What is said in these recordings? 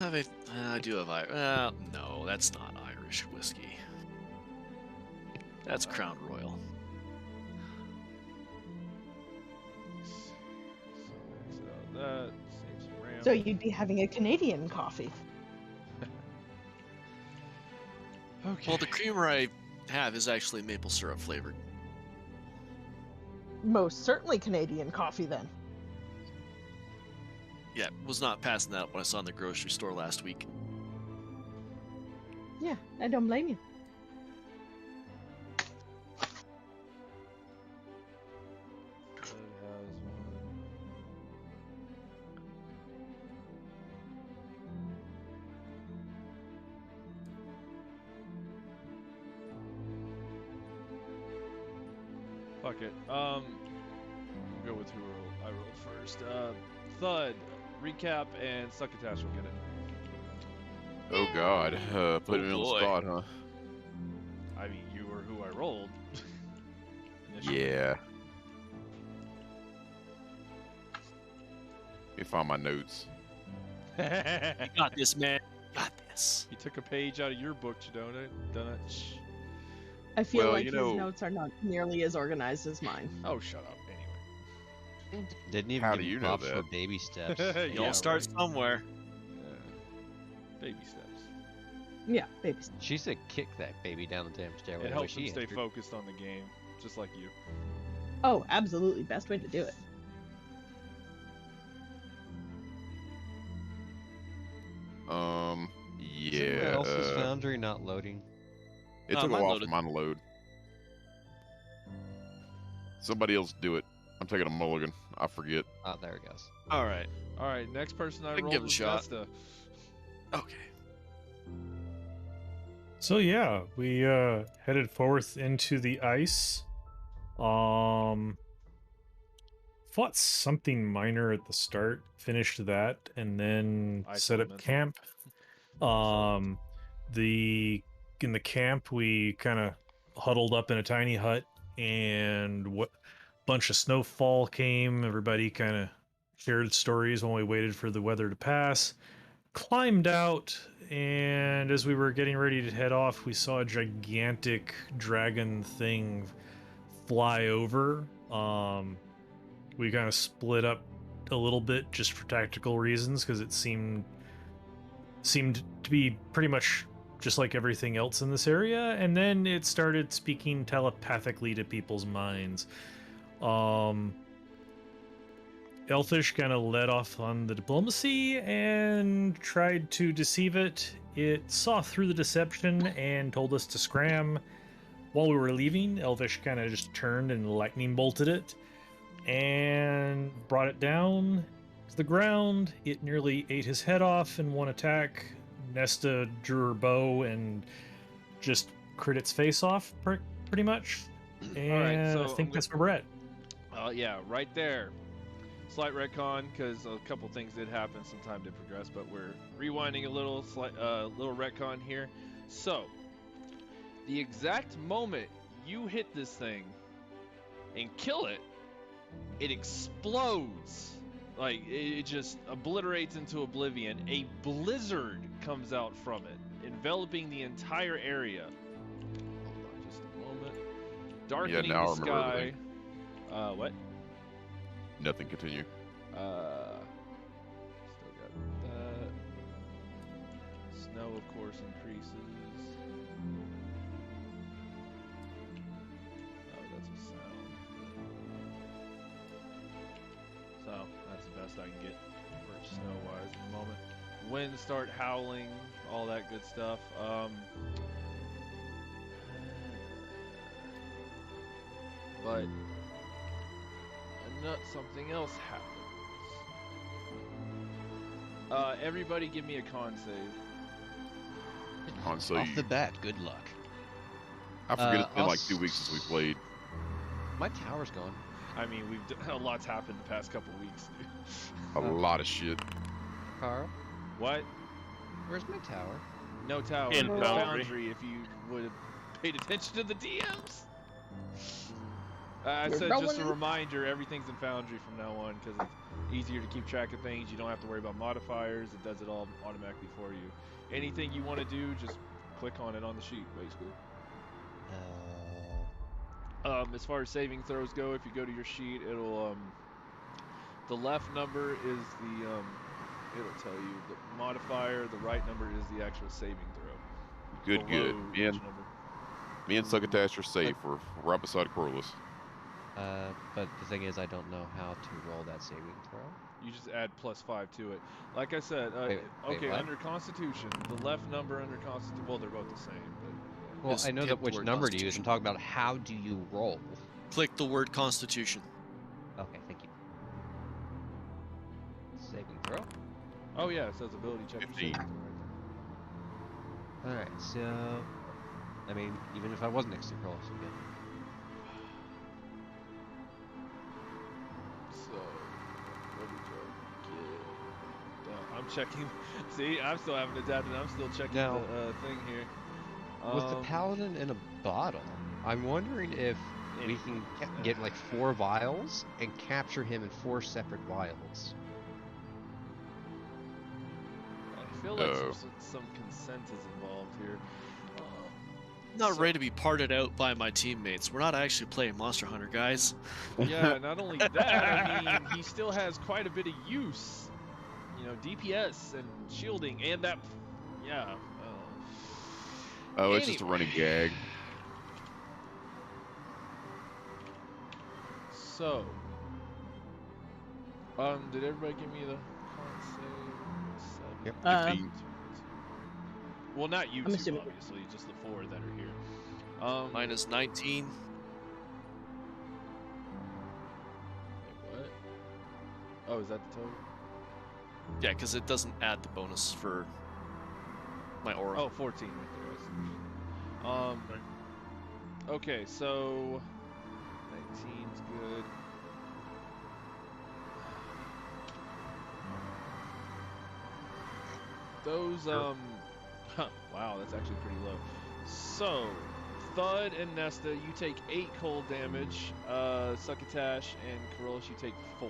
have a... I do have Irish. No, that's not Irish whiskey. That's Crown Royal. That saves some RAM. So you'd be having a Canadian coffee. Okay. Well, the creamer I have is actually maple syrup flavored. Most certainly Canadian coffee then. Yeah, was not passing that up when I saw in the grocery store last week. Yeah, I don't blame you. That has one. Fuck it. We'll go with who I rolled first. Thud, recap, and Succotash will get it. Oh God, put me on the boy. spot, huh? I mean, you were who I rolled. Initially. Yeah. Let me find my notes. You got this, man. You got this. You took a page out of your book, don't it? I feel Well, like you his know- notes are not nearly as organized as mine. Oh, shut up. Anyway. Didn't even How give do you know props for that? baby steps. You Yeah, all start right. somewhere. Baby steps. Yeah, baby. She said kick that baby down the damn stairway. It the way helps him she stay entered. focused on the game, just like you. Oh, absolutely. Best way to do it. Yeah. Someone else's foundry not loading. It took a mine while loaded. for mine to load. Somebody else do it. I'm taking a mulligan. I forget. Oh, there it goes. All right. All right, next person I can rolled give it a was shot. Vesta. Okay. So yeah, we headed forth into the ice. Fought something minor at the start, finished that, and then Ice set up elemental. camp. In the camp we kind of huddled up in a tiny hut, and what bunch of snowfall came. Everybody kind of shared stories while we waited for the weather to pass. Climbed out, and as we were getting ready to head off, we saw a gigantic dragon thing fly over. We kind of split up a little bit just for tactical reasons, because it seemed to be pretty much just like everything else in this area, and then it started speaking telepathically to people's minds. Elfish kind of led off on the diplomacy and tried to deceive it. It saw through the deception and told us to scram. While we were leaving, Elvish kind of just turned and lightning bolted it and brought it down to the ground. It nearly ate his head off in one attack. Nesta drew her bow and just crit its face off pretty much. And so I think that's where we're at. Yeah, right there. Slight retcon, because a couple things did happen. Some time did progress, but we're rewinding a little, little retcon here. So, the exact moment you hit this thing and kill it, it explodes. Like, it just obliterates into oblivion. A blizzard comes out from it, enveloping the entire area. Hold on just a moment. Darkening now I the remember sky. everything. What? Nothing. Continue. Still got that. Snow, of course, increases. Oh, that's a sound. So, that's the best I can get for snow-wise at the moment. Winds start howling, all that good stuff. But something else happens. Everybody give me a con save. Honestly, Off the bat, good luck. I forget it's been I'll like 2 weeks since we played. My tower's gone. I mean, a lot's happened the past couple weeks, dude. A lot of shit. Carl, What? where's my tower? No tower. In no Foundry. if you would have paid attention to the DMs. I We're said just a rolling. reminder, everything's in Foundry from now on because of easier to keep track of things. You don't have to worry about modifiers. It does it all automatically for you. Anything you want to do, just click on it on the sheet, basically. As far as saving throws go, if you go to your sheet, it'll the left number is the it'll tell you the modifier. The right number is the actual saving throw. Good, Below good. each number. Me and Succotash are safe. We're right beside Corliss. But the thing is, I don't know how to roll that saving throw. You just add +5 to it. Like I said, Wait, okay, what? under Constitution, the left number under Constitution, well, they're both the same, but Well, Just I know hit that the which word number to use. Constitution. I'm talking about how do you roll. Click the word Constitution. Okay, thank you. Saving throw. oh yeah, it says ability check. for 15. saving throw right All right, so I mean, even if I wasn't next to Carlos, I'm good. there. So, what did I get? I'm checking. See, I'm still haven't adapted. I'm still checking Now- the thing here. With the paladin in a bottle, I'm wondering if we can get like 4 vials and capture him in 4 separate vials. I feel like Oh. some consent is involved here. I'm not ready to be parted out by my teammates. We're not actually playing Monster Hunter, guys. Yeah, not only that, I mean, he still has quite a bit of use. You know, DPS and shielding, and that, yeah. Oh, it's just a running gag. So, did everybody give me the con save? Yep. 15. Well, not you I'm two, assuming- obviously, just the 4 that are here. Mine is 19. Wait, what? Oh, is that the total? Yeah, because it doesn't add the bonus for my aura. Oh, 14 right there. Okay, so 19's good. Those wow, that's actually pretty low. So, Thud and Nesta, you take 8 cold damage. Succotash and Corollas, you take 4.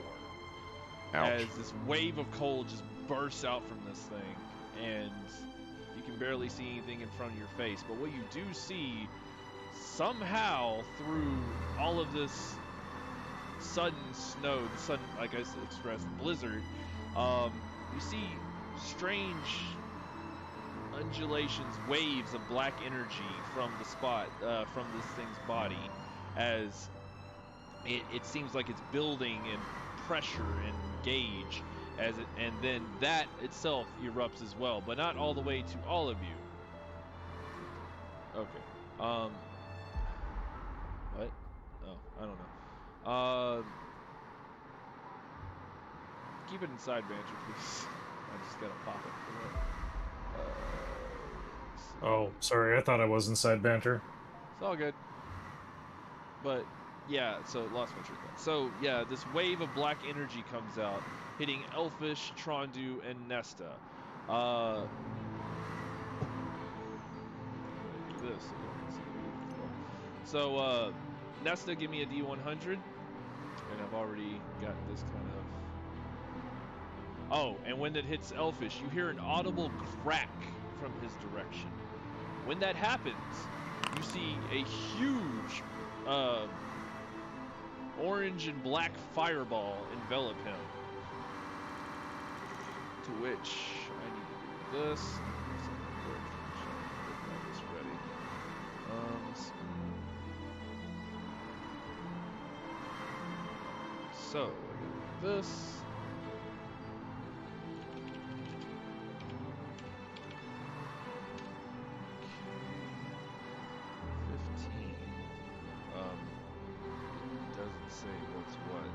Ouch. As this wave of cold just bursts out from this thing, and you can barely see anything in front of your face. But what you do see, somehow through all of this sudden snow, the sudden, like I expressed, blizzard, you see strange undulations, waves of black energy from the spot, from this thing's body, as it seems like it's building in pressure and gauge, as it, and then that itself erupts as well, but not all the way to all of you. Okay. What? Oh, I don't know. Keep it inside banter, please. I just gotta pop it for that. Let's see. Oh, sorry, I thought I was inside banter. It's all good. But yeah, so lost my train of thought. So yeah, this wave of black energy comes out, hitting Elfish, Trondu, and Nesta. Do this. So, you can see the so Nesta, give me a D100, and I've already got this kind of. Oh, and when it hits Elfish, you hear an audible crack from his direction. When that happens, you see a huge orange and black fireball envelop him. To which I need to do this. Get this ready. So I got this. Doesn't say what's what.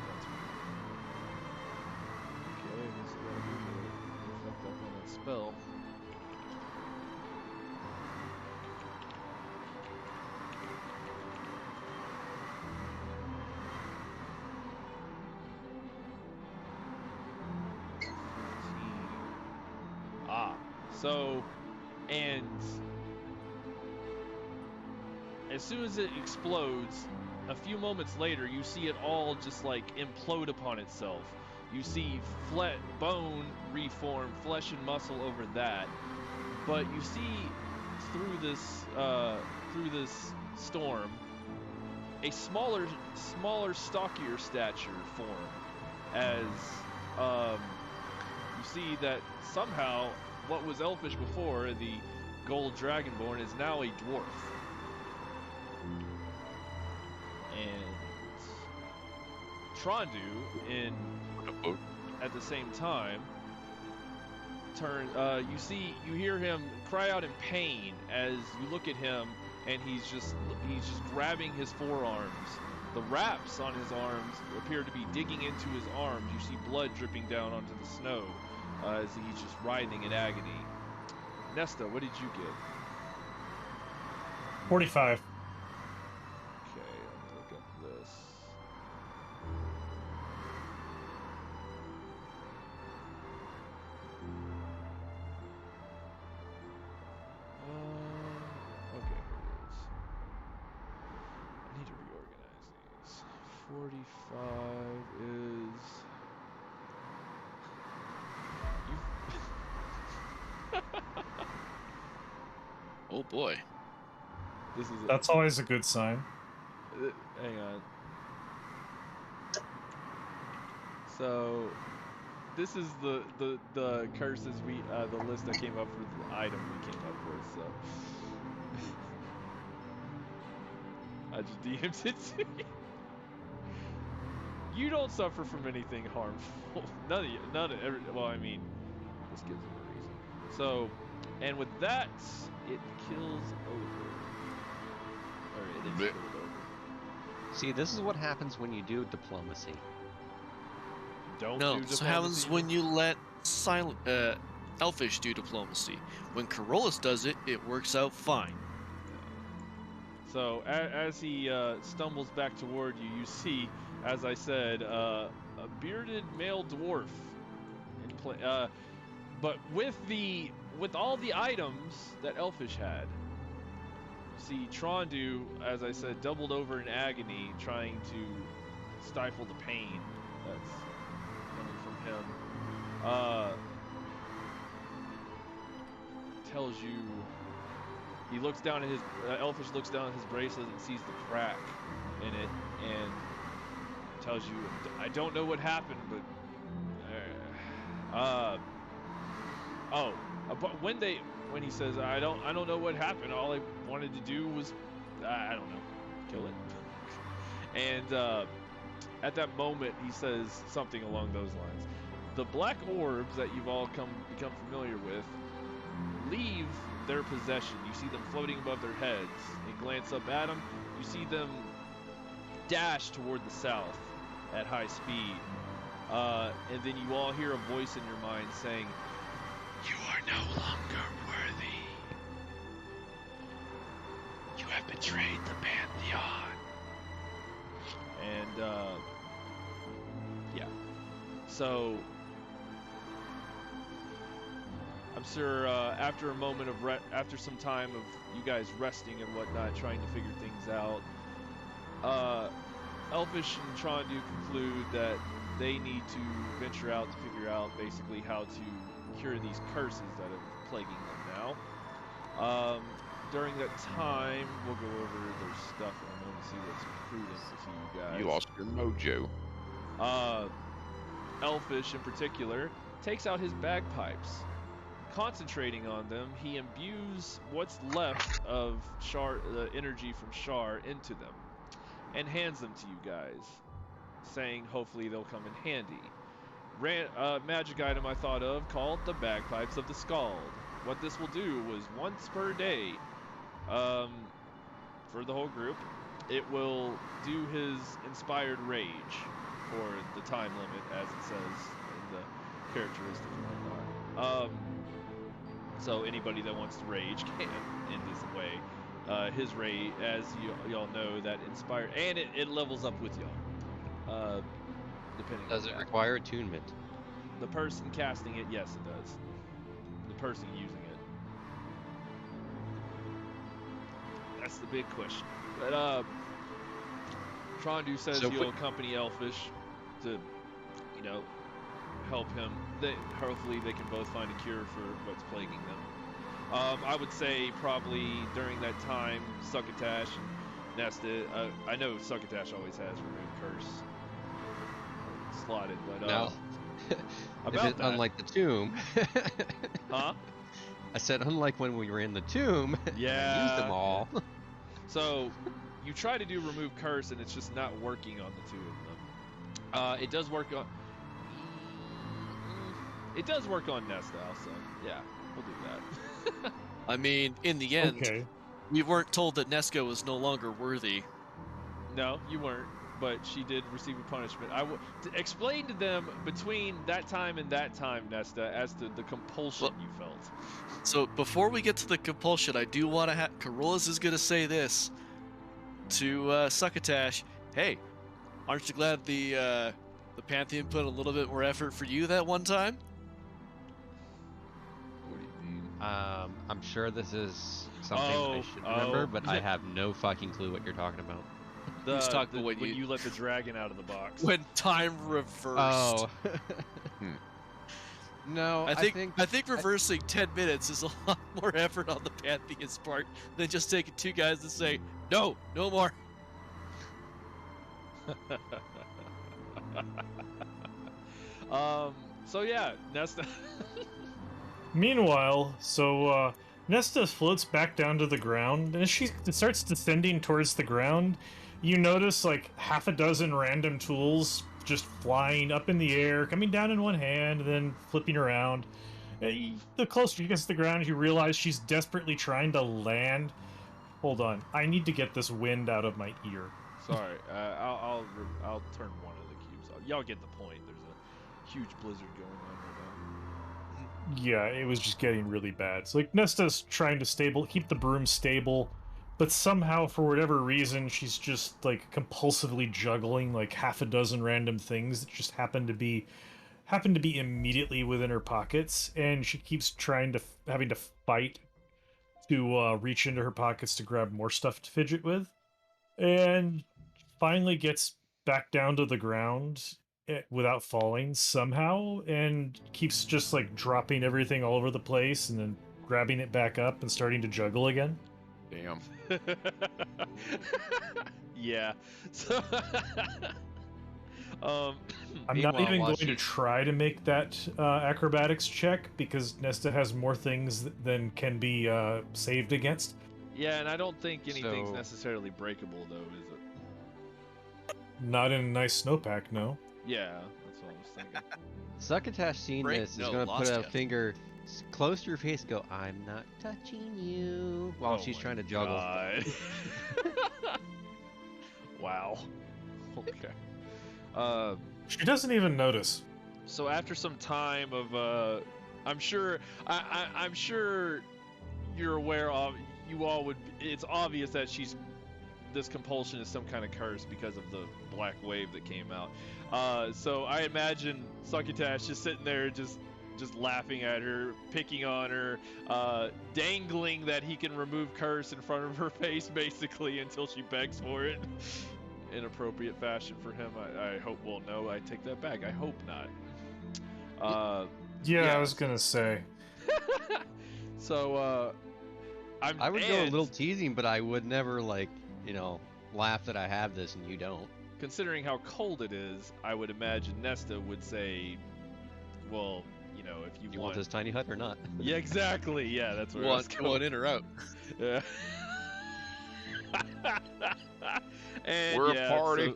That's weird. Okay, I guess I gotta do the fucked up on that spell. So, and as soon as it explodes, a few moments later, you see it all just like implode upon itself. You see bone reform, flesh and muscle over that, but you see through this storm a smaller, stockier stature form, as you see that somehow what was elfish before, the gold dragonborn, is now a dwarf. And Trondu, at the same time, you hear him cry out in pain as you look at him, and he's just grabbing his forearms. The wraps on his arms appear to be digging into his arms. You see blood dripping down onto the snow as he's just writhing in agony. Nesta, what did you get? 45. Okay, let me look up this. Okay, here it is. I need to reorganize these. 45 is... Oh boy. This is That's always a good sign. hang on. So, this is the curses the list I came up with, the item we came up with. So, I just DM'd it to you. You don't suffer from anything harmful. Well, I mean, this gives them a reason. So, and with that, it kills over. Or it is killed over. See, this is what happens when you do diplomacy. Don't No, do this diplomacy. happens when you let Elfish do diplomacy. When Carolus does it, it works out fine. So as he stumbles back toward you, you see, as I said, a bearded male dwarf, but with all the items that Elfish had. You see Trondu, as I said, doubled over in agony, trying to stifle the pain that's coming from him. Tells you. He looks down at his Elfish looks down at his bracelet and sees the crack in it, and tells you, "I don't know what happened, but but when he says, I don't know what happened. All I wanted to do was, I don't know, kill it." And at that moment, he says something along those lines. The black orbs that you've all become familiar with leave their possession. You see them floating above their heads, and glance up at them. You see them dash toward the south at high speed, and then you all hear a voice in your mind saying, "You are no longer worthy. You have betrayed the Pantheon." And yeah, so I'm sure after a moment of after some time of you guys resting and whatnot, trying to figure things out, Elfish and Trondu conclude that they need to venture out to figure out basically how to cure these curses that are plaguing them now. During that time, we'll go over their stuff in a moment to see what's prudent to you guys. You lost your mojo. Elfish, in particular, takes out his bagpipes. Concentrating on them, he imbues what's left of the energy from Shar into them, and hands them to you guys, saying hopefully they'll come in handy. Magic item I thought of called the Bagpipes of the Scald. What this will do was once per day, for the whole group, it will do his inspired rage for the time limit, as it says in the characteristic and whatnot. So anybody that wants to rage can in this way. His rage, as y'all know, that inspired, and it levels up with y'all. Depending. Does on it that. require attunement? The person casting it, yes, it does. The person using it. That's the big question. But Trondu says So he'll accompany Elfish to, you know, help him. Hopefully they can both find a cure for what's plaguing them. I would say probably during that time, Succotash and Nesta. I know Succotash always has Remove Curse slotted, but Now, about if it, that, unlike the tomb. huh? I said, unlike when we were in the tomb, Yeah. I used them all. So you try to do Remove Curse, and it's just not working on the two of them. It does work on. It does work on Nesta, so yeah, we'll do that. I mean, in the end, Okay. we weren't told that Nesco was no longer worthy. No, you weren't, but she did receive a punishment. Explain to them between that time and that time, Nesta, as to the compulsion you felt. So before we get to the compulsion, I do want to have Carolus is going to say this to Succotash. Hey, aren't you glad the Pantheon put a little bit more effort for you that one time? What do you mean? I'm sure this is something I should remember, but I have no fucking clue what you're talking about. He's talking when when you let the dragon out of the box. When time reversed. Oh. No, I think reversing 10 minutes is a lot more effort on the Pantheon's part than just taking two guys to say, no more. So yeah, Nesta. Meanwhile, Nesta floats back down to the ground, and as she starts descending towards the ground, you notice like half a dozen random tools just flying up in the air, coming down in one hand, and then flipping around. The closer you get to the ground, you realize she's desperately trying to land. Hold on, I need to get this wind out of my ear. Sorry, I'll turn one of the cubes off. Y'all get the point. There's a huge blizzard going on right now. Yeah, it was just getting really bad. So like Nesta's trying to keep the broom stable, but somehow for whatever reason she's just like compulsively juggling like half a dozen random things that just happen to be immediately within her pockets, and she keeps having to fight to reach into her pockets to grab more stuff to fidget with, and finally gets back down to the ground without falling somehow, and keeps just like dropping everything all over the place and then grabbing it back up and starting to juggle again. Damn. Yeah. So I'm not Meanwhile, even while going to try to make that acrobatics check because Nesta has more things than can be saved against. yeah, and I don't think anything's So- necessarily breakable though, is it? Not in a nice snowpack, no. Yeah, that's what I was thinking. Succotash seeing Break- this is no, going to put lost a ya. finger close to her face and go, I'm not touching you, while Oh she's my trying to juggle. God. Wow. Okay. She doesn't even notice. So after some time of, I'm sure you're aware of. You all would. It's obvious that this compulsion is some kind of curse because of the black wave that came out. So I imagine Succotash just sitting there, just laughing at her, picking on her, dangling that he can remove curse in front of her face, basically, until she begs for it. Inappropriate fashion for him. I hope. Well, no, I take that back. I hope not. Yeah, I was gonna say. So, I would go a little teasing, but I would never, like, laugh that I have this and you don't. Considering how cold it is, I would imagine Nesta would say, well, if you You want this tiny hut or not? Yeah, exactly. Yeah, that's where I was One going. in or out. Yeah. And We're a yeah, party.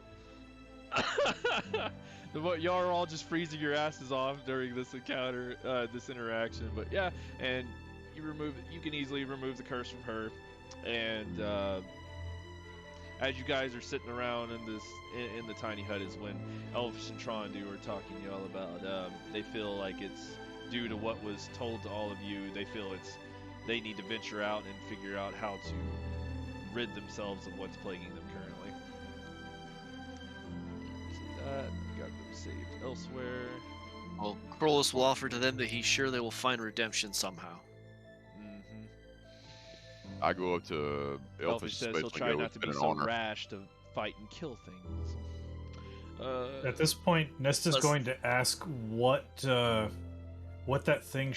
so, y'all are all just freezing your asses off during this encounter, this interaction. But yeah, and you can easily remove the curse from her, and as you guys are sitting around in the tiny hut is when Elfish and Trondu are talking to y'all about they feel like it's due to what was told to all of you. They feel they need to venture out and figure out how to rid themselves of what's plaguing them currently. So that got them saved elsewhere. Well, Corolus will offer to them that he's sure they will find redemption somehow. Mm-hmm. I go up to Elfish Elfish says he'll space try and go, not to "It's been be an so honor." rash to fight and kill things. At this point, Nesta's let's- going to ask what that thing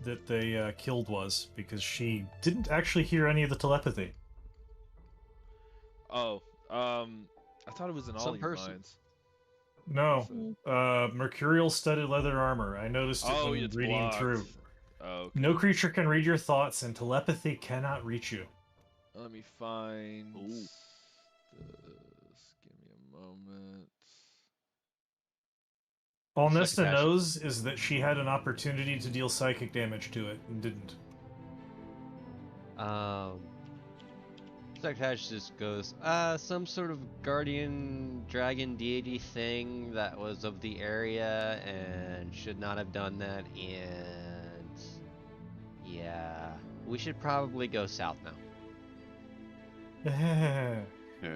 that they killed was, because she didn't actually hear any of the telepathy. Oh, I thought it was in all Some of your person. minds. No, So- mercurial studded leather armor. I noticed it Oh, when it's reading blocked. through. Oh, okay. No creature can read your thoughts, and telepathy cannot reach you. Let me find Ooh. this. Give me a moment. All Nesta Succotash. knows is that she had an opportunity to deal psychic damage to it and didn't. Succotash just goes, some sort of guardian dragon deity thing that was of the area and should not have done that, and yeah, we should probably go south now. Yeah.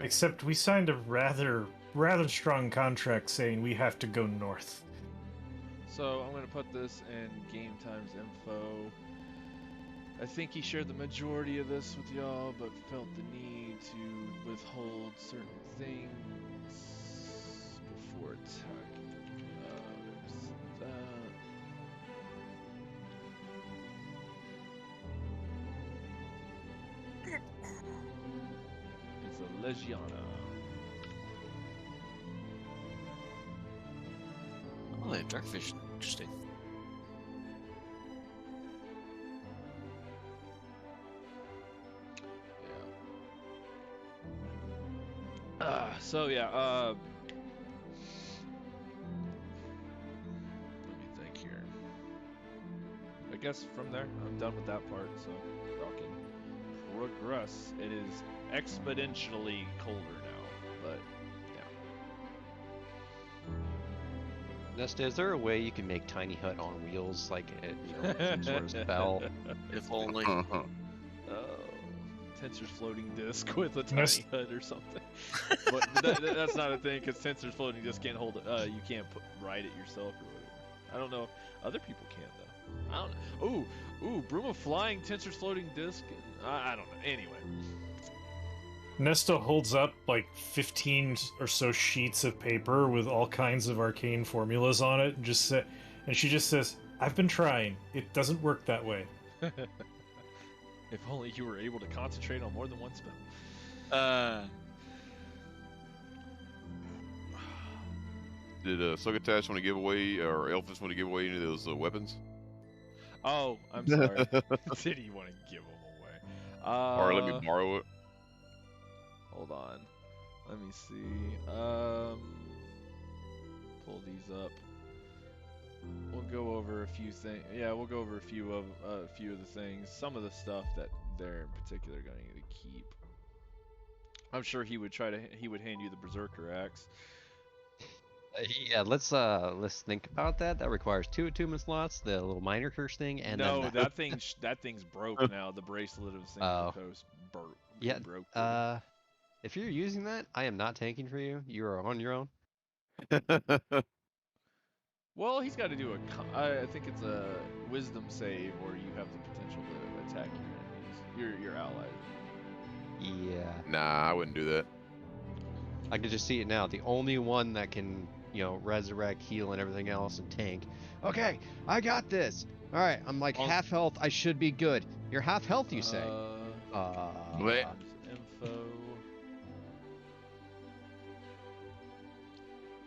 Except we signed a rather strong contract saying we have to go north. So I'm gonna put this in game times info. I think he shared the majority of this with y'all, but felt the need to withhold certain things before attacking. There's that. It's a Legiana. Oh, they have dark vision. Interesting. So yeah, let me think here. I guess from there, I'm done with that part, so y'all can progress. It is exponentially colder now, but yeah. Nesta, is there a way you can make Tiny Hut on wheels, like some sort of spell? If only. Uh-huh. Oh, Tensor's floating disk with a tiny Nest- hut or something. But that's not a thing, because Tensor's floating disk can't hold it. You can't ride it yourself or whatever. I don't know. Other people can though. I don't know. Ooh, Bruma flying Tensor's floating disk. I don't know. Anyway. Nesta holds up like 15 or so sheets of paper with all kinds of arcane formulas on it, and she just says, "I've been trying. It doesn't work that way." If only you were able to concentrate on more than one spell. Did Succotash want to give away, or Elphys want to give away any of those weapons? Oh, I'm sorry. Did he want to give them away? Or let me borrow it? Hold on. Let me see. Pull these up. We'll go over a few things. Yeah, we'll go over a few of the things. Some of the stuff that they're in particular going to keep. I'm sure he would hand you the Berserker axe. Yeah, let's think about that. That requires 2 attunement slots, the little minor curse thing, and No, then that thing's broke now. The bracelet of single coast broke. Yeah, broke. if you're using that, I am not tanking for you. You are on your own. Well, he's got to do I think it's a wisdom save, or you have the potential to attack your enemies, your allies. Yeah, Nah, I wouldn't do that. I can just see it now. The only one that can, resurrect, heal, and everything else, and tank. Okay, I got this. All right, I'm like half health. I should be good. You're half health, you say? Bleh. Info.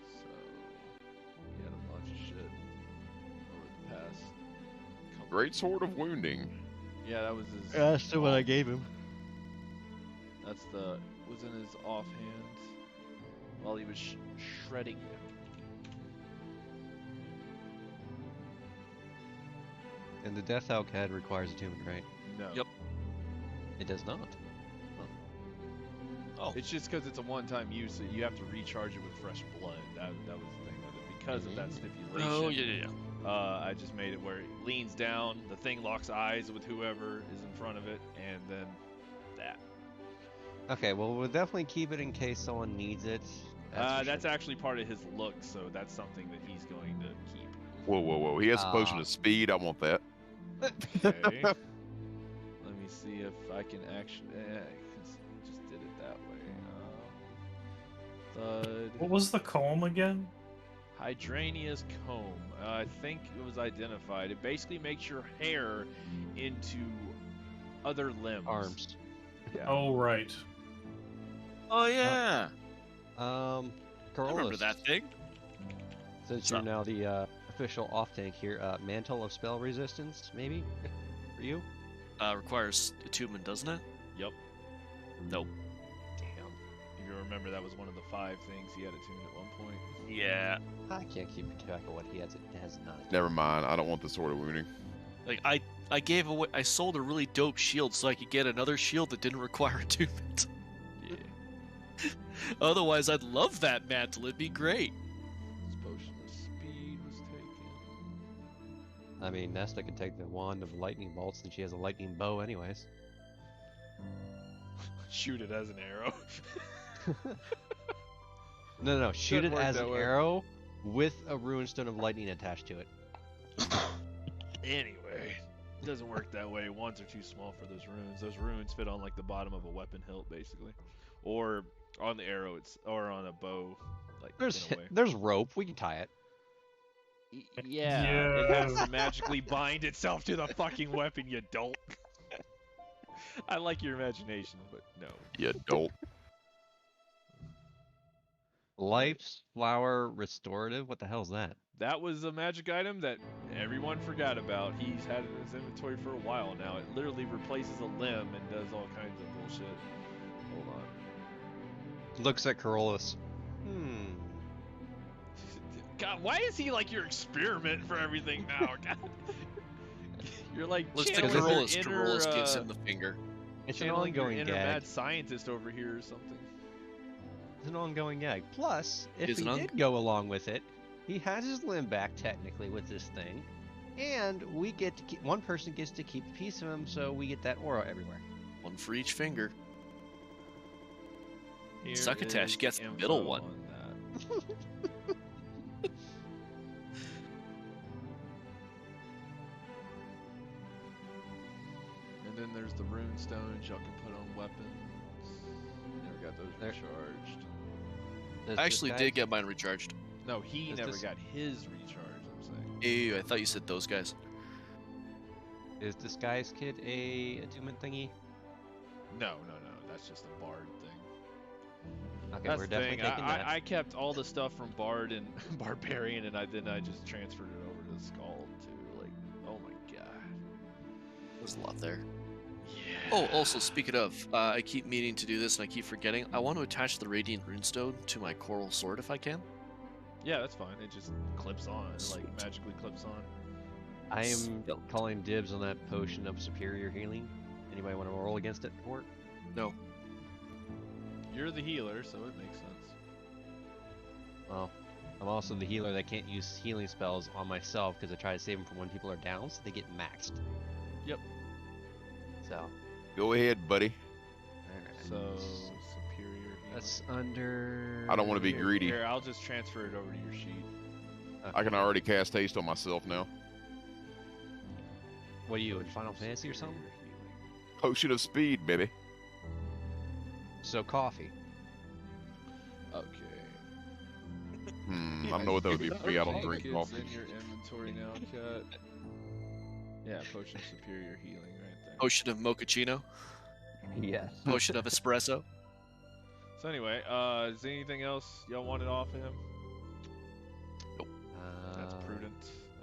So, he had a bunch of shit over the past couple. Great sword of wounding. Yeah, that was his. That's the one I gave him. That's was in his offhand while he was shredding. And the Death Alcad requires attunement, right? No. Yep. It does not. Oh, It's just because it's a one-time use, so you have to recharge it with fresh blood. That was the thing with it. Because of that stipulation. oh yeah. I just made it where it leans down, the thing locks eyes with whoever is in front of it, and then that. Okay, well, we'll definitely keep it in case someone needs it. for That's sure. actually part of his look, so that's something that he's going to keep. Whoa. He has a potion of speed. I want that. Okay. Let me see if I can actually. Just did it that way. Thud. What was the comb again? Hydrania's comb. I think it was identified. It basically makes your hair into other limbs. Arms. Yeah. Oh, right. Oh yeah. I remember that thing. Since What's you're up? now the official off tank here, mantle of spell resistance, maybe for you. Requires attunement, doesn't it? Yep. Nope. Damn. If you remember, that was one of the 5 things he had attuned at one point. Yeah. I can't keep track of what he has not. Never mind. I don't want the sword of wounding. Like I gave away. I sold a really dope shield so I could get another shield that didn't require attunement. Yeah. Otherwise, I'd love that mantle. It'd be great. His potion of speed was taken. I mean, Nesta can take the wand of lightning bolts, and she has a lightning bow, anyways. Shoot it as an arrow. No, shoot Doesn't it work as that an way. arrow with a runestone of lightning attached to it. Anyway, it doesn't work that way. Wands are too small for those runes. Those runes fit on like the bottom of a weapon hilt, basically, or on the arrow. Or on a bow. Like in a way. There's rope. We can tie it. Yeah, it has Yeah. to magically bind itself to the fucking weapon, you dolt. I like your imagination, but no. You dolt. Life's flower restorative. What the hell's that? That was a magic item that everyone forgot about. He's had it in his inventory for a while now. It literally replaces a limb and does all kinds of bullshit. Hold on. Looks at Corollas. God, why is he like your experiment for everything now? God. You're like Let's take channeling your Corollas. inner, Corollas gives him the finger. It's an channeling your ongoing inner gag. mad scientist over here or something. It's an ongoing gag. Plus, if Is he an did go along with it, he has his limb back technically with this thing, and we get to keep, one person gets to keep a piece of him, so we get that aura everywhere. One for each finger. Here Succotash is gets the info middle one. on that. And then there's the rune stones y'all can put on weapons. Never got those There- recharged. Does I this actually guy- did get mine recharged. No, he Is never this- got his recharged, I'm saying. Ew, I thought you said those guys. Is Disguise Kid a attunement thingy? No, that's just a bard thing. Okay, That's we're the definitely thing. taking that. I kept all the stuff from Bard and Barbarian, and then I just transferred it over to Scald too. Like, oh my god. There's a lot there. Yeah. Oh, also, speaking of, I keep meaning to do this and I keep forgetting. I want to attach the Radiant Runestone to my Coral Sword if I can. Yeah, that's fine. It just clips on. It like Sweet. magically clips on. I am Yep. calling dibs on that potion of superior healing. Anybody want to roll against it for it? No. You're the healer, so it makes sense. Well, I'm also the healer that can't use healing spells on myself because I try to save them for when people are down, so they get maxed. Yep. So, Go ahead, buddy. alright. So superior healing. That's under. I don't wanna be Here, greedy. Here, I'll just transfer it over to your sheet. I can already cast haste on myself now. What are you in Final Fantasy or something? Superior healing. Potion of speed, baby. So coffee. Okay. I don't know what that would be for me. I don't drink It's coffee. in your inventory now, Cut. Yeah, potion of superior healing right there. Potion of Mochaccino. Yes. Potion of Espresso. So anyway, is there anything else y'all wanted off of him? That's prudent.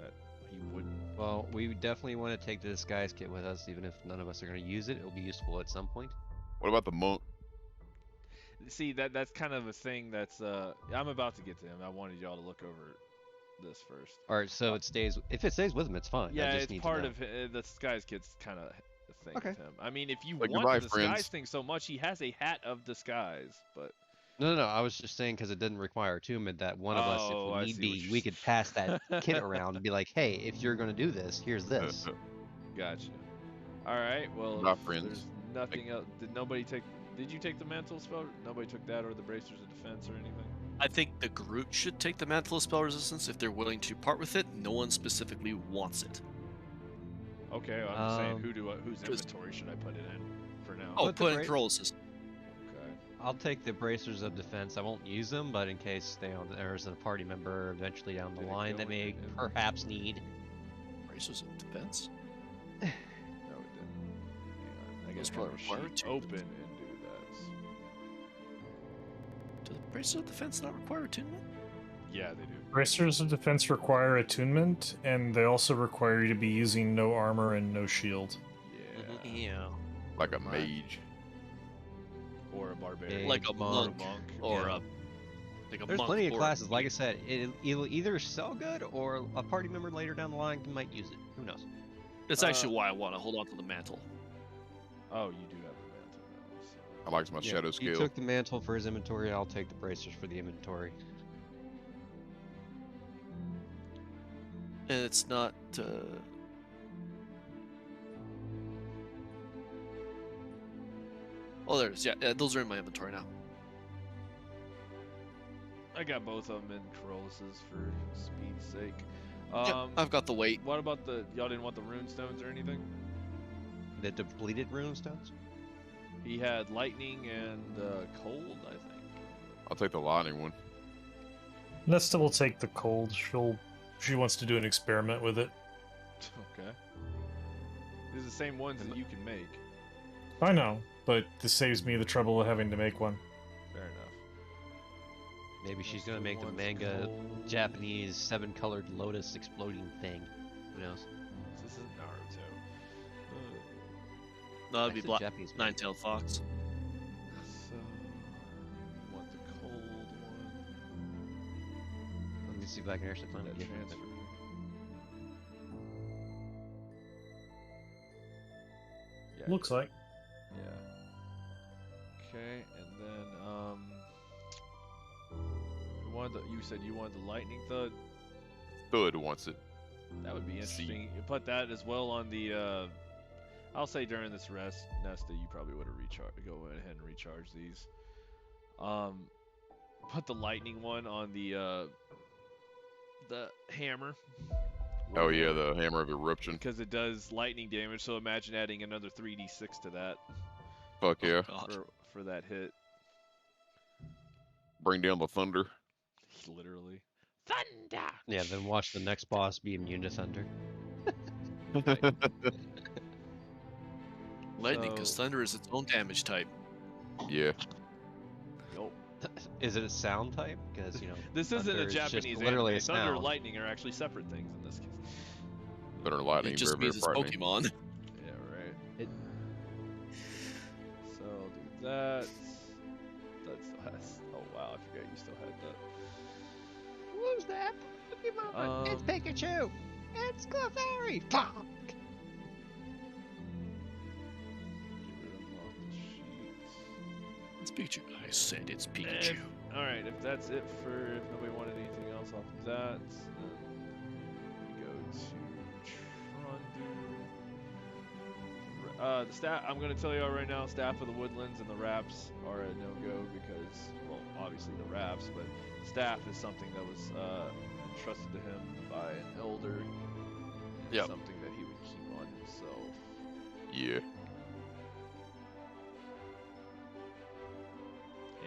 That he wouldn't. Well, we definitely want to take the disguise kit with us, even if none of us are going to use it. It'll be useful at some point. What about the monk? See, that's kind of a thing that's I'm about to get to him. I wanted y'all to look over this first. All right, so it stays. If it stays with him, it's fine. I Yeah, just it's need to part know. of the disguise kit's kind of a thing Okay. with him. I mean, if you Like, want goodbye, the disguise friends. thing so much, he has a hat of disguise. But No. I was just saying because it didn't require attunement that one of us, Oh, if I we need see what be, you're we could pass that kit around and be like, hey, if you're going to do this, here's this. gotcha. All right. Well, Goodbye, if friends. there's nothing else. Did nobody take? Did you take the mantle spell? Nobody took that, or the bracers of defense, or anything. I think the group should take the Mantle of Spell Resistance if they're willing to part with it. No one specifically wants it. Okay, I'm just saying, whose 'cause- inventory should I put it in for now? Oh, Put the put in bra- Corollas's. Okay. I'll take the bracers of defense. I won't use them, but in case there's a party member eventually down the Did it line go that in may your inventory? perhaps need. Bracers of defense. No, it didn't. Hang on. I Those guess probably require attunement. open and do that. Do the bracers of defense not require attunement? Yeah, they do. Bracers of defense require attunement, and they also require you to be using no armor and no shield. Yeah. Yeah. Like a Right. mage. Or a barbarian. Like a monk, monk. or Yeah. like a There's monk plenty of or a classes. Like I thief. said, it'll either sell good or a party member later down the line might use it. Who knows? That's actually why I want to hold on to the mantle. Oh, you do have the mantle now. So. I like my shadow He scale. took the mantle for his inventory. I'll take the bracers for the inventory. And it's not. Oh, there it is. Yeah, those are in my inventory now. I got both of them in Corollas's for speed's sake. Yep, I've got the weight. What about y'all didn't want the rune stones or anything? The depleted rune stones? He had lightning and cold, I think. I'll take the lightning one. Nesta will take the cold. She wants to do an experiment with it. Okay. These are the same ones that you can make. I know, but this saves me the trouble of having to make one. Fair enough. Maybe she's What's gonna the make the ones manga cold? Japanese 7-colored lotus exploding thing. Who knows? This isn't Naruto. No, that'd be That's a Black Japanese manga. Nine-tailed fox. So, you want the cold one? Let me see if I can actually find That a gift. transfer. Yeah. Looks like. Yeah. Okay, and then you said you wanted the lightning thud. Thud wants it. That would be See. interesting. You put that as well on the. I'll say during this rest, Nesta, you probably would have go ahead and recharge these. Put the lightning one on the hammer. Oh yeah, the hammer of eruption. Because it does lightning damage, so imagine adding another 3d6 to that Fuck yeah. God. for that hit. Bring down the thunder. Literally. Thunder! Yeah, then watch the next boss be immune to thunder. Lightning, because So- thunder is its own damage type. Yeah. Nope. Is it a sound type? Because, you know, This isn't thunder a is just Japanese literally anime. a Thunder and sound. lightning are actually separate things in this case. Thunder and lightning. It just very, means it's very frightening. Pokemon. Yeah, right. It- So I'll do that. That still has. Oh wow, I forgot you still had that. Who's that? Pokemon! It's Um, Pikachu! It's Clefairy! Get Fuck! rid of them off the sheets. It's Pikachu. I said it's Pikachu. All right, if that's it for if nobody wanted anything else off of that, then we go to Trondu. The staff. I'm gonna tell you all right now. Staff of the Woodlands and the Raps are a no-go because, well, obviously the Raps, but staff is something that was entrusted to him by an elder. And Yep. Something that he would keep on himself. Yeah.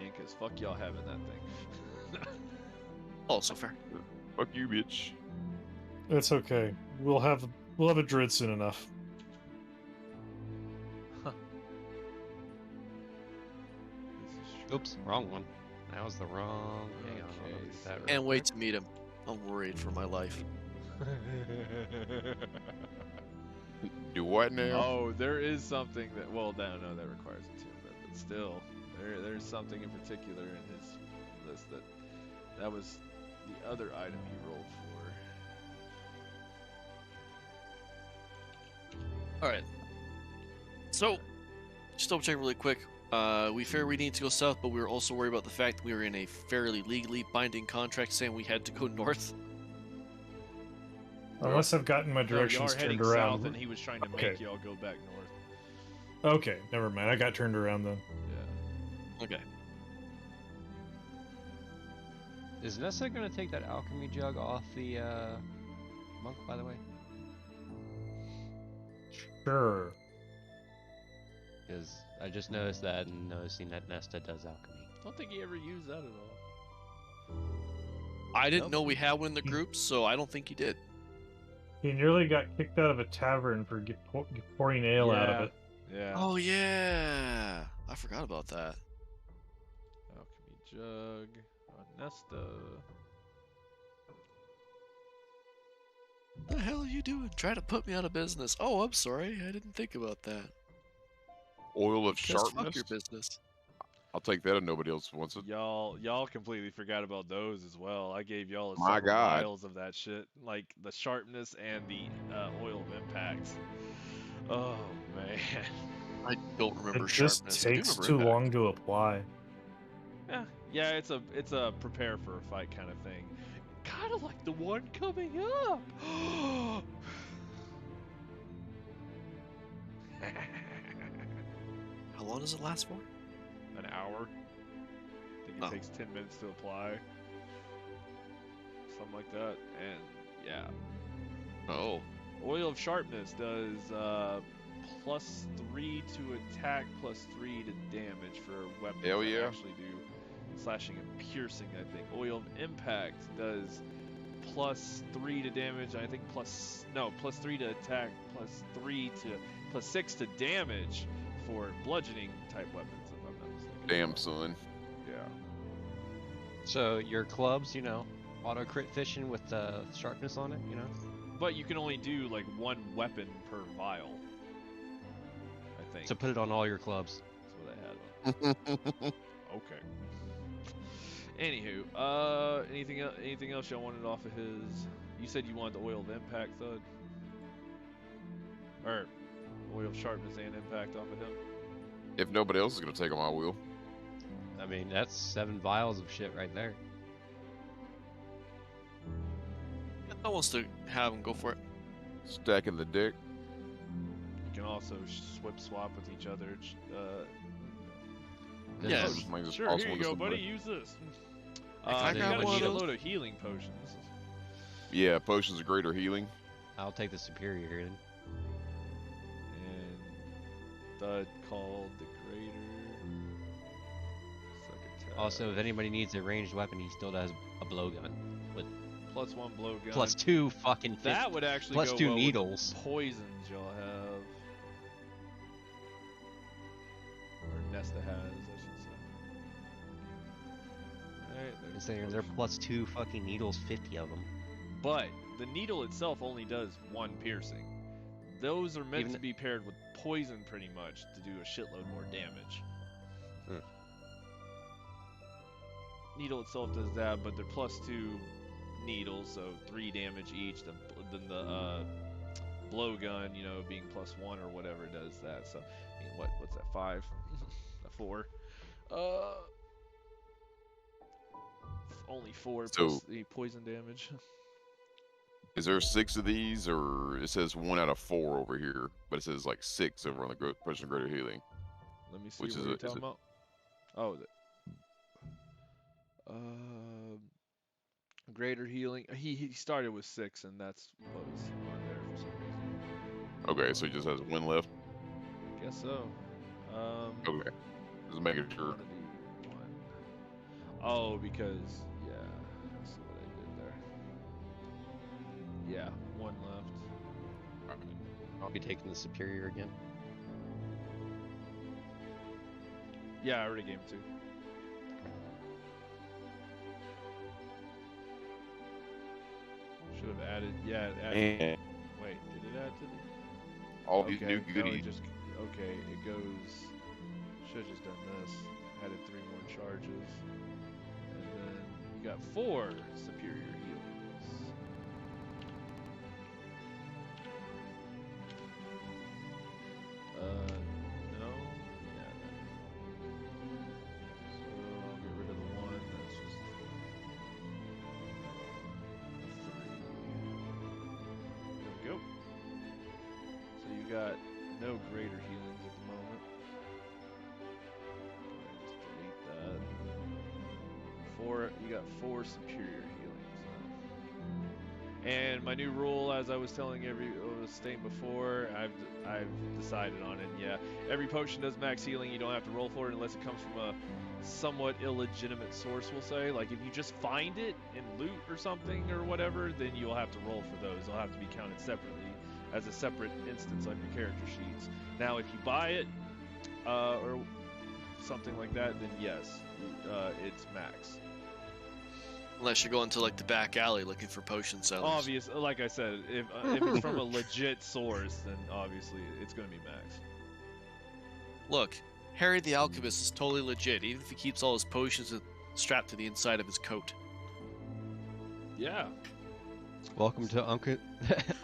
And cause fuck y'all having that thing. Also fair. Fuck you, bitch. It's okay. We'll have a druid soon enough. This is true. Oops, wrong one. That was the wrong. Hang on, I'll Okay, look at that so- real And wait to meet him. I'm worried for my life. Do what now? Oh, there is something that. Well, no, that requires attunement, but still, there's something in particular in his list that was the other item he rolled for. All right. So, just double check really quick. We figured we need to go south, but we were also worried about the fact that we were in a fairly legally binding contract saying we had to go north. Unless I've gotten my No, y'all directions are heading turned around. south, and he was trying to Okay. make y'all go back north. Okay, never mind. I got turned around then. Yeah. Okay. Is Nessa gonna take that alchemy jug off the monk, by the way? Sure. Because I just noticed that and noticing that Nesta does alchemy. I don't think he ever used that at all. I didn't Nope. know we had one in the group, so I don't think he did. He nearly got kicked out of a tavern for pouring ale out of it. Yeah. Oh yeah, I forgot about that. Alchemy jug. Nesta. The hell are you doing? Trying to put me out of business? Oh, I'm sorry. I didn't think about that. Oil of Because fuck sharpness. your business. I'll take that if nobody else wants it. Y'all completely forgot about those as well. I gave y'all My several God. vials of that shit, like the sharpness and the oil of impact. Oh man. I don't remember It just sharpness. I do takes remember too impact. long to apply. Yeah, it's a prepare for a fight kind of thing. Kind of like the one coming up. How long does it last for? An hour. I think it Oh. takes 10 minutes to apply. Something like that. And yeah. Oh. Oil of Sharpness does +3 to attack, +3 to damage for weapons Hell that yeah. actually do slashing and piercing, I think. Oil of Impact does +3 to damage, I think +3 to attack, +6 to damage for bludgeoning type weapons, if I'm not mistaken. Damn, son. Yeah. So your clubs, auto crit fishing with the sharpness on it, But you can only do like one weapon per vial. I think. So put it on all your clubs. That's what I had on. Okay. Anywho, anything else y'all wanted off of his? You said you wanted the oil of impact, Thud, or oil of sharpness and impact off of him. If nobody else is gonna take them, I will. I mean, that's 7 vials of shit right there. If no wants to have him, go for it. Stacking the deck. You can also swap with each other. Yeah. Just make this Sure. possible Here you to go, buddy. somebody. Use this. I You grab gotta one of need a those? load of healing potions. Yeah, potions of greater healing. I'll take the superior here then. And Thud called the greater. Succotash. Also, if anybody needs a ranged weapon, he still does a blowgun with +1 blowgun. +2 fucking That would actually plus go 2 well with needles. the poisons y'all have, or Nesta has, I should say. Alright, I'm there's saying the they're potion. +2 fucking needles, 50 of them. But the needle itself only does 1 piercing. Those are meant Even- to be paired with poison pretty much to do a shitload more damage. Needle itself does that, but they're +2 needles, so 3 damage each. Then the blowgun, being +1 or whatever, does that. So, I mean, what's that? 5, a 4. Only 4 So- plus the poison damage. Is there 6 of these, or it says 1 out of 4 over here, but it says like 6 over on the potion of greater healing. Let me see Which what is you're is talking it- about. Oh, greater healing. He started with 6, and that's what was on there for some reason. Okay, so he just has 1 left. Guess so. Okay, just making I sure. wanna do 1. Oh, because yeah, I see what I did there. Yeah, 1 left. I'll be taking the superior again. Yeah, I already gave him 2. Should have added. Yeah, it added. And Wait, did it add to the? all these new no, goodies. okay, it goes. Should have just done this. Added 3 more charges, and then you got 4 superior healings. No, yeah. So I'll get rid of the 1. That's just a 3. There we go. So you got no greater healings at the moment. Just delete that. 4. You got 4 superior healings. And my new rule, as I was stating before, I've decided on it. Yeah, every potion does max healing. You don't have to roll for it unless it comes from a somewhat illegitimate source. We'll say, like if you just find it in loot or something or whatever, then you'll have to roll for those. They'll have to be counted separately as a separate instance on your character sheets. Now, if you buy it or something like that, then yes, it's max. Unless you're going to like the back alley looking for potion sellers. Obvious, like I said, if it's from a legit source, then obviously it's going to be max. Look, Harry the Alchemist is totally legit, even if he keeps all his potions strapped to the inside of his coat. Yeah. Welcome to Honest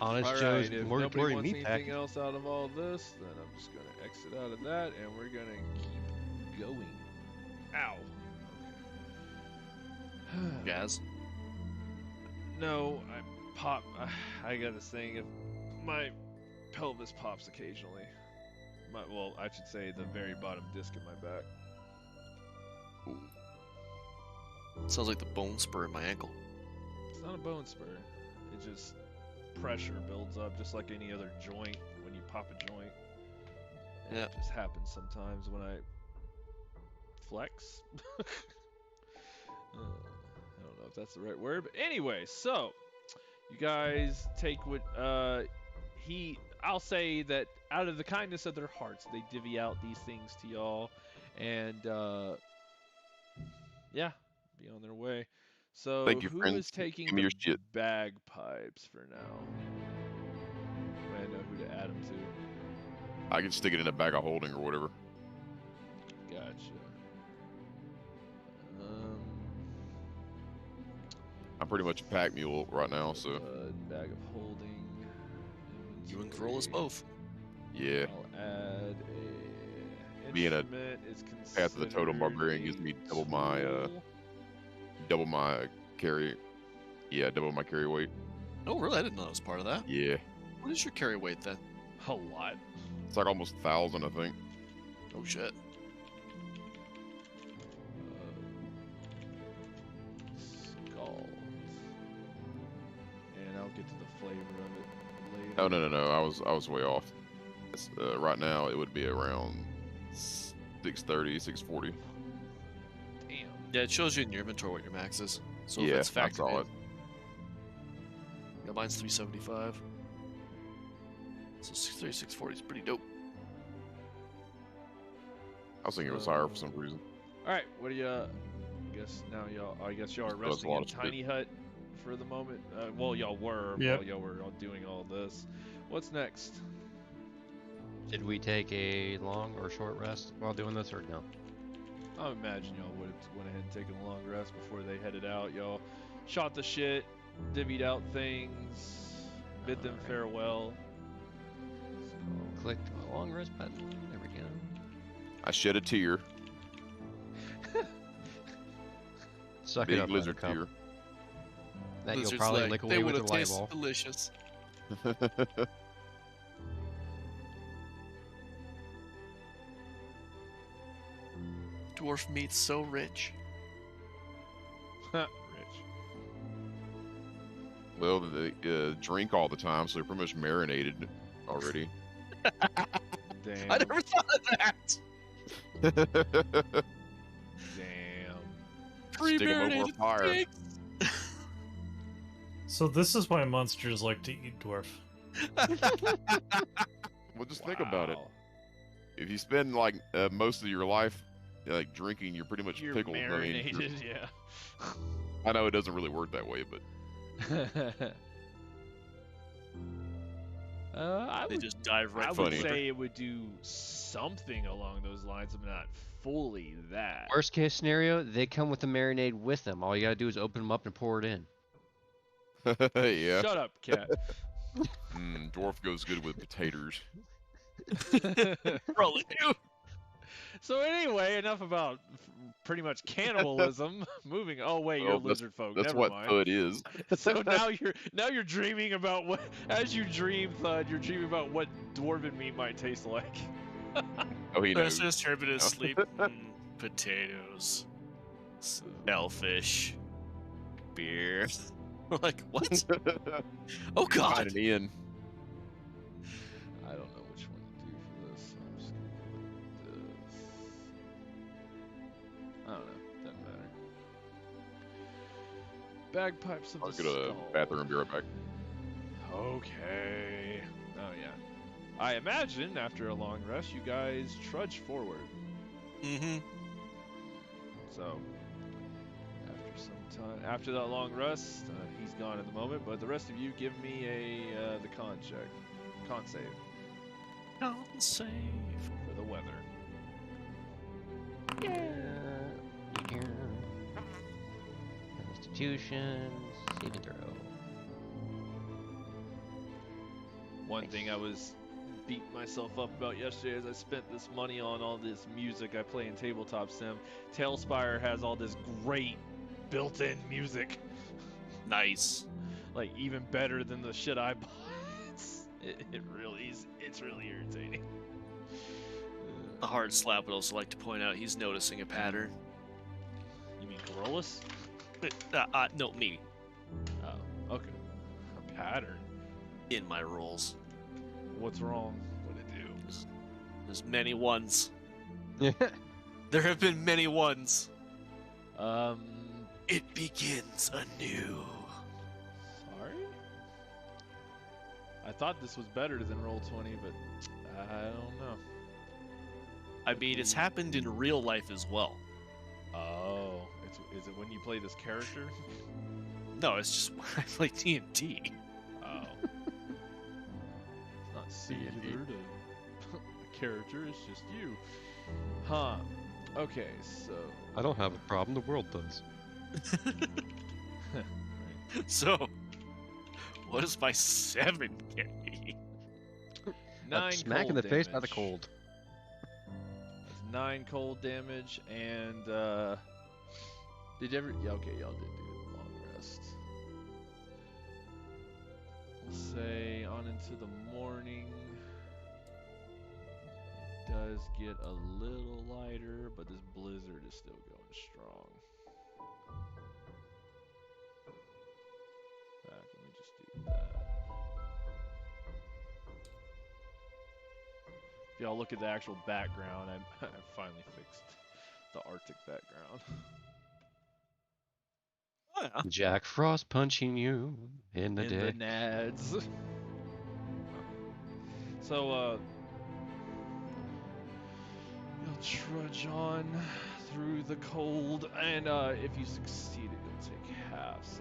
All Joe's right, if Mortuary nobody wants Meat anything Package. else out of all this, then I'm just going to exit out of that, and we're going to keep going. Ow. Okay. Jazz. No, I got this thing. If my pelvis pops occasionally. Well, I should say the very bottom disc in my back. Sounds like the bone spur in my ankle. It's not a bone spur. It just pressure builds up, just like any other joint when you pop a joint. And Yeah. It just happens sometimes when I flex. I don't know if that's the right word, but anyway, so you guys take what I'll say that out of the kindness of their hearts, they divvy out these things to y'all, and yeah, be on their way. So Thank you, who friends. is taking Give me your the shit. bagpipes for now? I know who to add them to. I can stick it in a bag of holding or whatever. Gotcha. I'm pretty much a pack mule right now, so Bag of holding. You and Corolla's both. yeah. I'll add a Being a instrument is Path of the Totem considered Barbarian gives a me tool. double my carry. Yeah, double my carry weight. Oh, really? I didn't know that was part of that. Yeah, What is your carry weight then? A lot. it's like almost 1,000, I think. Oh shit. Skulls. And I'll get to the flavor of it later. Oh no, I was way off. It's, right now it would be around 630, 640. Damn. Yeah, it shows you in your inventory what your max is. So Yeah, if it's I factored saw in. it. Yeah, mine's 375. So 630, 640 is pretty dope. I was thinking it was higher for some reason. All right, what do you? I guess now y'all. I guess y'all are That's a resting lot in of shit. Tiny Hut for the moment. Well, y'all were Yep. while y'all were all doing all this. What's next? Did we take a long or short rest while doing this, or no? I imagine y'all would have went ahead and taken a long rest before they headed out. Y'all shot the shit, divvied out things, bid them Alright. farewell. Click the long rest button. There we go. I shed a tear, Suck it big up, lizard Buttercup. tear. That you'll Lizard's probably like, lick they away would with have your light tasted ball. delicious. Dwarf meat's so rich. Rich. Well, they drink all the time, so they're pretty much marinated already. Damn. I never thought of that. Damn. Stick 'em over a Pre-marinated fire. steaks. So this is why monsters like to eat dwarf. Well, just think about it. Wow. If you spend like most of your life like drinking, you're pretty much You're pickled. I mean, marinated, yeah. I know it doesn't really work that way, but I They would, just dive right I for would funny. the say it would do something along those lines, but not fully that. Worst case scenario, they come with the marinade with them. All you gotta do is open them up and pour it in. yeah. Shut up, cat. Dwarf goes good with potatoes. Probably do. So anyway, enough about pretty much cannibalism. Moving. Oh wait, you're Well, lizard folk. That's Never what mind. Thud is. So now you're dreaming about what, as you dream, Thud, you're dreaming about what dwarven meat might taste like. Oh, he knows. Just Herbert is asleep. Potatoes. Shellfish. Beer. We're like, what? Oh God! Find an in. I don't know which one to do for this. So I'm just gonna go with this. I don't know. Doesn't matter. Bagpipes of I'll the go to the skull. bathroom and be right back. Okay. Oh yeah. I imagine after a long rest, you guys trudge forward. Mm-hmm. So after some time, after that long rest, he's gone at the moment. But the rest of you, give me a the con check, con save Con save. for the weather. Constitution, saving throw. One thing I was beating myself up about yesterday is I spent this money on all this music I play in tabletop sim. Tailspire has all this great built-in music, Nice. like even better than the shit I bought. It really is. It's really irritating. The hard slap would also like to point out he's noticing a pattern. You mean Corollas? No, me. Oh, okay. A pattern. In my rolls. What's wrong? What'd it do? There's many ones. Yeah. There have been many ones. Um, It begins anew. sorry? I thought this was better than Roll20, but I don't know. I mean, it's happened in real life as well. Oh, is it when you play this character? No, it's just when I play TNT. Oh. It's not singular to a character, it's just you. Huh. Okay, so... I don't have a problem. The world does. So, what is my 7K? 9 Smack in cold the face by the damage. cold. That's 9 cold damage, and, did you ever... Yeah, okay, y'all did do a long rest. We'll say on into the morning. It does get a little lighter, but this blizzard is still going strong. Back, let me just do that. If y'all look at the actual background, I finally fixed the Arctic background. Oh, yeah. Jack Frost punching you in the In dick. the nads. So, you'll trudge on through the cold, and if you succeed, it'll take half. So,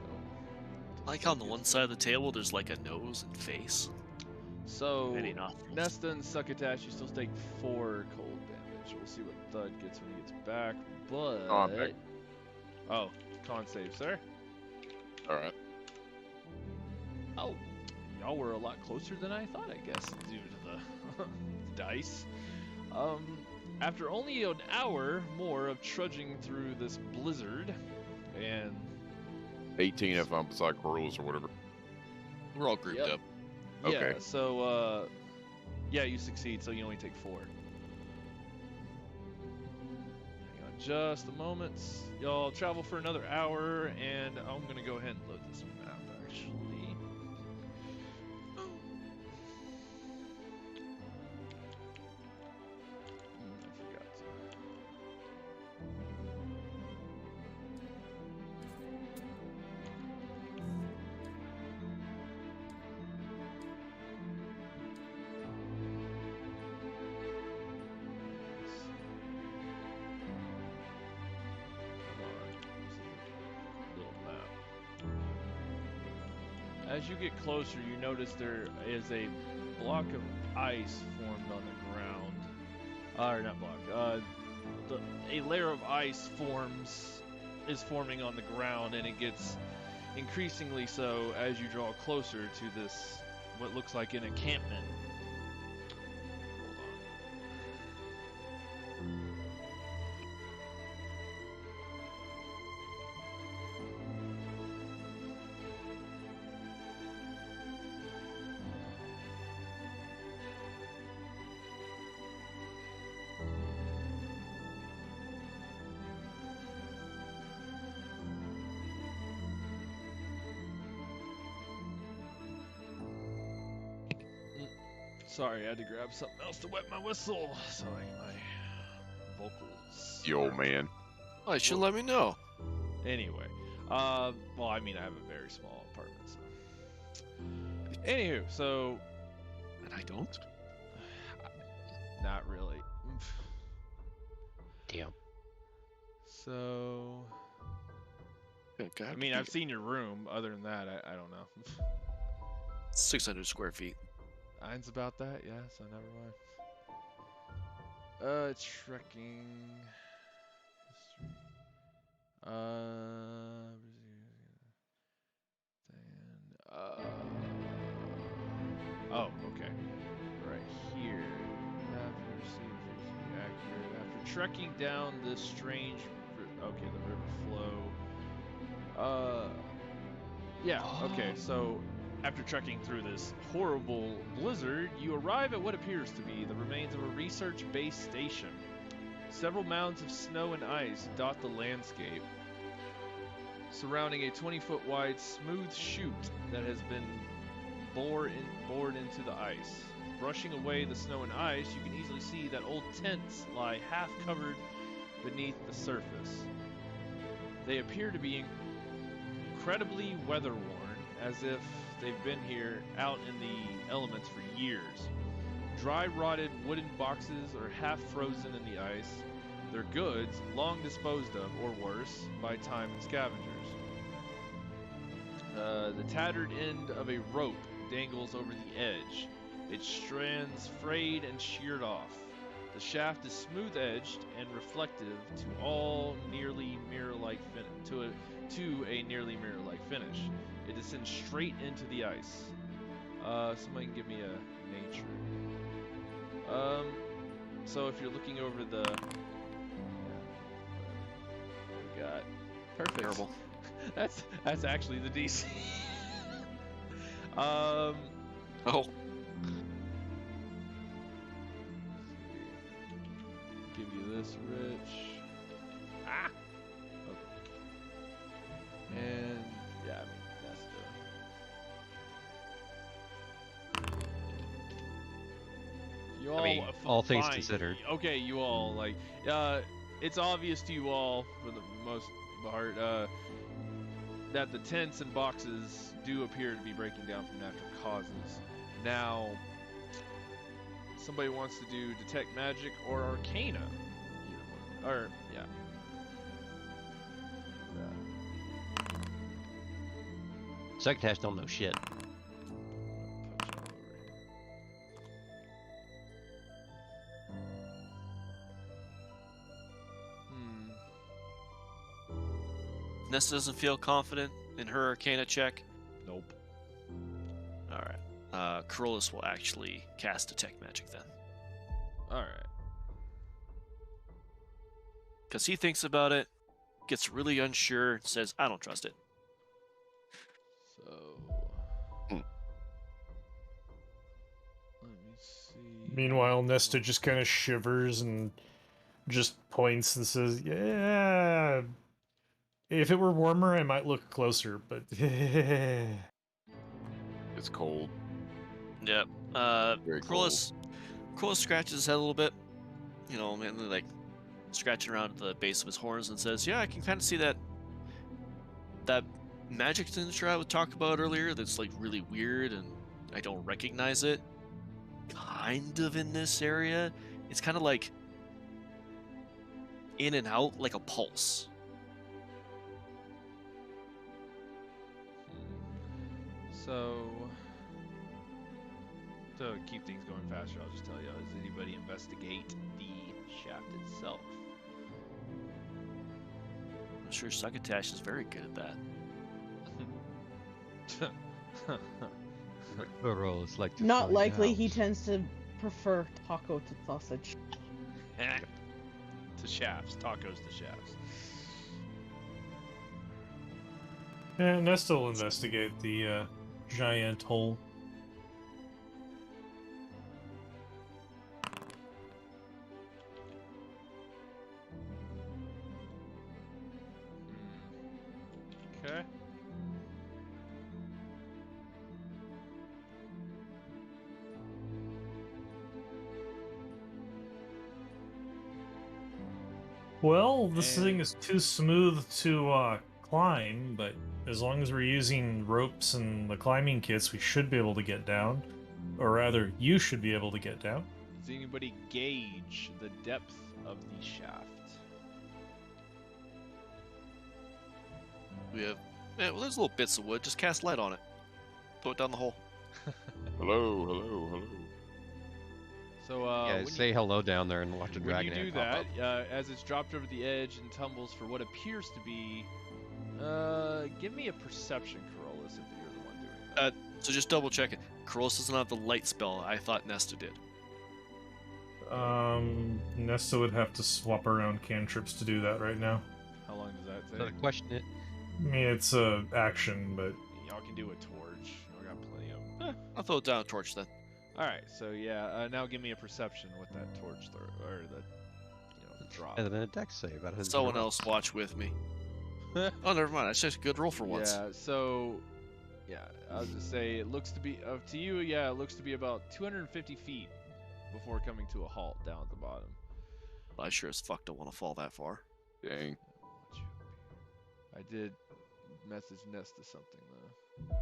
Like on the one side of the table, there's like a nose and face. so Many nostrils. Nesta and Succotash, you still take 4 cold damage. We'll see what Thud gets when he gets back. But Oh, I'm back. oh, con save, sir. All right. Oh, y'all were a lot closer than I thought, I guess, due to the dice. After only an hour more of trudging through this blizzard, and 18 if I'm beside Corals or whatever. We're all grouped Yep. up. yeah, Okay. so yeah, you succeed, so you only take 4. Hang on just a moment. Y'all travel for another hour, and I'm gonna go ahead and load this map actually. I forgot to. Little map. As you get closer, you notice there is a block of ice formed on the ground. Or not block. A layer of ice is forming on the ground, and it gets increasingly so as you draw closer to this what looks like an encampment. Hold on. Sorry, I had to grab something else to wet my whistle so my vocals. The old aren't- man. Oh, you should let me know. Anyway, well, I mean, I have a very small apartment, so. Anywho, so. And I don't? Not really. Damn. So. Okay, I mean, I've seen your room. Other than that, I don't know. 600 square feet. Mine's about that, yeah, so never mind. Trekking. Oh, okay. Right here. After receiving accurate. After trekking down this strange, okay, the river flow. Yeah, okay, so after trekking through this horrible blizzard, you arrive at what appears to be the remains of a research base station. Several mounds of snow and ice dot the landscape, surrounding a 20-foot wide smooth chute that has been bored into the ice. Brushing away the snow and ice, you can easily see that old tents lie half covered beneath the surface. They appear to be incredibly weather-worn, as if they've been here out in the elements for years. Dry rotted wooden boxes are half frozen in the ice, their goods long disposed of, or worse, by time and scavengers. The tattered end of a rope dangles over the edge, its strands frayed and sheared off. The shaft is smooth-edged and reflective to all nearly mirror-like to a nearly mirror-like finish. It descends straight into the ice. Somebody can give me a nature. So if you're looking over the, we got perfect. Terrible. That's actually the DC. Oh, Give you this, Rich. Ah. Okay. And yeah, I mean that's the. You all. I mean, all things considered. Okay, you all like. It's obvious to you all, for the most part, that the tents and boxes do appear to be breaking down from natural causes. Now, somebody wants to do detect magic or arcana, or yeah. Succotash don't know shit. Put you all over here. Nesta doesn't feel confident in her Arcana check. Nope. All right. Corollas will actually cast Detect Magic then. All right. Because he thinks about it, gets really unsure, says, I don't trust it. So. Hmm. Let me see. Meanwhile, Nesta just kind of shivers and just points and says, "Yeah, if it were warmer, I might look closer, but It's cold. Yep. Very Corollas scratches his head a little bit, you know, mainly like scratching around at the base of his horns and says, yeah, I can kind of see that magic signature I would talk about earlier that's like really weird and I don't recognize it. Kind of in this area. It's kind of like in and out like a pulse. So, to keep things going faster, I'll just tell you, does anybody investigate the shaft itself? I'm sure Succotash is very good at that. Burrows like to Not find likely. out. He tends to prefer taco to sausage. To shafts, tacos to shafts. yeah, Nesta will investigate the giant hole. Okay. Well, this And- thing is too smooth to climb, but as long as we're using ropes and the climbing kits, we should be able to get down. Or rather, you should be able to get down. Does anybody gauge the depth of the shaft? We have. Yeah, well, there's little bits of wood. Just cast light on it. Throw it down the hole. Hello, hello, hello. So Yeah, when say hello down there and watch a when dragon you do head pop that, up. as it's dropped over the edge and tumbles for what appears to be, give me a perception, Corollas, if you're the one doing that. So just double check it. Corollas doesn't have the light spell. I thought Nesta did. Nesta would have to swap around cantrips to do that right now. How long does that So take? the question is, I mean, it's a action, but Y'all can do a torch. Y'all got plenty of them. I'll throw it down a torch then. All right, so yeah, now give me a perception with that torch or the drop. and then a dex save. Out of his Someone roll. else watch with me. Oh, never mind. That's just a good roll for once. Yeah, so yeah, I'll just say it looks to be to you. Yeah, it looks to be about 250 feet before coming to a halt down at the bottom. I sure as fuck don't want to fall that far. Dang. I did message Nesta something though.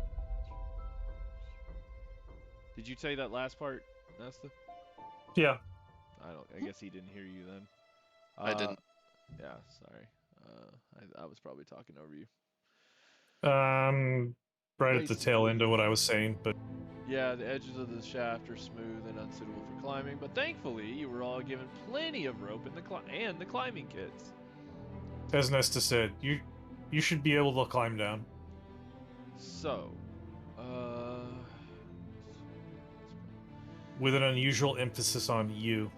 Did you say that last part, Nesta? yeah. I guess he didn't hear you then. I didn't. Yeah, sorry. I was probably talking over you. Right at the Nice. tail end of what I was saying, but Yeah, the edges of the shaft are smooth and unsuitable for climbing, but thankfully you were all given plenty of rope in the climbing kits. as Nesta said, you should be able to climb down. So, With an unusual emphasis on you.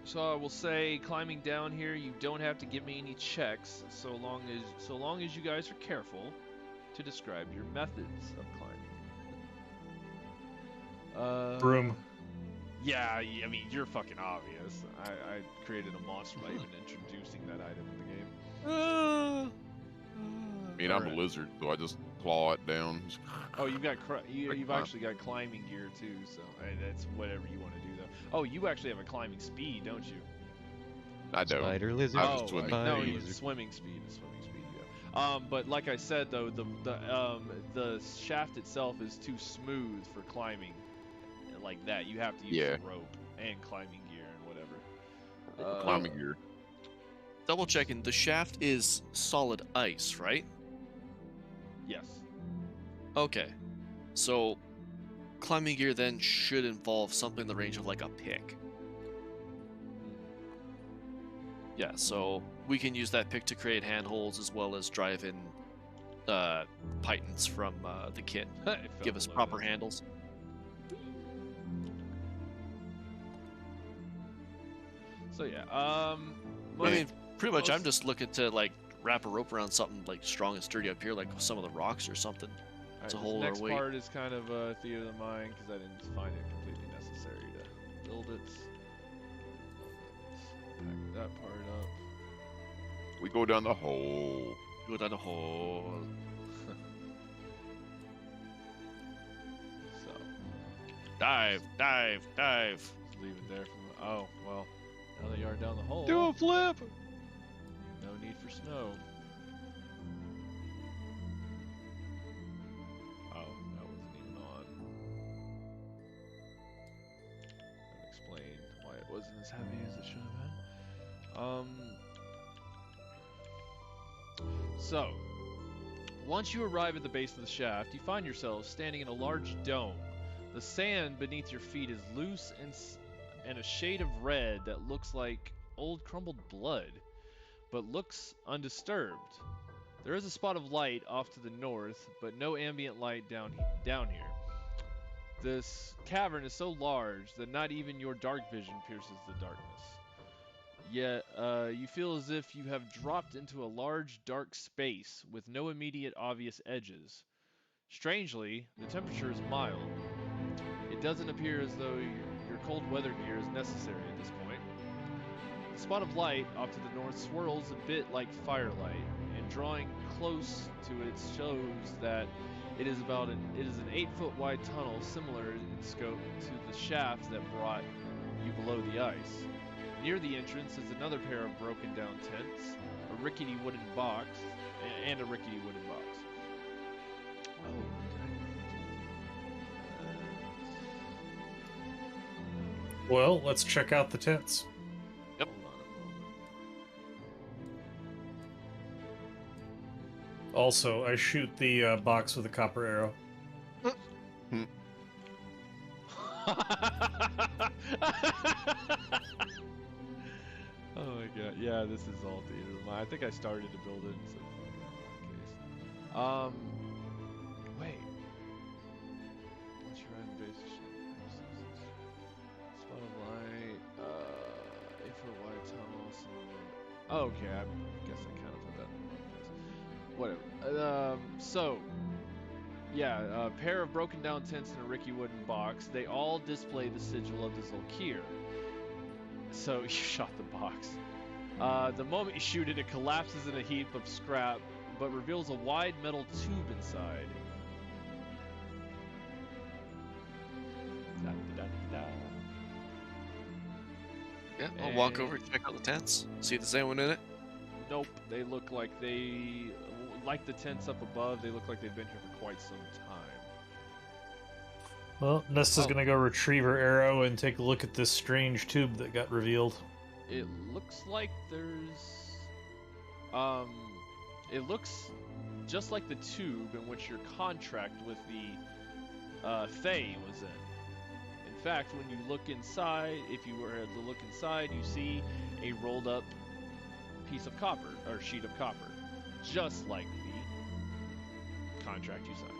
so I will say, climbing down here, you don't have to give me any checks, so long as you guys are careful to describe your methods of climbing. Broom. Yeah, I mean, you're fucking obvious. I created a monster by even introducing that item in the game. I mean, I'm a Alright. lizard, so I just claw it down. Oh, you've got you've climb. actually got climbing gear too, so that's whatever you want to do though. Oh, you actually have a climbing speed, don't you? I don't. Spider lizard. I was Oh, swimming. no, Spider it's lizard. swimming speed. Yeah. But like I said though, the shaft itself is too smooth for climbing like that. You have to use Yeah. rope and climbing gear and whatever. Climbing gear. Double checking. The shaft is solid ice, right? Yes. Okay. So, climbing gear then should involve something in the range of like a pick. Yeah, so we can use that pick to create handholds as well as drive in pythons from the kit. It fell Give us below proper that. handles. So yeah. I mean, pretty much I'm just looking to like wrap a rope around something like strong and sturdy up here, like some of the rocks or something. Alright, to this hold our next weight. part is kind of theater of the mind because I didn't find it completely necessary to build it. Pack that part up. We go down the hole. Go down the hole. So Dive, dive, dive. just leave it there for oh well. Now that you are down the hole, Do a flip. no need for snow. Oh, that wasn't even on. That explained why it wasn't as heavy as it should have been. So, once you arrive at the base of the shaft, you find yourselves standing in a large dome. The sand beneath your feet is loose and a shade of red that looks like old crumbled blood, but looks undisturbed. There is a spot of light off to the north, but no ambient light down here. This cavern is so large that not even your dark vision pierces the darkness. Yet, you feel as if you have dropped into a large, dark space with no immediate obvious edges. Strangely, the temperature is mild. It doesn't appear as though your cold weather gear is necessary at this point. The spot of light off to the north swirls a bit like firelight, and drawing close to it shows that it is an 8-foot wide tunnel similar in scope to the shaft that brought you below the ice. Near the entrance is another pair of broken down tents, a rickety wooden box, and a rickety wooden box. Oh, Well, let's check out the tents. Yep. hold on a moment. Also, I shoot the box with a copper arrow. Oh my god, yeah, this is all theater of mine. I think I started to build it and said, fuck it, in that case. Wait. What's your item base? Spot of light, infrared wide tunnel, oh, okay, I guess I kind of put that in the wrong place. Whatever. So, yeah, a pair of broken down tents and a rickety wooden box. They all display the sigil of the Zolkir. So you shot the box. The moment you shoot it, it collapses in a heap of scrap, but reveals a wide metal tube inside. Da, da, da, da. Yeah, I'll walk over and check out the tents. See if there's anyone in it. Nope, they look like like the tents up above, they look like they've been here for quite some time. Well, Nesta's Oh. gonna go retrieve her arrow and take a look at this strange tube that got revealed. It looks like there's, it looks just like the tube in which your contract with the Fae was in. In fact, when you look inside, if you were to look inside, you see a rolled up piece of copper, or sheet of copper, just like the contract you signed.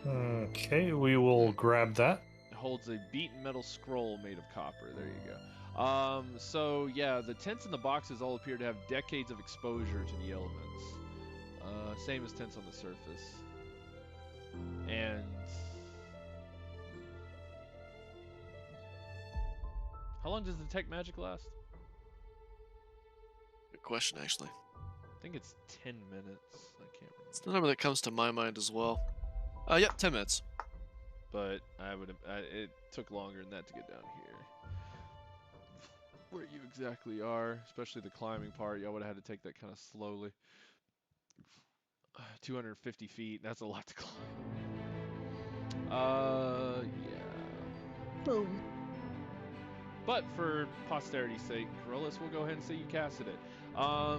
Okay, we will grab that. It holds a beaten metal scroll made of copper. There you go. So yeah, the tents and the boxes all appear to have decades of exposure to the elements. Same as tents on the surface. And how long does detect magic last? Good question, actually. I think it's 10 minutes. I can't remember. It's the number that comes to my mind as well. Yep, 10 minutes. But it took longer than that to get down here. Where you exactly are, especially the climbing part, y'all would have had to take that kind of slowly. 250 feet, that's a lot to climb. Yeah. Boom. But for posterity's sake, Corollas, we'll go ahead and say you casted it. Yeah,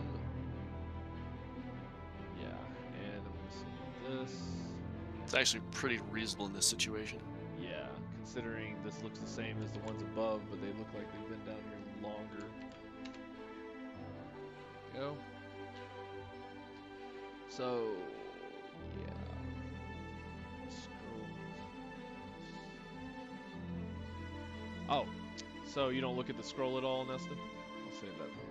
and I'm gonna see this. It's actually pretty reasonable in this situation. Yeah, considering this looks the same as the ones above, but they look like they've been down here longer. There we go. So, yeah. Scroll. Oh, so you don't look at the scroll at all, Nesta? I'll save that for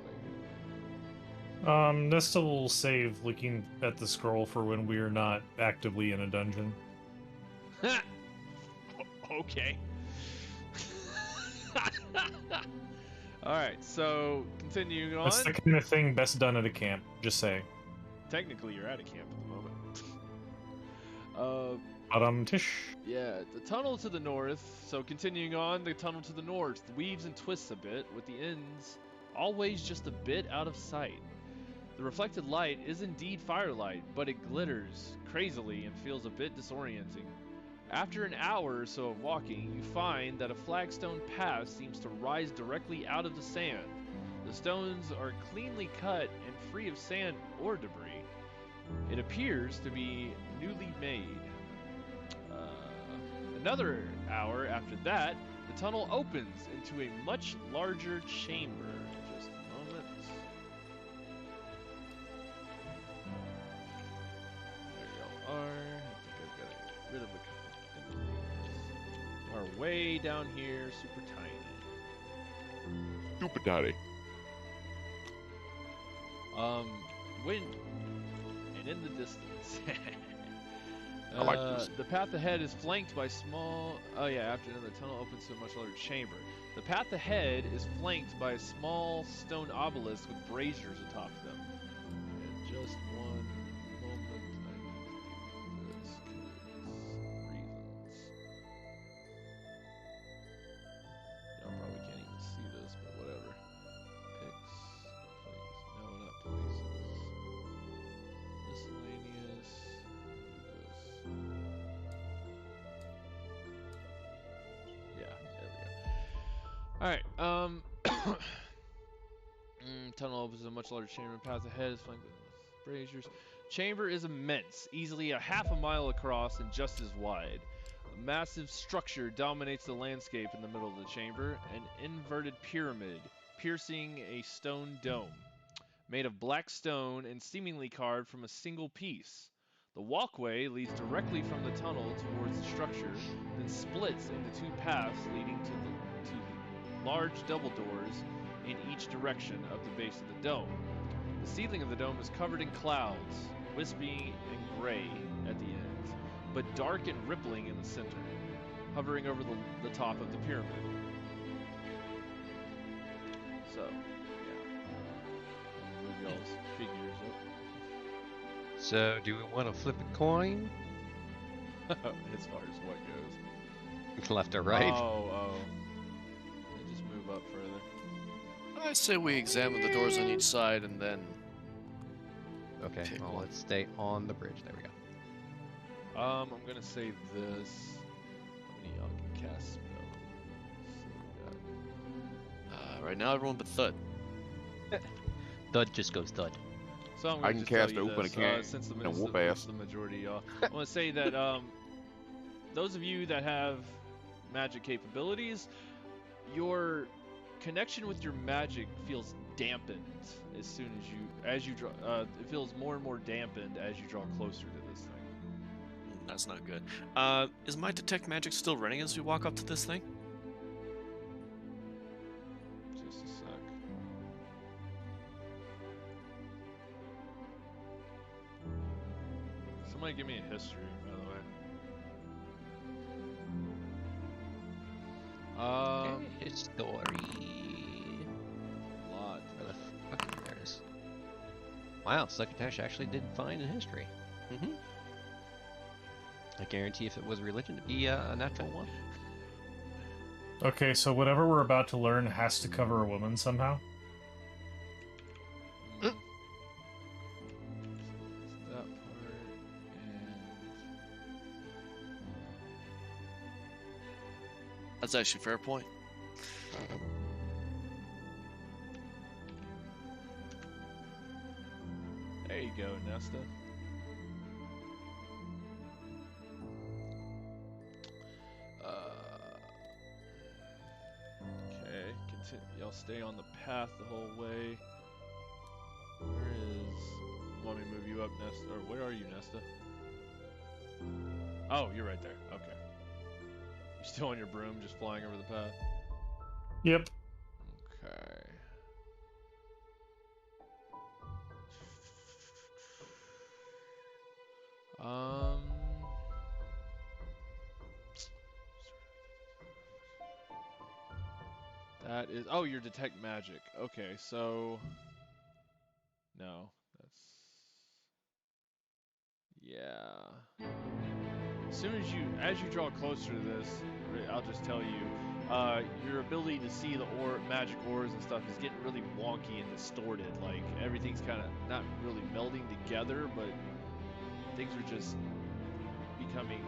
later. Nesta will save looking at the scroll for when we are not actively in a dungeon. Okay. Alright, so continuing on. That's the kind of thing best done at a camp, just saying. Technically, you're at a camp at the moment. Tish. Yeah, the tunnel to the north. So continuing on, the tunnel to the north weaves and twists a bit, with the ends always just a bit out of sight. The reflected light is indeed firelight, but it glitters crazily and feels a bit disorienting. After an hour or so of walking, you find that a flagstone path seems to rise directly out of the sand. The stones are cleanly cut and free of sand or debris. It appears to be newly made. Another hour after that, the tunnel opens into a much larger chamber. Just a moment. There y'all are. I think I've got to get rid of a couple things. Are way down here, super tiny. Super daddy. When and in the distance. I like this. The path ahead is flanked by small. Oh yeah, after another tunnel opens to a much larger chamber. The path ahead is flanked by a small stone obelisk with braziers atop them. And just one moment, I need to do this because reasons. Y'all probably can't even see this, but Alright, tunnel opens a much larger chamber. Path ahead is flanked with braziers. Chamber is immense, easily a half a mile across and just as wide. A massive structure dominates the landscape in the middle of the chamber, an inverted pyramid piercing a stone dome, made of black stone and seemingly carved from a single piece. The walkway leads directly from the tunnel towards the structure, then splits into two paths leading to large double doors in each direction of the base of the dome. The ceiling of the dome is covered in clouds, wispy and gray at the ends, but dark and rippling in the center, hovering over the top of the pyramid. So, yeah. Move y'all's figures up. So, do we want to flip a coin? As far as what goes. Left or right? Oh. And just move up further. I say we examine the doors on each side and then. Okay, pick well, one. let's stay on the bridge. There we go. I'm gonna say this. How many y'all can cast spells? So Right now, everyone but Thud. Thud just goes thud. So I'm I gonna can just tell cast you open a this, can since the, and it's whoop the, ass. the majority of y'all. I want to say that those of you that have magic capabilities, your connection with your magic feels dampened as soon as you draw. It feels more and more dampened as you draw closer to this thing. That's not good. Is my detect magic still running as we walk up to this thing? Just a sec. Somebody give me a history, by the way. History. Lot. Where the fuck there it is. Wow, Succotash actually did fine in history. Mm-hmm. I guarantee if it was religion, it'd be a natural one. Okay, so whatever we're about to learn has to cover a woman somehow. That part, and That's actually a fair point. there you go, Nesta. Okay, y'all stay on the path the whole way. Where is? Want me to move you up, Nesta? Or where are you, Nesta? Oh, you're right there. Okay. You still on your broom, just flying over the path? Yep. Okay. That is. Oh, your detect magic. Okay, so. No, that's. Yeah. As you draw closer to this, I'll just tell you, your ability to see the magic ores and stuff is getting really wonky and distorted. Like everything's kind of not really melding together, but things are just becoming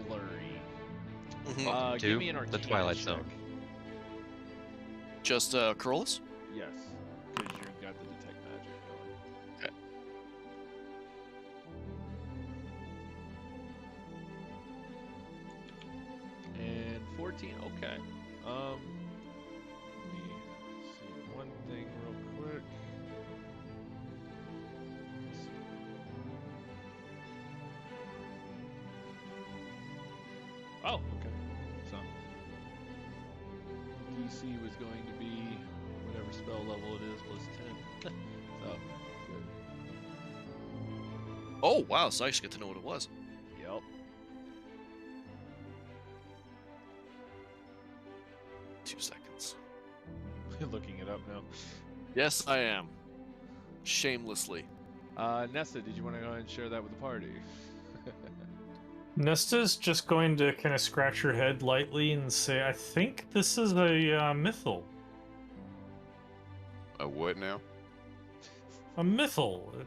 blurry. Mm-hmm. Give me an Arcana the Twilight check. Zone. Just Corollas? Yes, because you've got the detect magic going. Okay. And 14. Okay. Let me see one thing real quick. Let's see. Oh, okay. So DC was going to be whatever spell level it is plus 10. So good. Oh, wow, so I actually get to know what it was. Yep. 2 seconds. Looking it up now. Yes, I am. Shamelessly. Nesta, did you want to go ahead and share that with the party? Nesta's just going to kind of scratch her head lightly and say, I think this is a mythal. A what now? A mythal.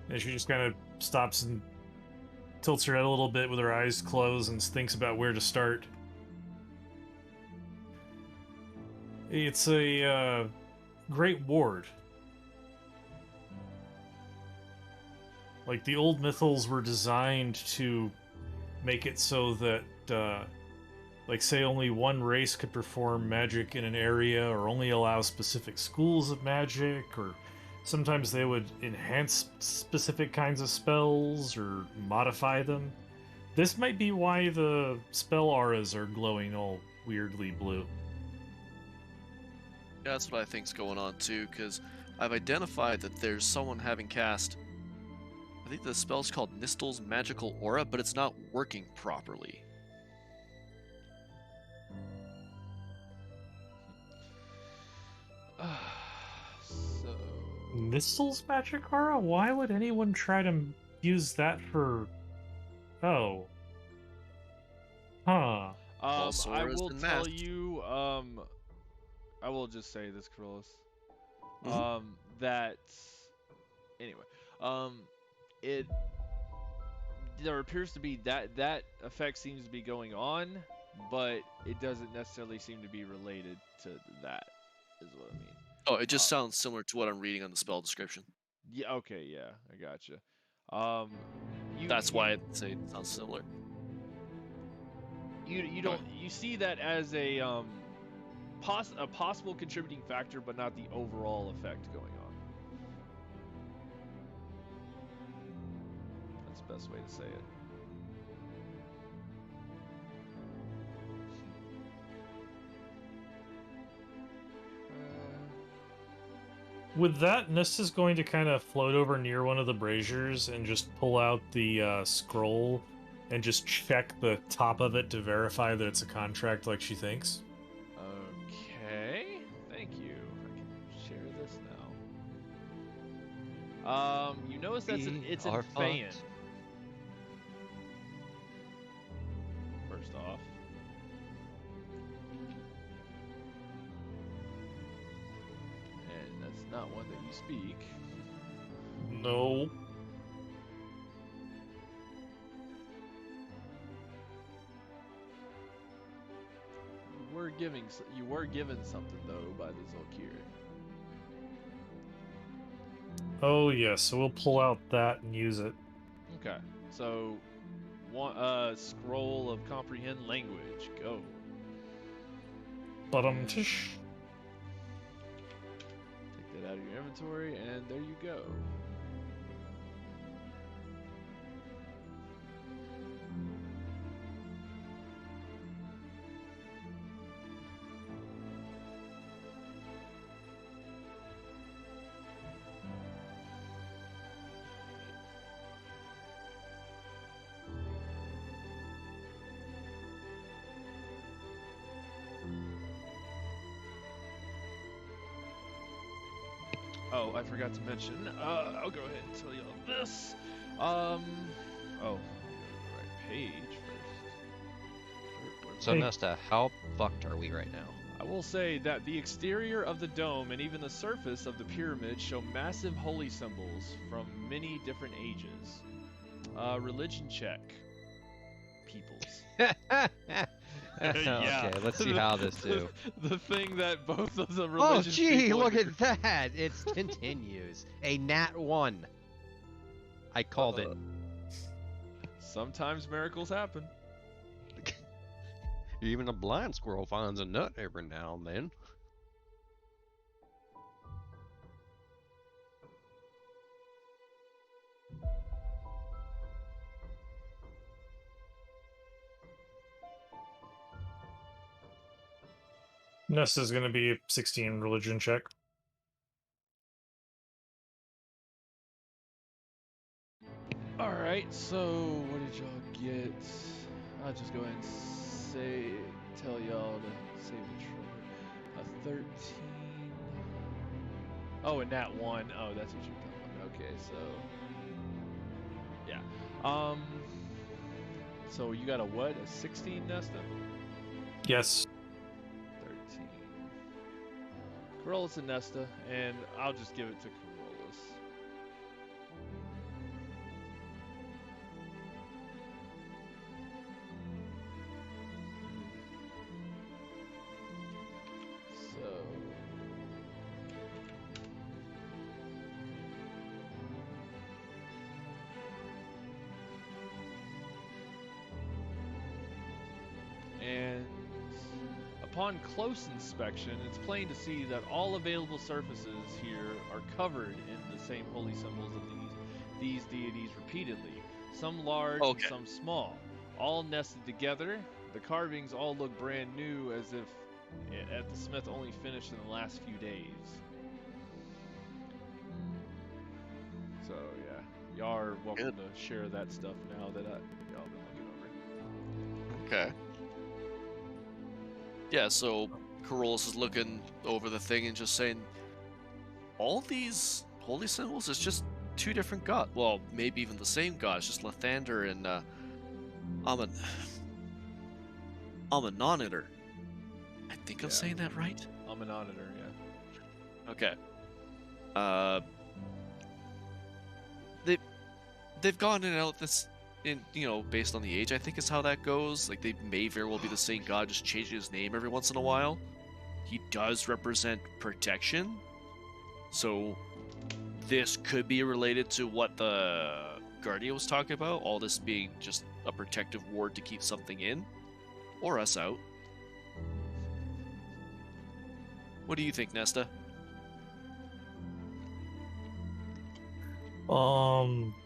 And she just kind of stops and tilts her head a little bit with her eyes closed and thinks about where to start. It's a great ward. Like, the old mythals were designed to make it so that, like, say only one race could perform magic in an area, or only allow specific schools of magic, or sometimes they would enhance specific kinds of spells or modify them. This might be why the spell auras are glowing all weirdly blue. Yeah, that's what I think's going on too, because I've identified that there's someone having cast. I think the spell's called Nistel's Magical Aura, but it's not working properly. So Nistel's magic aura? Why would anyone try to use that for... Oh. Huh. False I auras will and tell masks. you, I will just say this, Corollas. Mhm. That anyway, it there appears to be that effect seems to be going on, but it doesn't necessarily seem to be related to that. Is what I mean. Oh, it just sounds similar to what I'm reading on the spell description. Yeah. Okay. Yeah. I gotcha. Um, That's why I'd say it sounds similar. you don't you see that as a a possible contributing factor, but not the overall effect going on. That's the best way to say it. With that, Nista's going to kind of float over near one of the braziers and just pull out the scroll and just check the top of it to verify that it's a contract like she thinks. Okay, thank you. I can share this now. You notice that's it's in Our fan. font. First off. And that's not one that you speak. No. You were given something though by the Zolkir. Oh, yes, so we'll pull out that and use it. Okay, so one scroll of comprehend language. Go. Tish. Take that out of your inventory, and there you go. Oh, I forgot to mention. I'll go ahead and tell you all this. Oh, the right page first. So Hey. Nesta, how fucked are we right now? I will say that the exterior of the dome and even the surface of the pyramid show massive holy symbols from many different ages. Religion check. Peoples. Okay, let's see how this do. The thing that both of the Oh, religious gee, people look agree- at that! It continues. A nat 1. I called it. Sometimes miracles happen. Even a blind squirrel finds a nut every now and then. Nista's going to be a 16 religion check. Alright, so what did y'all get? I'll just go ahead and tell y'all to save the treasure. A 13. Oh, and that one. Oh, that's what you're talking about. Okay, so yeah. So you got a what? A 16, Nesta? Yes. 13. Corollas and Nesta, and I'll just give it to Corollas. So Upon close inspection, it's plain to see that all available surfaces here are covered in the same holy symbols of these deities repeatedly, some large Okay. and some small, all nested together. The carvings all look brand new, as if at the smith only finished in the last few days. So yeah, y'all are welcome to share that stuff now that y'all been looking over. Okay. Yeah, so Carolus is looking over the thing and just saying, all these holy symbols is just two different gods. Well, maybe even the same gods, just Lathander and Amanonitor. I think I'm Yeah. saying that right. I'm an auditor, yeah. Okay. They've gone in and out this based on the age, I think is how that goes. Like, they may very well be the same god, just changing his name every once in a while. He does represent protection, so this could be related to what the Guardian was talking about, all this being just a protective ward to keep something in, or us out. What do you think, Nesta?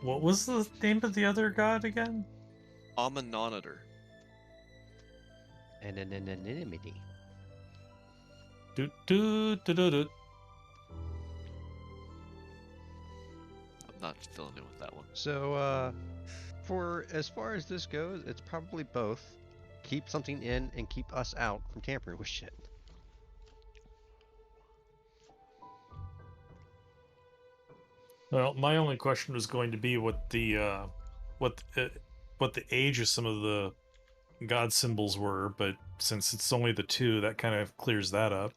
What was the name of the other god again? Amanonitor. Anonymity. Do do do do do. I'm not filling in with that one. So, for as far as this goes, it's probably both. Keep something in and keep us out from tampering with shit. Well, my only question was going to be what the age of some of the god symbols were, but since it's only the two, that kind of clears that up.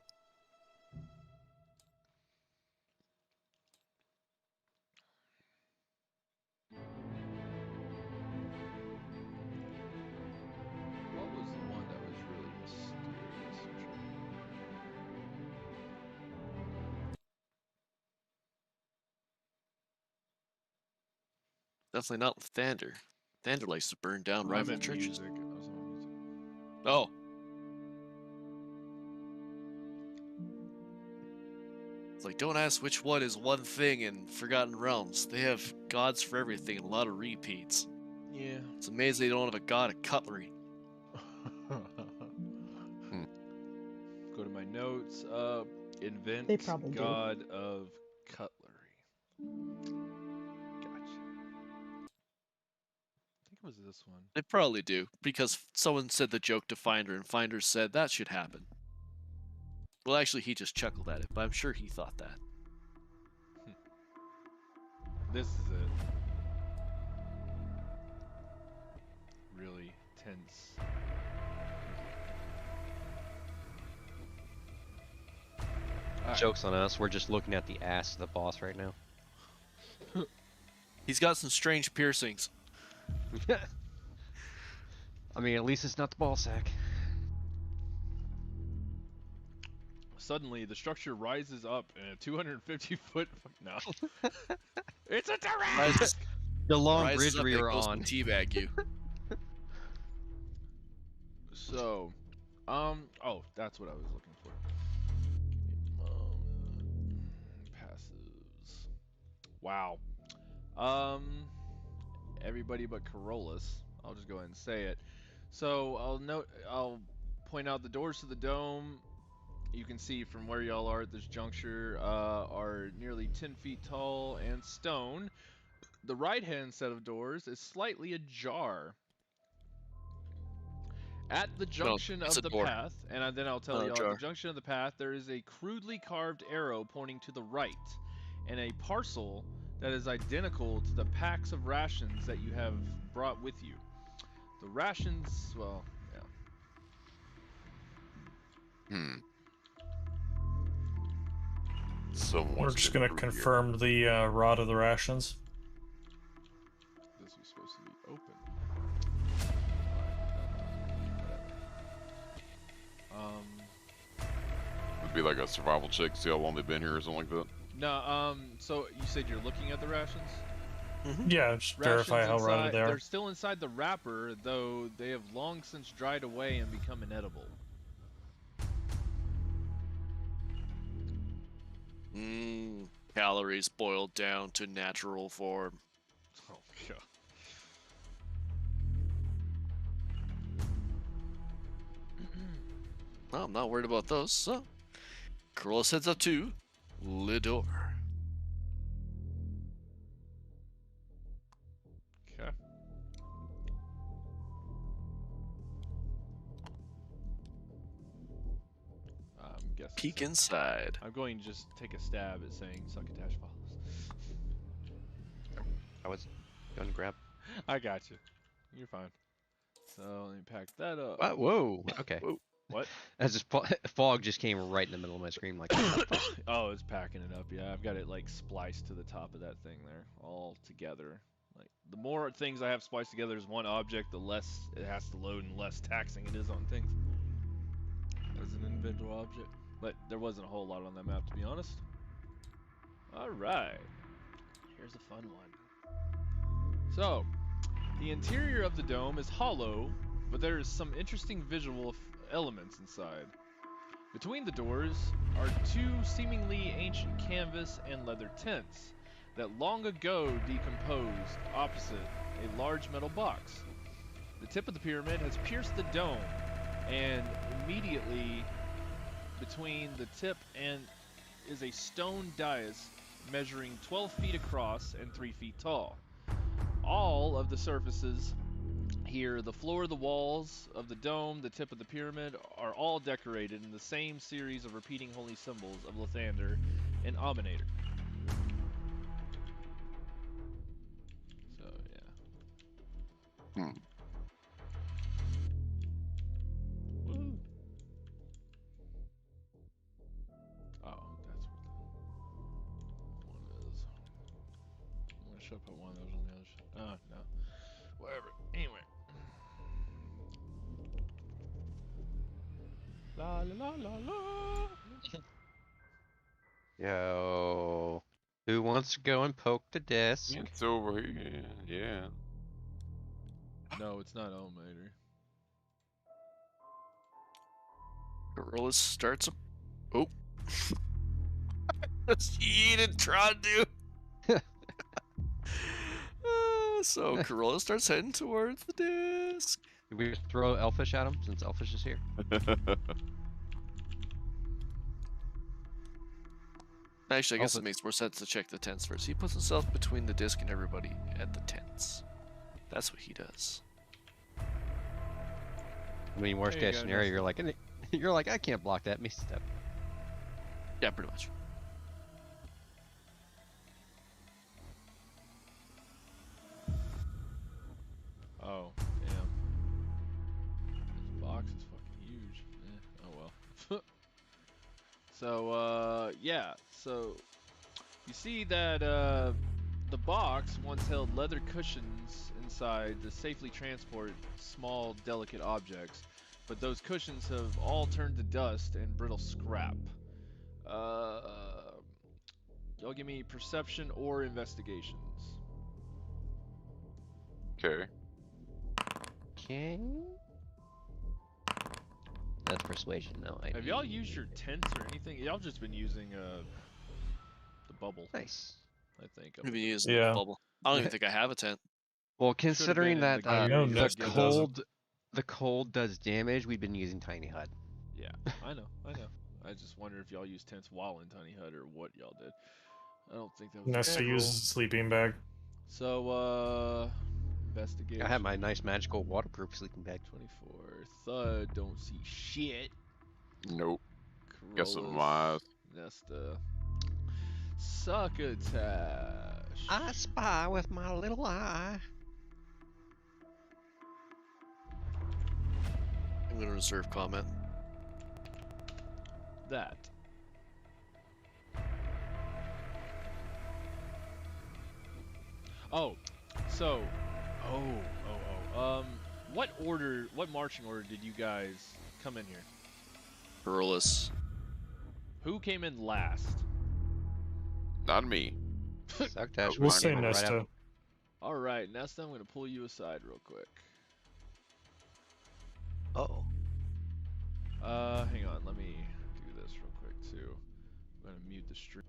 What was the one that was really mysterious? Definitely not Lathander. Lathander likes to burn down I rival meant churches. music. I was on music. Oh. It's like, don't ask which one is one thing in Forgotten Realms. They have gods for everything and a lot of repeats. Yeah. It's amazing they don't have a god of cutlery. Go to my notes. Invent They probably do. god of cutlery. Gotcha. I think it was this one. They probably do, because someone said the joke to Finder, and Finder said that should happen. Well, actually, he just chuckled at it, but I'm sure he thought that. This is it. Really tense. Alright. Joke's on us, we're just looking at the ass of the boss right now. He's got some strange piercings. I mean, at least it's not the ball sack. Suddenly, the structure rises up in a 250-foot. No, it's a terrace. Rises, The long rises bridge up we and were goes to on. teabag you. So, oh, that's what I was looking for. Give me a moment. Passives. Wow. Everybody but Carolus. I'll just go ahead and say it. So I'll point out the doors to the dome. You can see from where y'all are at this juncture are nearly 10 feet tall and stone. The right-hand set of doors is slightly ajar. At the junction it's of a the door. path, and then I'll tell Not y'all, at ajar. the junction of the path, there is a crudely carved arrow pointing to the right, and a parcel that is identical to the packs of rations that you have brought with you. The rations, well, yeah. Someone's We're just been gonna through here. confirm the rod of the rations. This was supposed to be open. Would be like a survival check, see how long they've been here or something like that. No, so you said you're looking at the rations? Yeah, just verify how Rations rotted inside, they are. they're still inside the wrapper, though they have long since dried away and become inedible. calories boiled down to natural form. Oh god. Well, I'm not worried about those, so Corollas heads up to Lidor. Okay. I'm guessing. Peek inside. I'm going to just take a stab at saying succotash follows. I was gonna grab. I got you. You're fine. So let me pack that up. Whoa. Okay. Whoa. What? As this fog just came right in the middle of my screen, like. What the fuck? Oh, it's packing it up. Yeah, I've got it like spliced to the top of that thing there, all together. Like the more things I have spliced together as one object, the less it has to load and less taxing it is on things as an individual object. But there wasn't a whole lot on that map, to be honest. All right, here's a fun one. So, the interior of the dome is hollow, but there is some interesting visual elements inside. Between the doors are two seemingly ancient canvas and leather tents that long ago decomposed opposite a large metal box. The tip of the pyramid has pierced the dome, and immediately between the tip and is a stone dais measuring 12 feet across and 3 feet tall. All of the surfaces here, the floor, the walls of the dome, the tip of the pyramid, are all decorated in the same series of repeating holy symbols of Lathander and Abominator. So, yeah. Hmm. Woo. Oh, that's what the one is. I'm gonna show up one of those on the other side. Oh, no. Whatever. Anyway. La la la la la. Yo. Who wants to go and poke the disc? It's over here. Yeah. No, it's not Abominator. Corollas starts a... Oh. He didn't try to do. So Corollas starts heading towards the disc. Did we just throw Elfish at him since Elfish is here? Actually, I guess Elfish. it makes more sense to check the tents first. He puts himself between the disc and everybody at the tents. That's what he does. I mean, worst There you case go, scenario, Nestor. you're like, I can't block that. Misstep. Yeah, pretty much. Oh, damn. This box is fucking huge. Oh well. So, yeah. So, you see that, the box once held leather cushions inside to safely transport small, delicate objects, but those cushions have all turned to dust and brittle scrap. Y'all give me perception or investigations. Okay. Okay. That's persuasion, though. Have y'all used your tents or anything? Y'all just been using, the bubble, Nice. I think. Maybe he using Yeah. the bubble. I don't even think I have a tent. Well, Should've been considering in that the I gear know you the guys Nestor gave us. doesn't. the cold does damage, we've been using Tiny Hut. Yeah, I know. I just wonder if y'all use tents while in Tiny Hut or what y'all did. I don't think that was Nesta a good uses rule. a sleeping bag. So, investigation. I have my nice magical waterproof sleeping bag. 24. Thud, don't see shit. Nope. Got some Corollas, eyes. Nesta. Succotash. I spy with my little eye. I'm gonna reserve comment. That. Oh, so, what marching order did you guys come in here? Corollas. Who came in last? Not me. Succotash We'll was say right Nesta. after- All right, Nesta, I'm gonna pull you aside real quick. Uh-oh. Hang on, let me do this real quick too. I'm gonna mute the stream.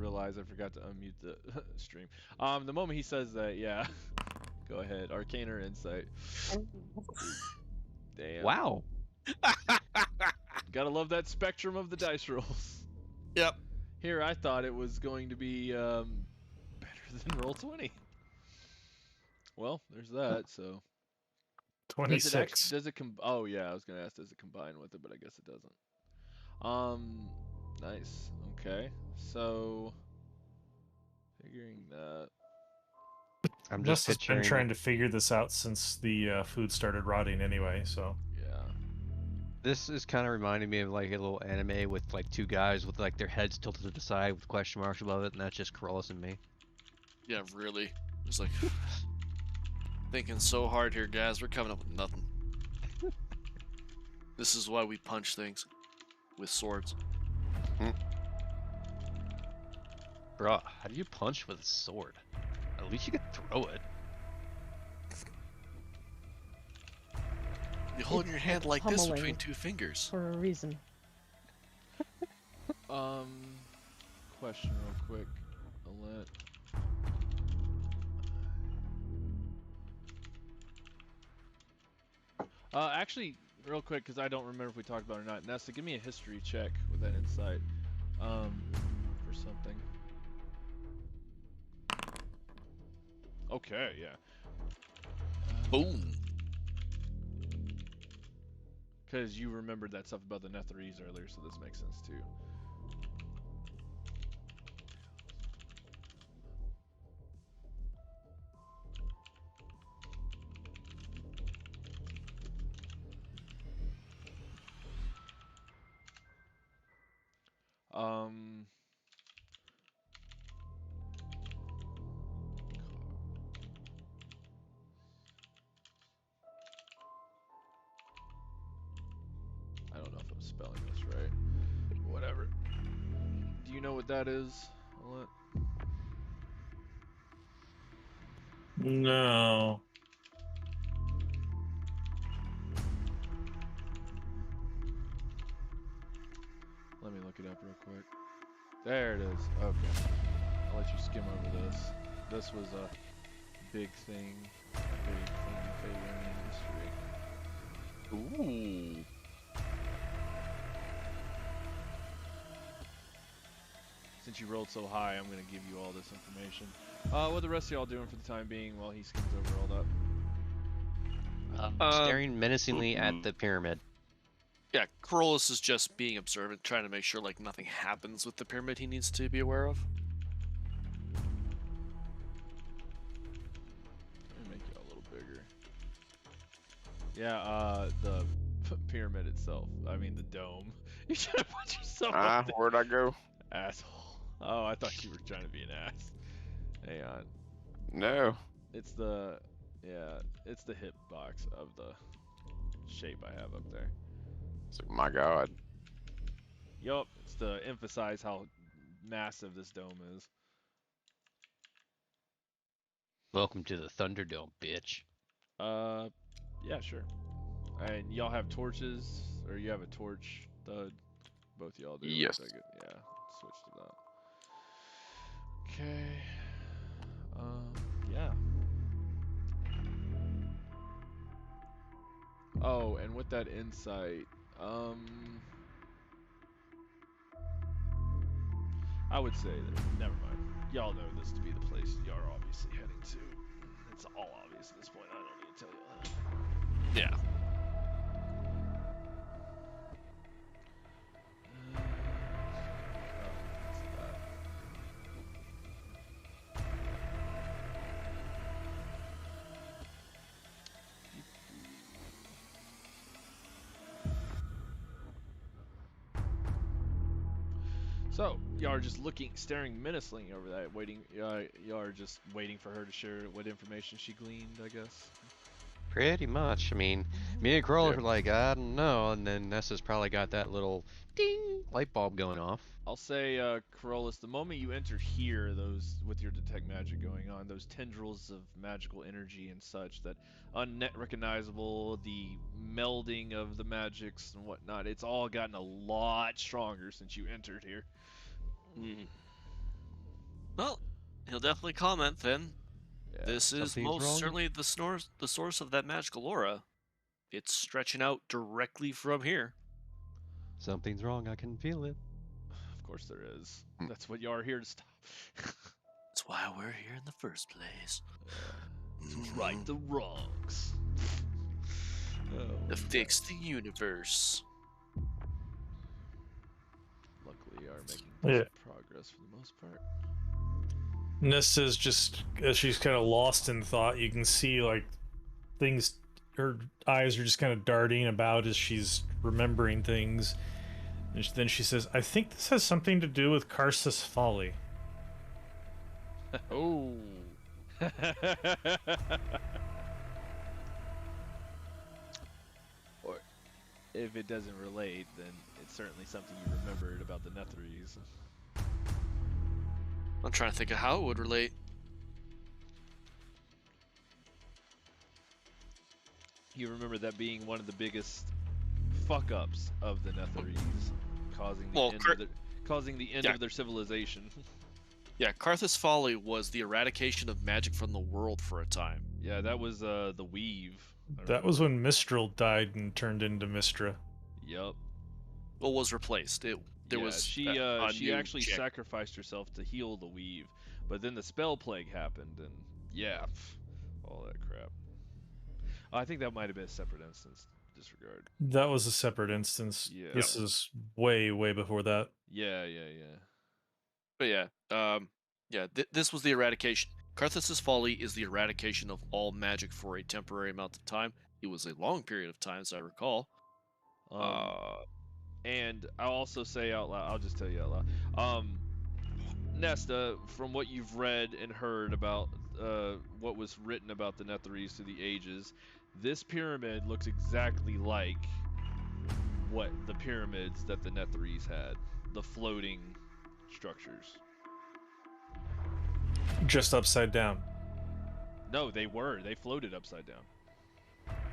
realized I forgot to unmute the stream. The moment he says that, yeah. Go ahead. Arcane or Insight. Damn. Wow. Gotta love that spectrum of the dice rolls. Yep. Here, I thought it was going to be better than roll 20. Well, there's that. So 26. Does it oh yeah, I was gonna ask, does it combine with it, but I guess it doesn't. Nice. Okay. So figuring that. I'm Just just has been picturing trying to figure this out since the food started rotting anyway, so. Yeah. This is kind of reminding me of like a little anime with like two guys with like their heads tilted to the side with question marks above it, and that's just Corollas and me. Yeah, really. It's like thinking so hard here, guys. We're coming up with nothing. This is why we punch things with swords. Bruh, how do you punch with a sword? At least you could throw it. You hold in your hand It's like this pummeling. between two fingers. For a reason. Question real quick. Alette. Actually, real quick, because I don't remember if we talked about it or not. Nesta, give me a history check with that insight. For something. Okay, yeah. Boom. Because you remembered that stuff about the Netherese earlier, so this makes sense too. I don't know if I'm spelling this right. Whatever. Do you know what that is, Alette? No. Let me look it up real quick. There it is. Okay. I'll let you skim over this. This was a big thing. A big thing in Fate history. Ooh. Since you rolled so high, I'm going to give you all this information. What are the rest of y'all doing for the time being while he skims over all that? Staring menacingly at the pyramid. Yeah, Corollas is just being observant, trying to make sure like nothing happens with the pyramid he needs to be aware of. Let me make you a little bigger. Yeah, the pyramid itself. I mean, the dome. You should have put yourself up there. Where'd I go? Asshole. Oh, I thought you were trying to be an ass. Hang on. No. It's the, yeah, it's the hip box of the shape I have up there. It's like, my God. Yup, it's to emphasize how massive this dome is. Welcome to the Thunderdome, bitch. Yeah, sure. And y'all have torches, or you have a torch, Thud? Both y'all do. I Yes. take it. Yeah, switch to that. Okay. Yeah. Oh, and with that insight, I would say that, never mind. Y'all know this to be the place y'all are obviously heading to. It's all obvious at this point. I don't need to tell you that. Yeah. So, y'all are just looking, staring menacingly over that, waiting. Y'all are just waiting for her to share what information she gleaned, I guess. Pretty much. I mean, me and Corolla Yeah. were like, I don't know, and then Nessa's probably got that little ding light bulb going off. I'll say, Corollas, the moment you enter here, those with your detect magic going on, those tendrils of magical energy and such that unrecognizable, the melding of the magics and whatnot, it's all gotten a lot stronger since you entered here. Mm. Well, he'll definitely comment then. Yeah. This is Something's most wrong. certainly the source of that magical aura. It's stretching out directly from here. Something's wrong. I can feel it. Of course there is. Hmm. That's what you are here to stop. That's why we're here in the first place. To right the wrongs. Oh, To fix the universe. luckily, are making Yeah. decent progress for the most part. Nesta's just, as she's kind of lost in thought, you can see like things, her eyes are just kind of darting about as she's remembering things. And then she says, I think this has something to do with Karsus Folly. Oh. Or if it doesn't relate, then it's certainly something you remembered about the Netherese. I'm trying to think of how it would relate. You remember that being one of the biggest fuck ups of the Netherese, causing the Well, end yeah. of their civilization. Yeah, Karthus Folly was the eradication of magic from the world for a time. Yeah, that was the weave. I That was remember. when Mistral died and turned into Mistra. Yep. Well, was replaced. There Yeah, was she a she new actually chick. sacrificed herself to heal the weave, but then the spell plague happened, and yeah, all that crap. I think that might have been a separate instance. Disregard. That was a separate instance. Yeah. This is way, way before that. Yeah. But yeah, this was the eradication. Karthus's Folly is the eradication of all magic for a temporary amount of time. It was a long period of time, as I recall. And I'll also say out loud. I'll just tell you out loud. Nesta, from what you've read and heard about what was written about the Netherese through the ages, this pyramid looks exactly like what the pyramids that the Netherese had, the floating structures. Just upside down. No, they floated upside down.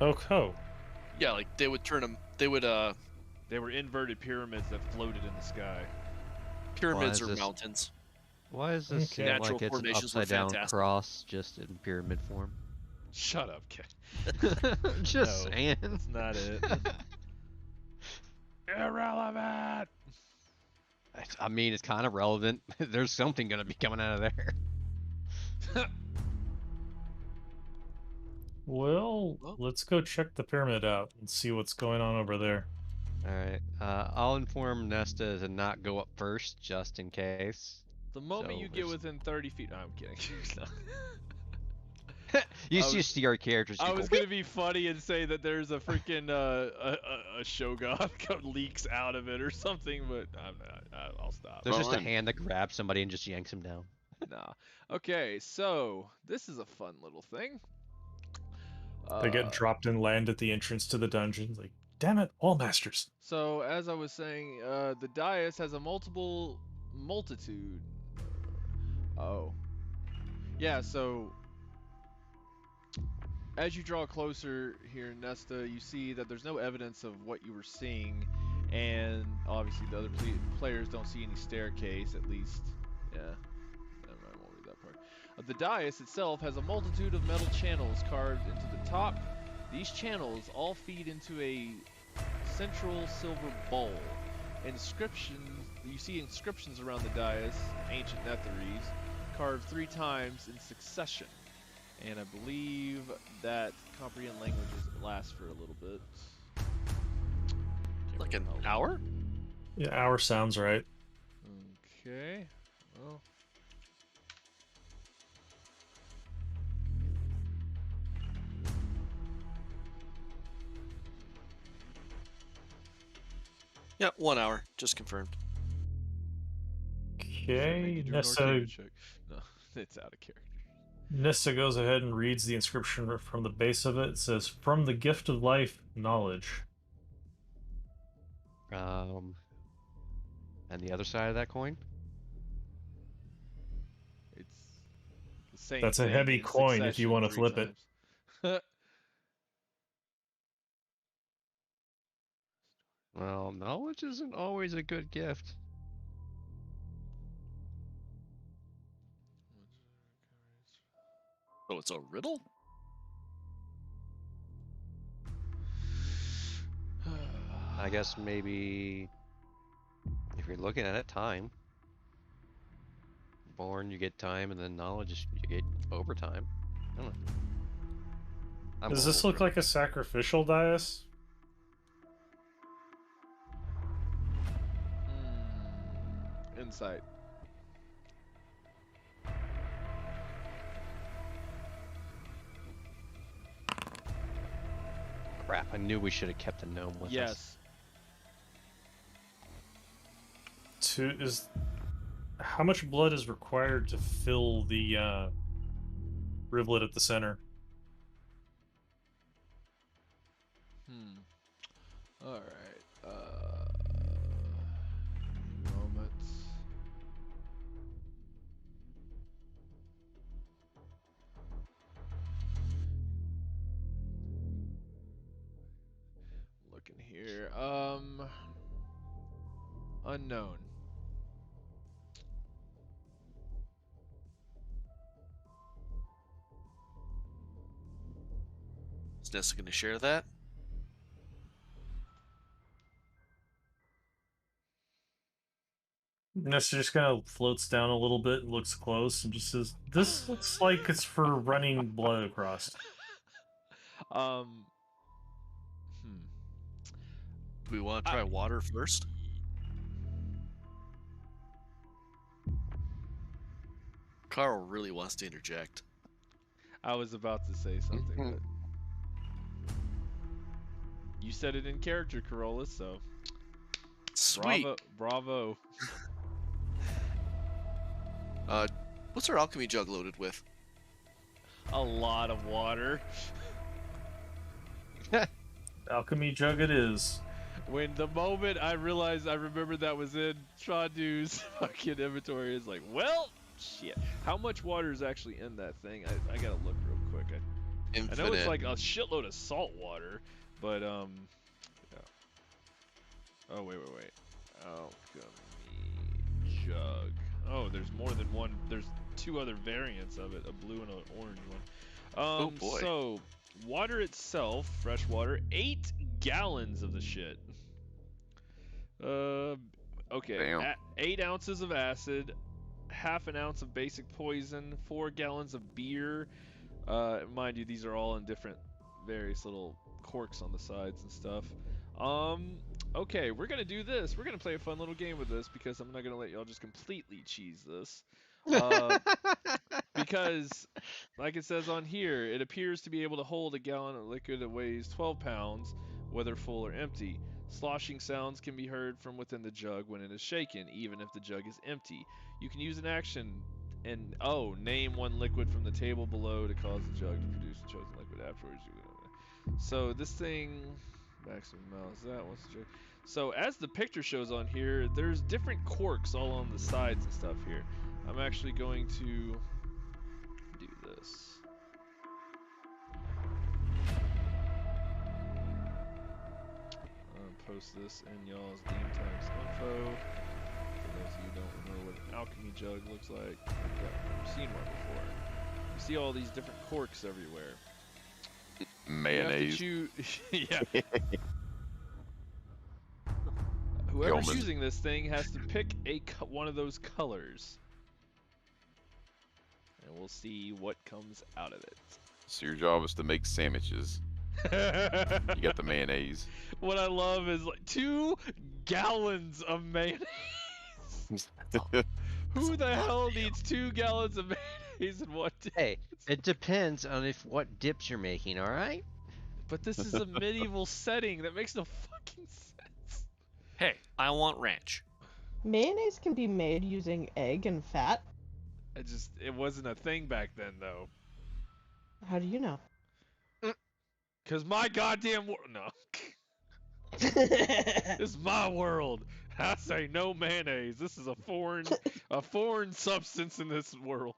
Oh. Yeah, like they would turn them. They would They were inverted pyramids that floated in the sky. pyramids Why or is this- mountains. Why does this Okay. seem Natural like it's an formations were upside down fantastic. cross just in pyramid form? Shut up, kid. Just No, saying. That's not it. Irrelevant. I mean, it's kind of relevant. There's something gonna be coming out of there. Well, Well. let's go check the pyramid out and see what's going on over there. All right. I'll inform Nesta to not go up first, just in case. The moment So you get if- within 30 feet, no, I'm kidding. You I see, was- see our characters. I just go, was gonna be funny and say that there's a freaking a Shogun leaks out of it or something, but I'm not. I'll stop. There's just a Fine. hand that grabs somebody and just yanks him down. Nah. Okay, so this is a fun little thing. They get dropped and land at the entrance to the dungeon. Like, damn it, all masters. So as I was saying, the dais has a multitude. Oh. Yeah. So as you draw closer here, Nesta, you see that there's no evidence of what you were seeing, and obviously the other players don't see any staircase, at least. Yeah. Never mind, I won't read that part. The dais itself has a multitude of metal channels carved into the top. These channels all feed into a central silver bowl. You see inscriptions around the dais, ancient Netherese, carved 3 times in succession. And I believe that comprehend languages lasts for a little bit. Can't Like an remember how hour? long. Yeah, hour sounds right. Okay. Well. Yeah, 1 hour. Just confirmed. Does that make Okay, you do an Nesta, Ortega check? No, it's out of character. Nesta goes ahead and reads the inscription from the base of it. It says, "From the gift of life, knowledge." And the other side of that coin? It's the same That's a thing heavy in coin if you succession wanna 3 flip it. times. Well, knowledge isn't always a good gift. Oh, it's a riddle? I guess maybe if you're looking at it, time. Born, you get time, and then knowledge, you get overtime. I don't know. I'm Does this look older. like a sacrificial dais? Insight. Crap, I knew we should have kept the gnome with us. Yes. How much blood is required to fill the rivulet at the center? All right. Moments. Looking here. Unknown. Is Nessa going to share that? Nessa just kind of floats down a little bit, looks close, and just says, "This looks like it's for running blood across." Um. Do we want to try water first? Carl really wants to interject. I was about to say something, but you said it in character, Corolla. So Sweet. bravo. What's our alchemy jug loaded with? A lot of water. Alchemy jug it is. When the moment I realized I remembered that was in Shawdu's fucking inventory, is like, well, shit. How much water is actually in that thing? I gotta look real quick. I know it's like a shitload of salt water, but yeah. Oh wait. Alchemy jug. Oh, there's more than one. There's two other variants of it, a blue and an orange one. Oh boy. So water itself, fresh water, 8 gallons of the shit. Okay. Damn. 8 ounces of acid, half an ounce of basic poison, 4 gallons of beer. Mind you, these are all in different, various little corks on the sides and stuff. Okay, we're gonna do this. We're gonna play a fun little game with this because I'm not gonna let y'all just completely cheese this. Because, like it says on here, it appears to be able to hold a gallon of liquid that weighs 12 pounds, whether full or empty. Sloshing sounds can be heard from within the jug when it is shaken, even if the jug is empty. You can use an action and, name one liquid from the table below to cause the jug to produce the chosen liquid afterwards. So this thing, maximum amount is that. What's the jug? So as the picture shows on here, there's different corks all on the sides and stuff here. I'm actually going to do this. Post this in y'all's Dean Times info. For those of you who don't remember what an alchemy jug looks like, I've seen one before. You see all these different corks everywhere. Mayonnaise. Yeah. Whoever's using this thing has to pick one of those colors. And we'll see what comes out of it. So your job is to make sandwiches. You got the mayonnaise. What I love is like 2 gallons of mayonnaise. Who the hell needs 2 gallons of mayonnaise in one day? Hey, it depends on what dips you're making, alright? But this is a medieval setting. That makes no fucking sense. Hey, I want ranch. Mayonnaise can be made using egg and fat. It wasn't a thing back then, though. How do you know? Cause my goddamn no. This is my world. I say no mayonnaise. This is a foreign substance in this world.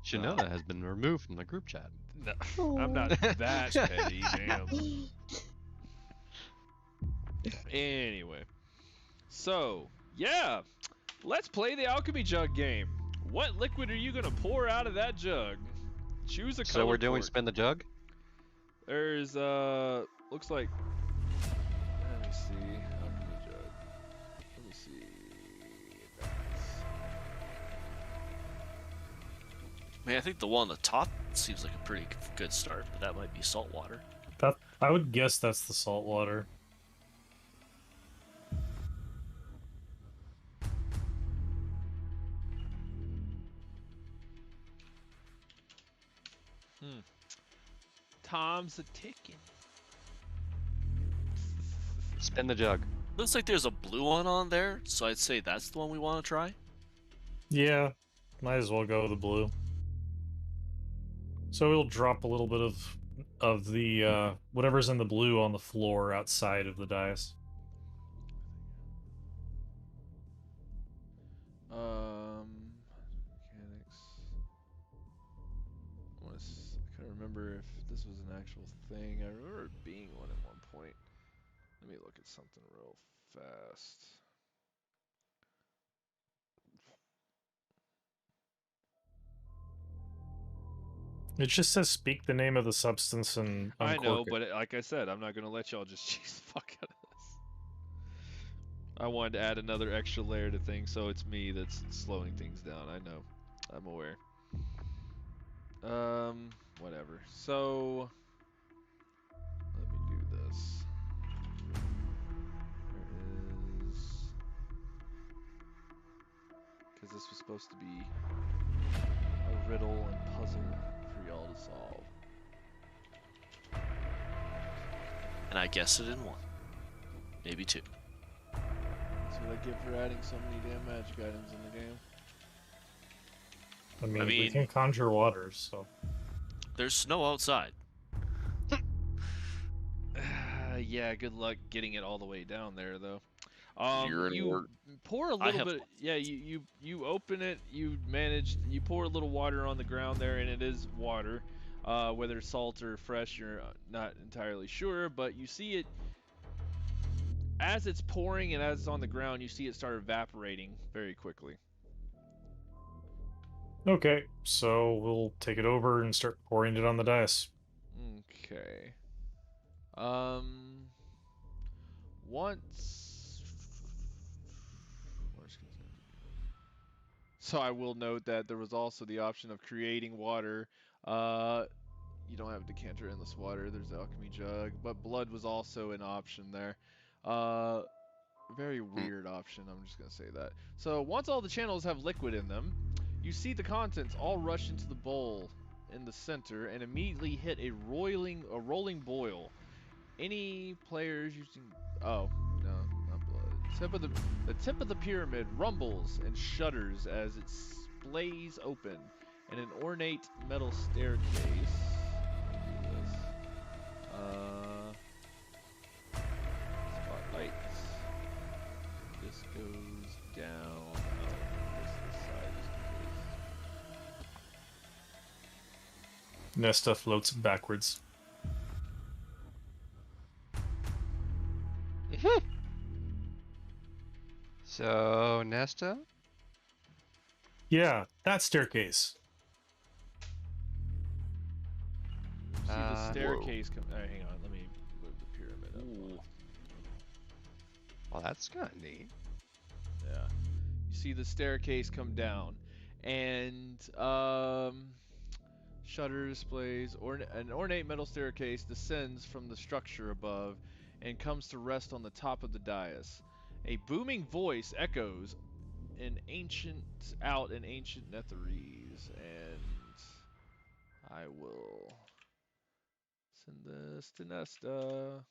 Should know that has been removed from the group chat. No, I'm not that petty, damn. Anyway, so yeah, let's play the alchemy jug game. What liquid are you gonna pour out of that jug? Choose a color. So we're doing port. spin the jug? There's looks like. Let me see. Alchemy jug. Let me see. I mean, I think the one on the top seems like a pretty good start, but that might be salt water. That I would guess that's the salt water. Tom's a ticking. Spin the jug. Looks like there's a blue one on there, so I'd say that's the one we want to try. Yeah, might as well go with the blue. So we'll drop a little bit of the whatever's in the blue on the floor outside of the dais. Mechanics. I can't remember if this was an actual thing. I remember it being one at one point. Let me look at something real fast. It just says speak the name of the substance and I uncork know, it. but like I said, I'm not gonna let y'all just cheese the fuck out of this. I wanted to add another extra layer to things, so it's me that's slowing things down. I know, I'm aware. Whatever. So let me do this. There is, because this was supposed to be a riddle and puzzle for y'all to solve. And I guessed it in one. Maybe two. That's what I get for adding so many damn magic items in the game. I mean, we mean- can conjure waters, so. There's snow outside. Yeah, good luck getting it all the way down there, though. You're in You work. pour a I little have bit. Yeah, you open it. You pour a little water on the ground there, and it is water. Whether it's salt or fresh, you're not entirely sure, but you see it as it's pouring and as it's on the ground. You see it start evaporating very quickly. Okay, so we'll take it over and start pouring it on the dais. Okay. Once. So I will note that there was also the option of creating water. You don't have a decanter endless water. There's the alchemy jug, but blood was also an option there. Very weird option. I'm just gonna say that. So once all the channels have liquid in them, you see the contents all rush into the bowl in the center and immediately hit a rolling boil. Any players using no, not blood. The tip of the pyramid rumbles and shudders as it splays open, and an ornate metal staircase. Let me do this. Spotlights. This goes down. Oh, this side is case. Nesta floats backwards. So, Nesta? Yeah, that staircase. See the Whoa. staircase come. Alright, hang on. Let me move the pyramid up. Ooh. Well, that's kind of neat. Yeah. You see the staircase come down, and shutter displays an ornate metal staircase descends from the structure above and comes to rest on the top of the dais. A booming voice echoes in ancient Netherese, and I will send this to Nesta,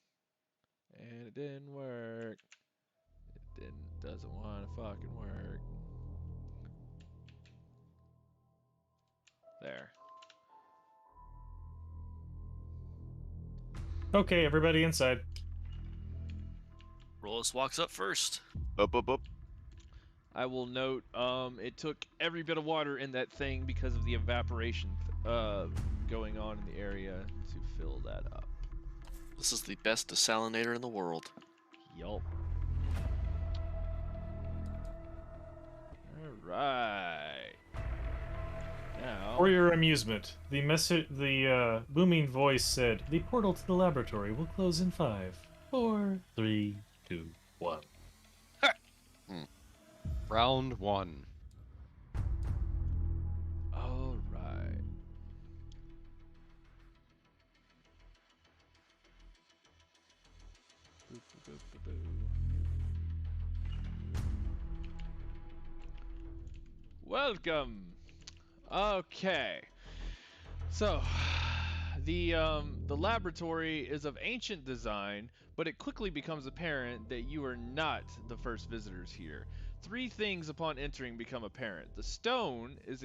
and it didn't work. Doesn't want to fucking work. There. Okay, everybody inside. Rollis walks up first. Up, up, up. I will note, it took every bit of water in that thing because of the evaporation going on in the area to fill that up. This is the best desalinator in the world. Yup. Alright. Now, now. For your amusement, the booming voice said, "The portal to the laboratory will close in 5, 4, 3, 2, 1." Round 1. All right. Boop, boop, boop, boop, boo. Welcome. Okay. So, the laboratory is of ancient design, but it quickly becomes apparent that you are not the first visitors here. 3 things upon entering become apparent. The stone is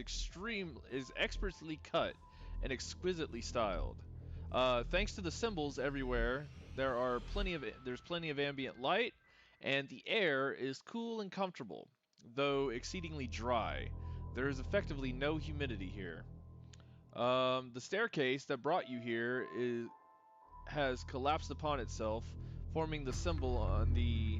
expertly cut and exquisitely styled. Thanks to the symbols everywhere, there's plenty of ambient light, and the air is cool and comfortable, though exceedingly dry. There is effectively no humidity here. The staircase that brought you here has collapsed upon itself, forming the symbol on the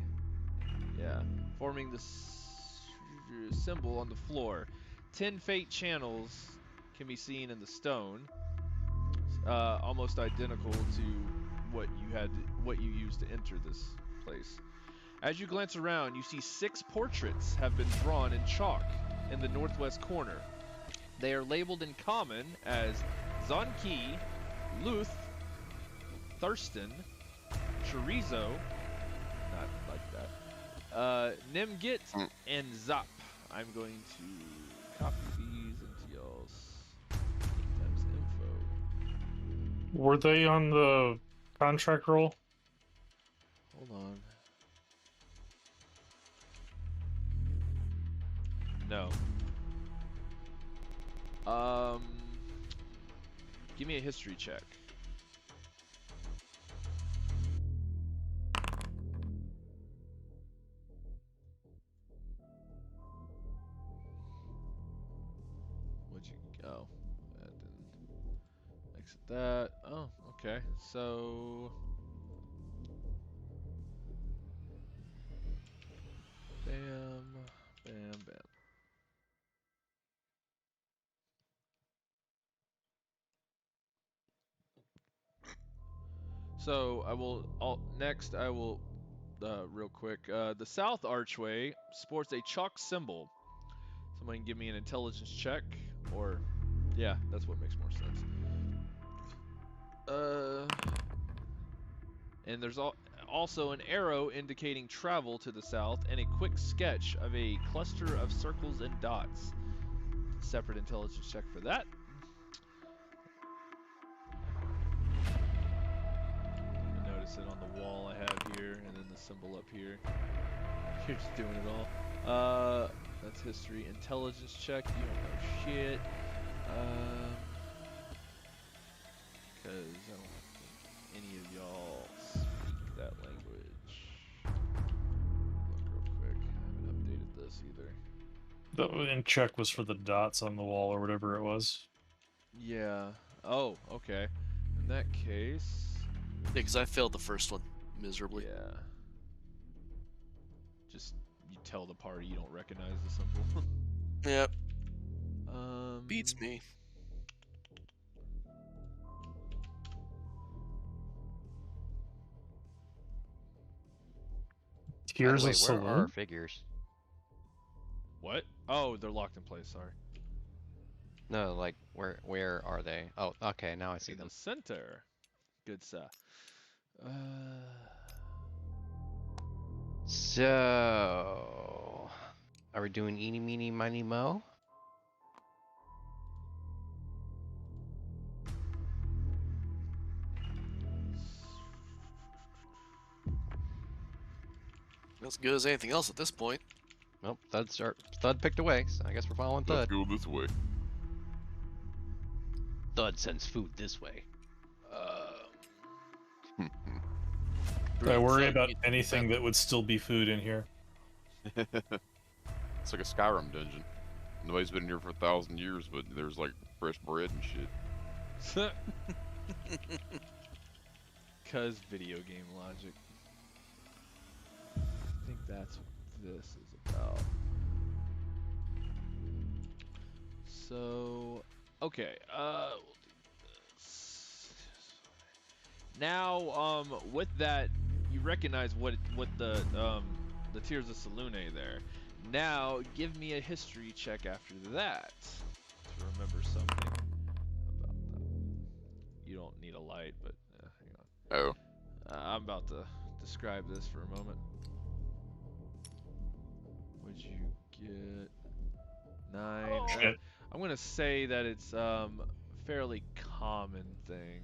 symbol on the floor. 10 faint channels can be seen in the stone, almost identical to what you used to enter this place. As you glance around, you see 6 portraits have been drawn in chalk in the northwest corner. They are labeled in common as Zonki, Luth, Thurston, Chorizo, not like that, Nimgit, and Zap. I'm going to copy these into y'all's info. Were they on the contract roll? Hold on. No. Give me a history check. What'd you? Oh, that didn't exit that. Oh, okay. So, bam, bam, bam. So next I will, real quick, the south archway sports a chalk symbol. Someone give me an intelligence check, or, yeah, that's what makes more sense. And there's also an arrow indicating travel to the south, and a quick sketch of a cluster of circles and dots. Separate intelligence check for that. Notice it on the wall I have here, and then the symbol up here. You're just doing it all. That's history. Intelligence check. You don't know shit. Because I don't think any of y'all speak that language. Look real quick. I haven't updated this either. The check was for the dots on the wall or whatever it was. Yeah. Oh, okay. In that case. Yeah, because I failed the first one miserably. Yeah. Just, you tell the party you don't recognize the symbol. Yep. Beats me. By the Here's way, a where are our saloon. figures? What? Oh, they're locked in place, sorry. No, like where are they? Oh, okay, now I see In them. the center. Good stuff. So, are we doing eeny, meeny, miny, mo? As good as anything else at this point. Nope, Thud picked away, so I guess we're following Let's Thud. go this way. Thud sends food this way. I worry Thud, about you- anything that would still be food in here. It's like a Skyrim dungeon. Nobody's been here for 1,000 years, but there's like fresh bread and shit. Cause video game logic. I think that's what this is about. So, Okay. We'll do this. Now, with that, you recognize what the Tears of Salune there. Now, give me a history check after that to remember something about that. You don't need a light, but hang on. Oh, I'm about to describe this for a moment. Would you get 9? Shit. I'm gonna say that it's fairly common thing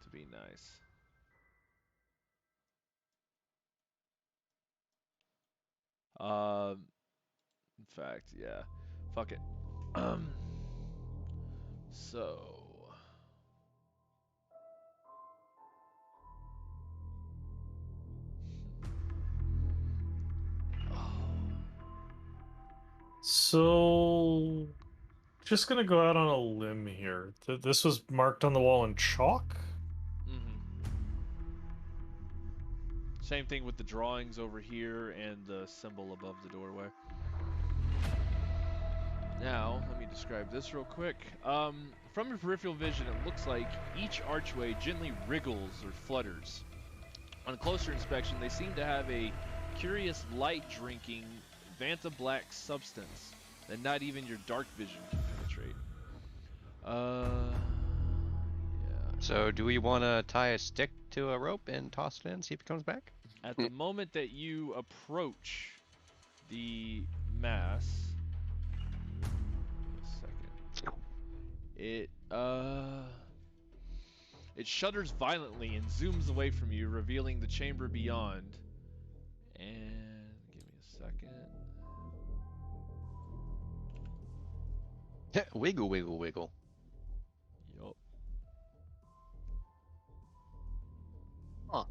to be nice. In fact, yeah. Fuck it. So. So, just gonna go out on a limb here. This was marked on the wall in chalk. Same thing with the drawings over here and the symbol above the doorway. Now, let me describe this real quick. From your peripheral vision, it looks like each archway gently wriggles or flutters. On closer inspection, they seem to have a curious light-drinking Vanta black substance that not even your dark vision can penetrate. Yeah. So, do we want to tie a stick to a rope and toss it in, see if it comes back? At the moment that you approach the mass, it shudders violently and zooms away from you, revealing the chamber beyond. And give me a second. Wiggle, wiggle, wiggle. Yup. Huh.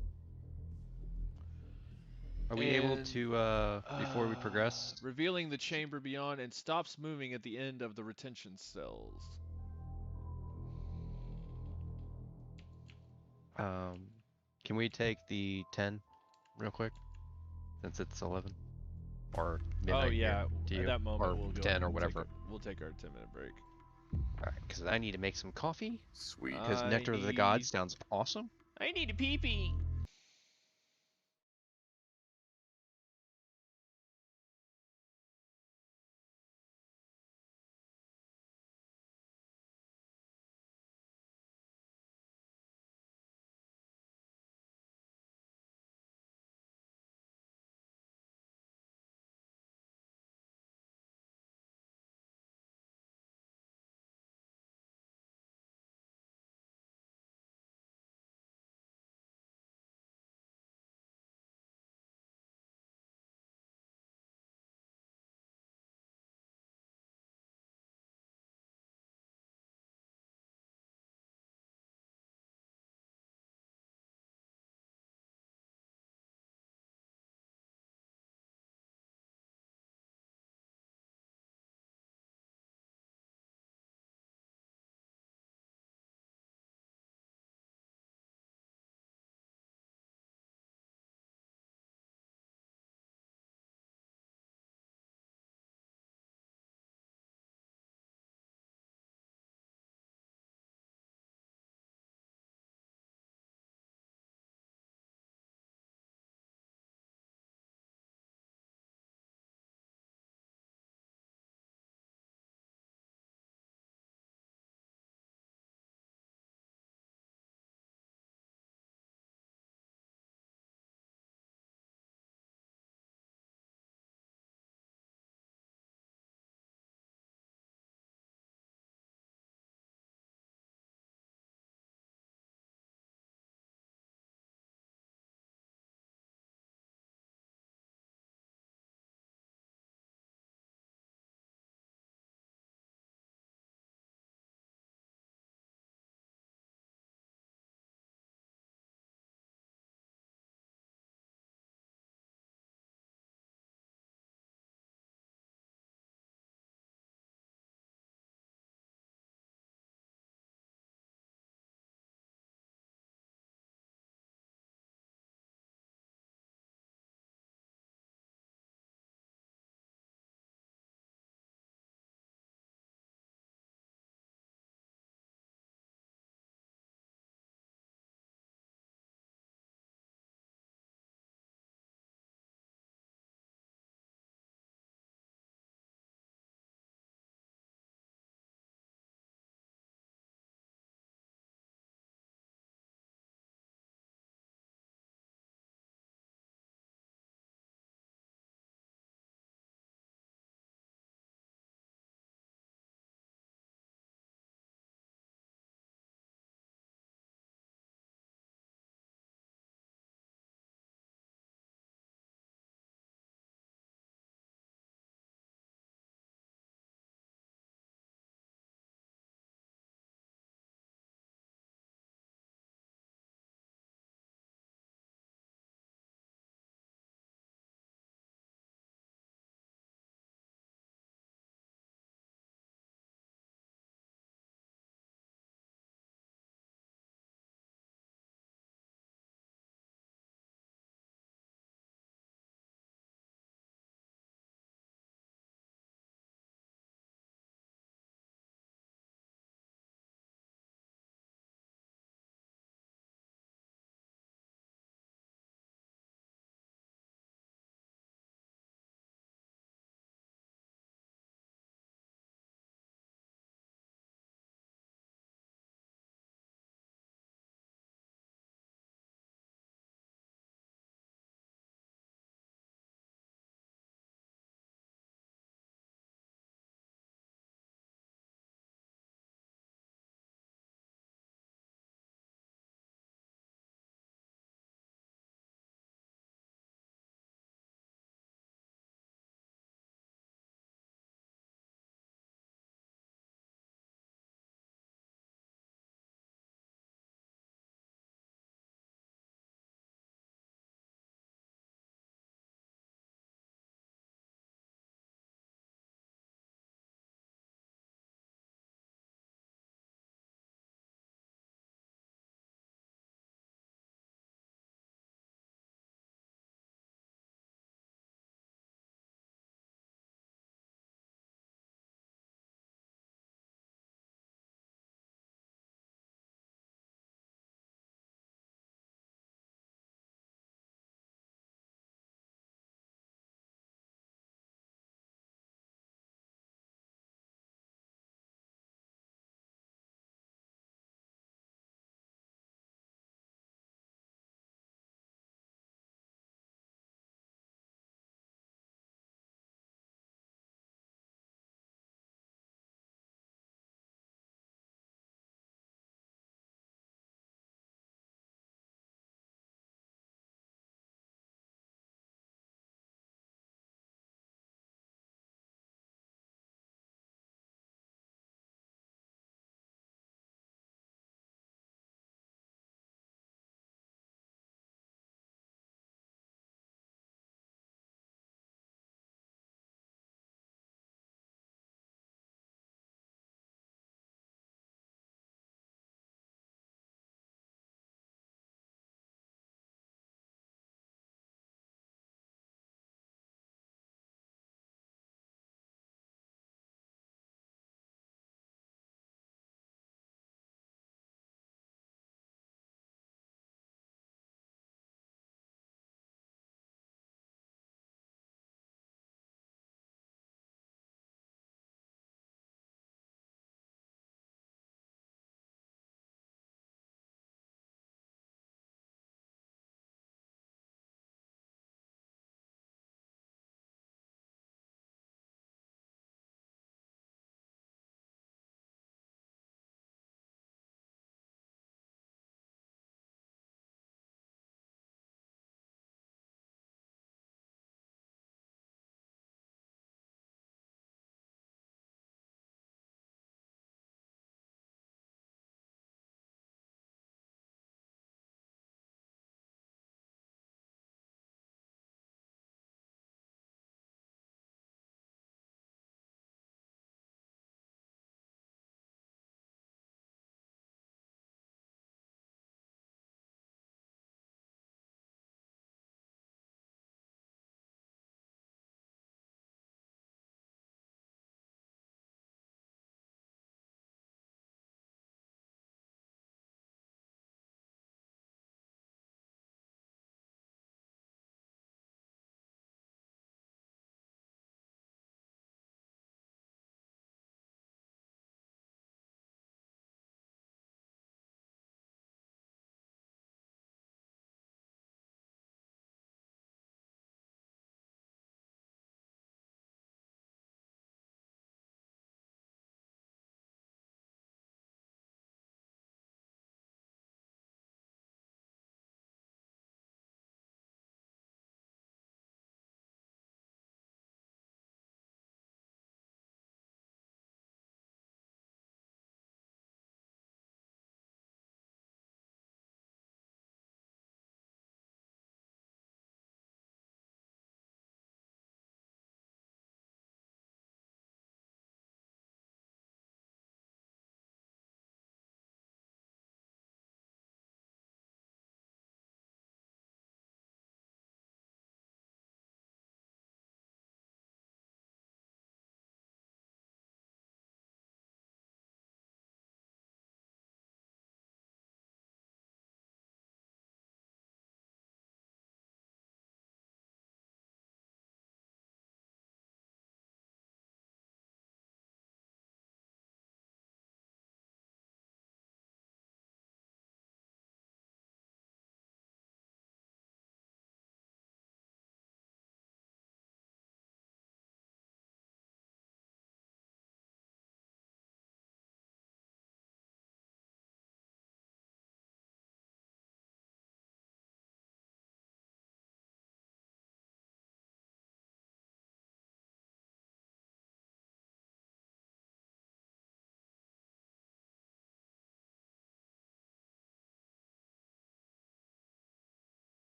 Are we able to, before we progress? Revealing the chamber beyond and stops moving at the end of the retention cells. Can we take the 10 real quick? Since it's 11? Or midnight yeah, here to at you? that moment or we'll go 10 or we'll whatever. We'll take our 10-minute break. Alright, because I need to make some coffee. sweet. Because Nectar of the Gods sounds awesome. I need a pee-pee.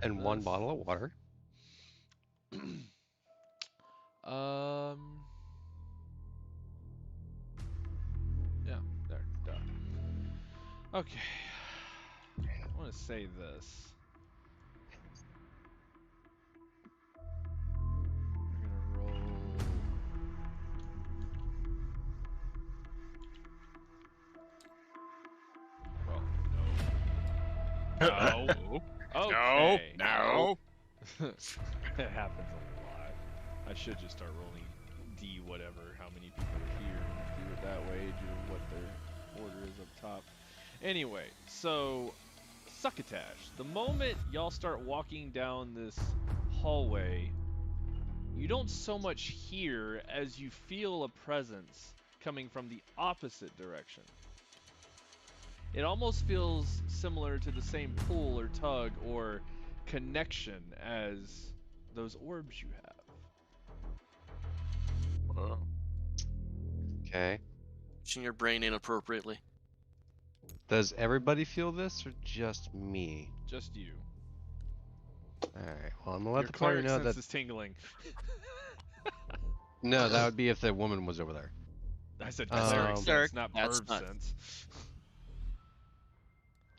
And one this. bottle of water. Um. Yeah, there. Done. Okay. I want to say this. We're gonna roll. Well, no. No. Okay. No. It happens a lot. I should just start rolling D whatever, how many people are here, and do it that way, do what their order is up top. Anyway, so Succotash. The moment y'all start walking down this hallway, you don't so much hear as you feel a presence coming from the opposite direction. It almost feels similar to the same pull or tug or connection as those orbs you have. Okay. Using your brain inappropriately. Does everybody feel this or just me? Just you. Alright, well, I'm gonna let Your the party cleric know sense that. is tingling. No, that would be if the woman was over there. I said That's cleric Um, sense, not That's perv not- sense.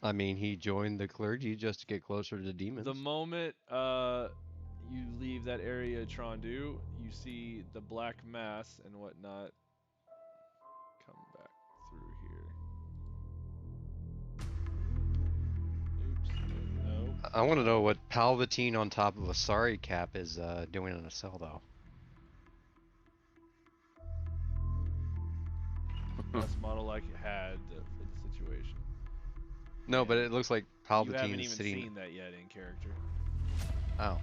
I mean, he joined the clergy just to get closer to demons. The moment you leave that area, Trondu, you see the black mass and whatnot come back through here. Oops. No. I want to know what Palpatine on top of a sari cap is doing in a cell, though. Best model like it had for the situation. No, but And it looks like you haven't Palpatine even is sitting. seen that yet in character. Oh,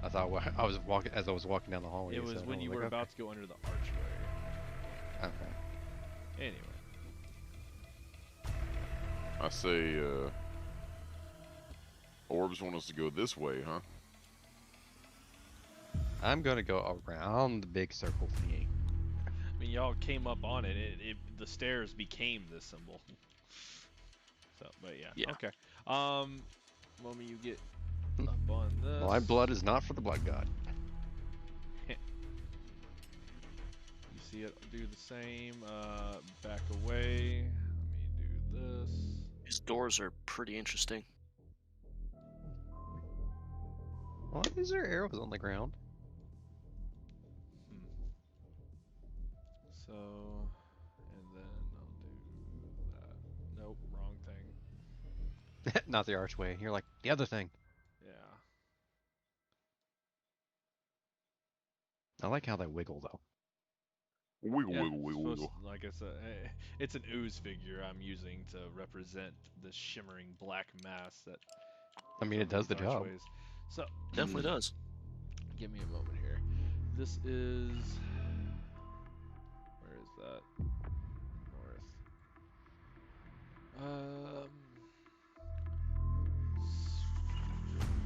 I thought I was walking as I was walking down the hallway. It was so when I you like, were okay. about to go under the archway. Okay. Anyway. I say, orbs want us to go this way, huh? I'm gonna go around the big circle thingy. I mean, y'all came up on it. The stairs became this symbol. So, but yeah. Yeah. Okay. Moment you get up on this. My blood is not for the blood god. You see it do the same. Back away. Let me do this. These doors are pretty interesting. Why is there arrows on the ground? So, and then I'll do that. Nope, wrong thing. Not the archway. You're like the other thing. Yeah. I like how they wiggle though. Wiggle, Yeah, wiggle, wiggle, supposed- wiggle. like I said, it's an ooze figure I'm using to represent the shimmering black mass that. I mean, it does the job. archways. So Definitely does. give me a moment here. This is. Where is that? North.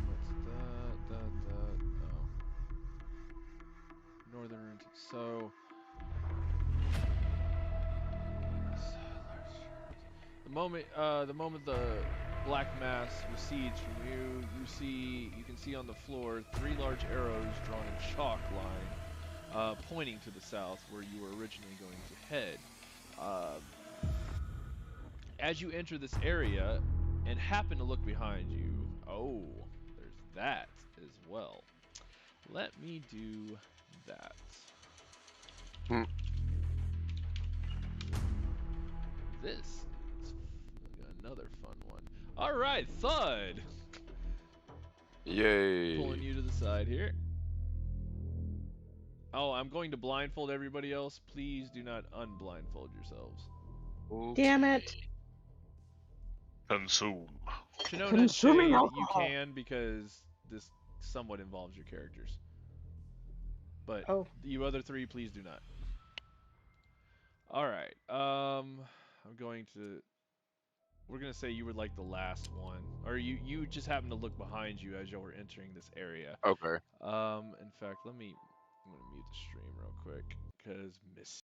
What's that? Oh. Northern. So. The moment the black mass recedes from you, you can see on the floor 3 large arrows drawn in chalk line, pointing to the south where you were originally going to head. As you enter this area and happen to look behind you, oh, there's that as well. Let me do that. Hmm. This is another fun one. All right, Thud. Yay. Pulling you to the side here. Oh, I'm going to blindfold everybody else. Please do not unblindfold yourselves. Damn it. Consume. Shinoda and Shay, Consuming you alcohol. can because this somewhat involves your characters. But Oh. you other 3, please do not. All right. I'm going to. We're gonna say you were like the last one, or you just happened to look behind you as you were entering this area. Okay. In fact, I'm gonna mute the stream real quick because Miss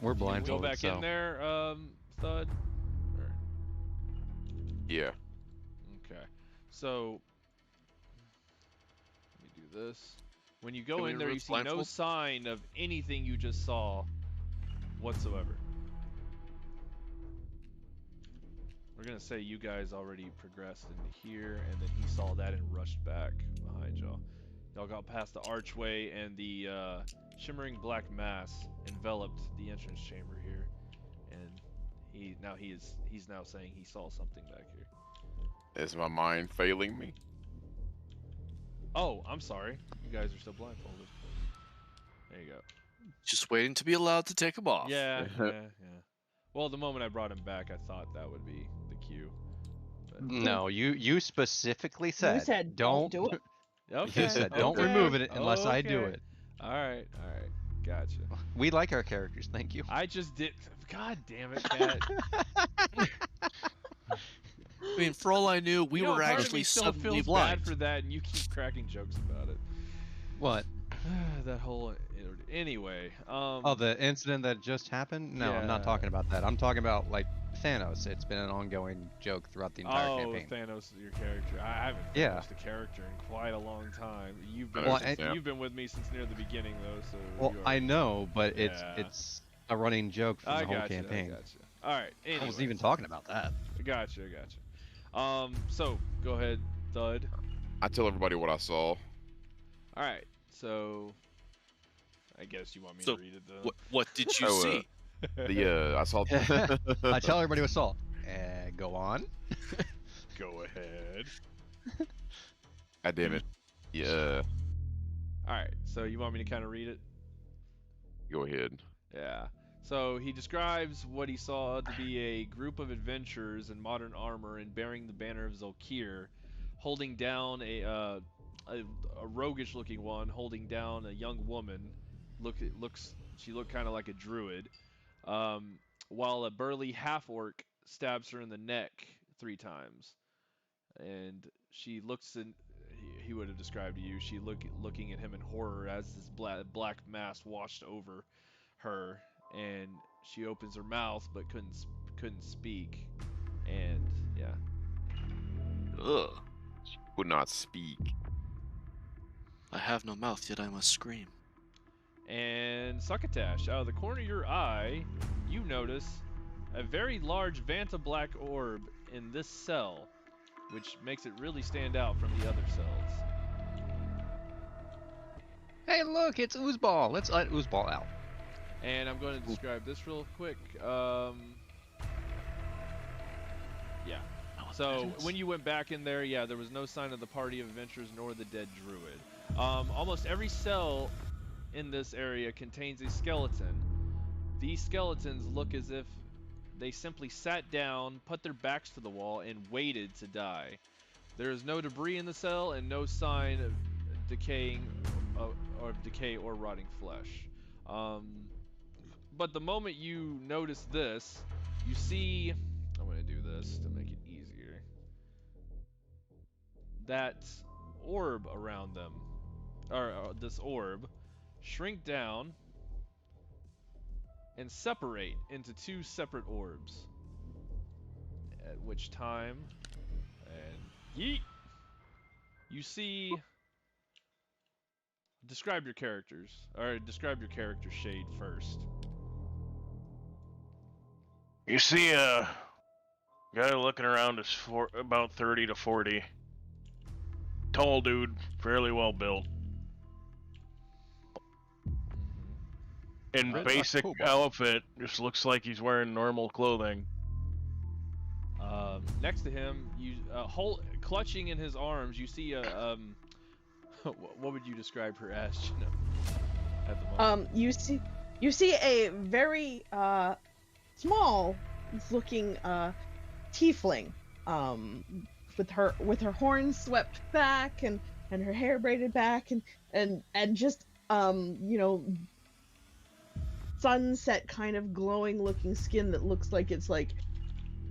We're Can you go blindfolded, back so. in there, Thud? Or- Yeah. Okay. So let me do this. When you go Can we in there, you remove see no blindfold? sign of anything you just saw whatsoever. We're gonna say you guys already progressed into here, and then he saw that and rushed back behind y'all. Y'all got past the archway, and the shimmering black mass enveloped the entrance chamber here, and he's now saying he saw something back here. Is my mind failing me? Oh, I'm sorry. You guys are still blindfolded. There you go. Just waiting to be allowed to take them off. Yeah, yeah. Well, the moment I brought him back, I thought that would be the cue. But No, you specifically said, You said don't do it. okay. You said don't okay, remove it unless I do okay. it. All right. Gotcha. We like our characters, thank you. I just did. God damn it, Cat. I mean, for all I knew, we You know, were part of me actually still suddenly feels blind. bad for that, and you keep cracking jokes about it. What? That whole. Anyway. Oh, the incident that just happened? No, I'm not Yeah. talking about that. I'm talking about like Thanos. It's been an ongoing joke throughout the entire campaign. Thanos is your character. I haven't Yeah. Thanos the character in quite a long time. You've been Well, you've been with me since near the beginning though, so. Well, you I already- know, but Yeah. it's a running joke from I the whole gotcha, campaign. I gotcha. All right. I wasn't anyways. even talking about that. I gotcha. So go ahead, Thud. I tell everybody what I saw. All right. So I guess you want me So, to read it then. What did you Oh, see? I saw. I tell everybody what I saw. Go on. Go ahead. God damn it. Yeah. All right. So you want me to kind of read it? Go ahead. Yeah. So he describes what he saw to be a group of adventurers in modern armor and bearing the banner of Zolkir, holding down a roguish-looking one, holding down a young woman. She looked kind of like a druid, while a burly half-orc stabs her in the neck 3 times, and she looks in. He would have described to you. She looking at him in horror as this black mass washed over her, and she opens her mouth but couldn't speak, and yeah. Ugh. Would not speak. I have no mouth, yet I must scream. And Succotash, out of the corner of your eye, you notice a very large Vanta black orb in this cell, which makes it really stand out from the other cells. Hey, look, it's Oozeball. Let's let Oozeball out. And I'm going to describe this real quick. Yeah. So when you went back in there, yeah, there was no sign of the party of adventurers nor the dead druid. Almost every cell in this area contains a skeleton. These skeletons look as if they simply sat down, put their backs to the wall, and waited to die. There is no debris in the cell and no sign of decay or rotting flesh. But the moment you notice this, you see, I'm going to do this to make it easier, that orb around them, or this orb, shrink down and separate into 2 separate orbs. At which time, and yeet, you see, describe your characters, or describe your character shade first. You see a guy looking around is about 30 to 40. Tall dude, fairly well built. In Right. basic outfit, just looks like he's wearing normal clothing. Next to him, you clutching in his arms, you see a what would you describe her as, Jenna, at the moment? You see a very small looking tiefling, with her horns swept back and her hair braided back and just sunset kind of glowing looking skin that looks like it's like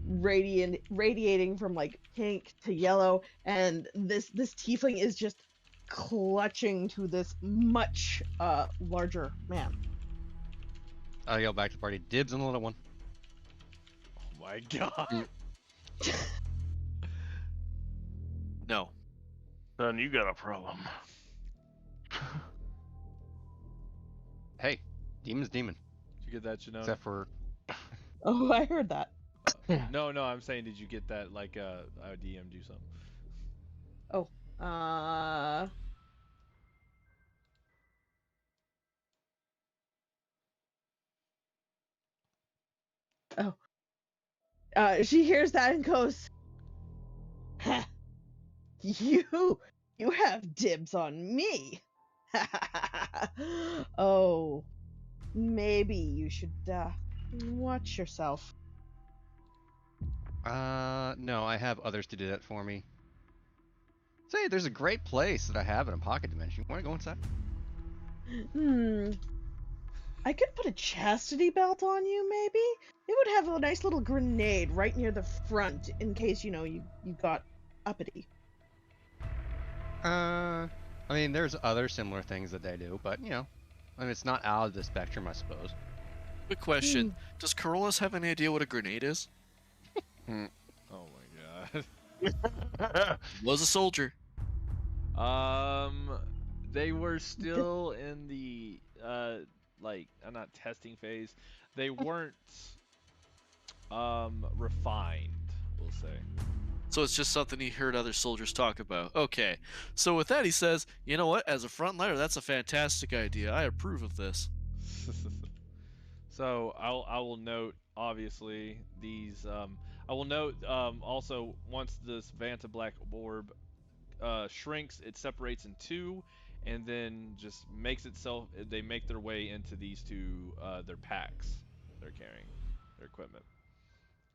radiating from like pink to yellow, and this tiefling is just clutching to this much larger man. I yell back to the party, dibs on the little one. Oh my god. No. Son, you got a problem. Hey, demon's demon. Did you get that, Janona? Except for Oh, I heard that. No, I'm saying, did you get that? Like, I DM'd you something. Oh, she hears that and goes, "Ha, you have dibs on me." Oh, maybe you should watch yourself. no, I have others to do that for me. Say, there's a great place that I have in a pocket dimension. Want to go inside? I could put a chastity belt on you, maybe? It would have a nice little grenade right near the front in case, you got uppity. I mean, there's other similar things that they do, but, I mean, it's not out of the spectrum, I suppose. Quick question. Does Corollas have any idea what a grenade is? Oh my god. Was a soldier. They were still in the not testing phase. They weren't refined, we'll say. So it's just something he heard other soldiers talk about. Okay. So with that, he says, you know what? As a frontliner, that's a fantastic idea. I approve of this. So I will note, obviously, these. I will note also, once this Vanta Black Orb shrinks, it separates in two, and then just makes itself. They make their way into these two their packs they're carrying, their equipment.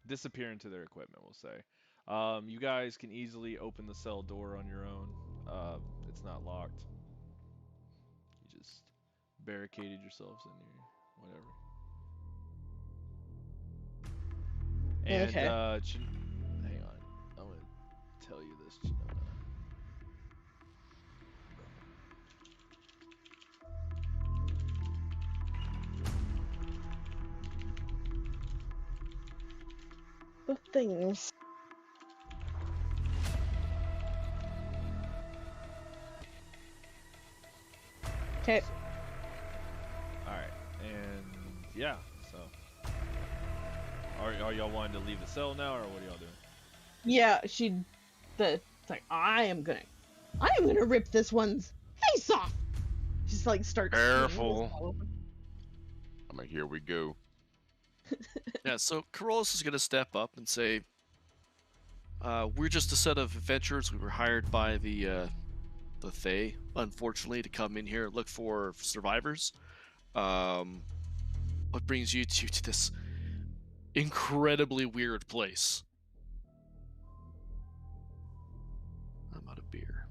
Disappear into their equipment, we'll say. You guys can easily open the cell door on your own. It's not locked. You just barricaded yourselves in here, whatever. And Okay. hang on, I'm gonna tell you this, Janona. The things. Okay. All right, and yeah, so are y'all wanting to leave the cell now, or what are y'all doing? Yeah, it's like, I am gonna rip this one's face off. Just like starts. Careful. I'm like, here we go. Yeah, so Corollas is going to step up and say, we're just a set of adventurers. We were hired by the Thay, unfortunately, to come in here and look for survivors. What brings you to this incredibly weird place? I'm out of beer.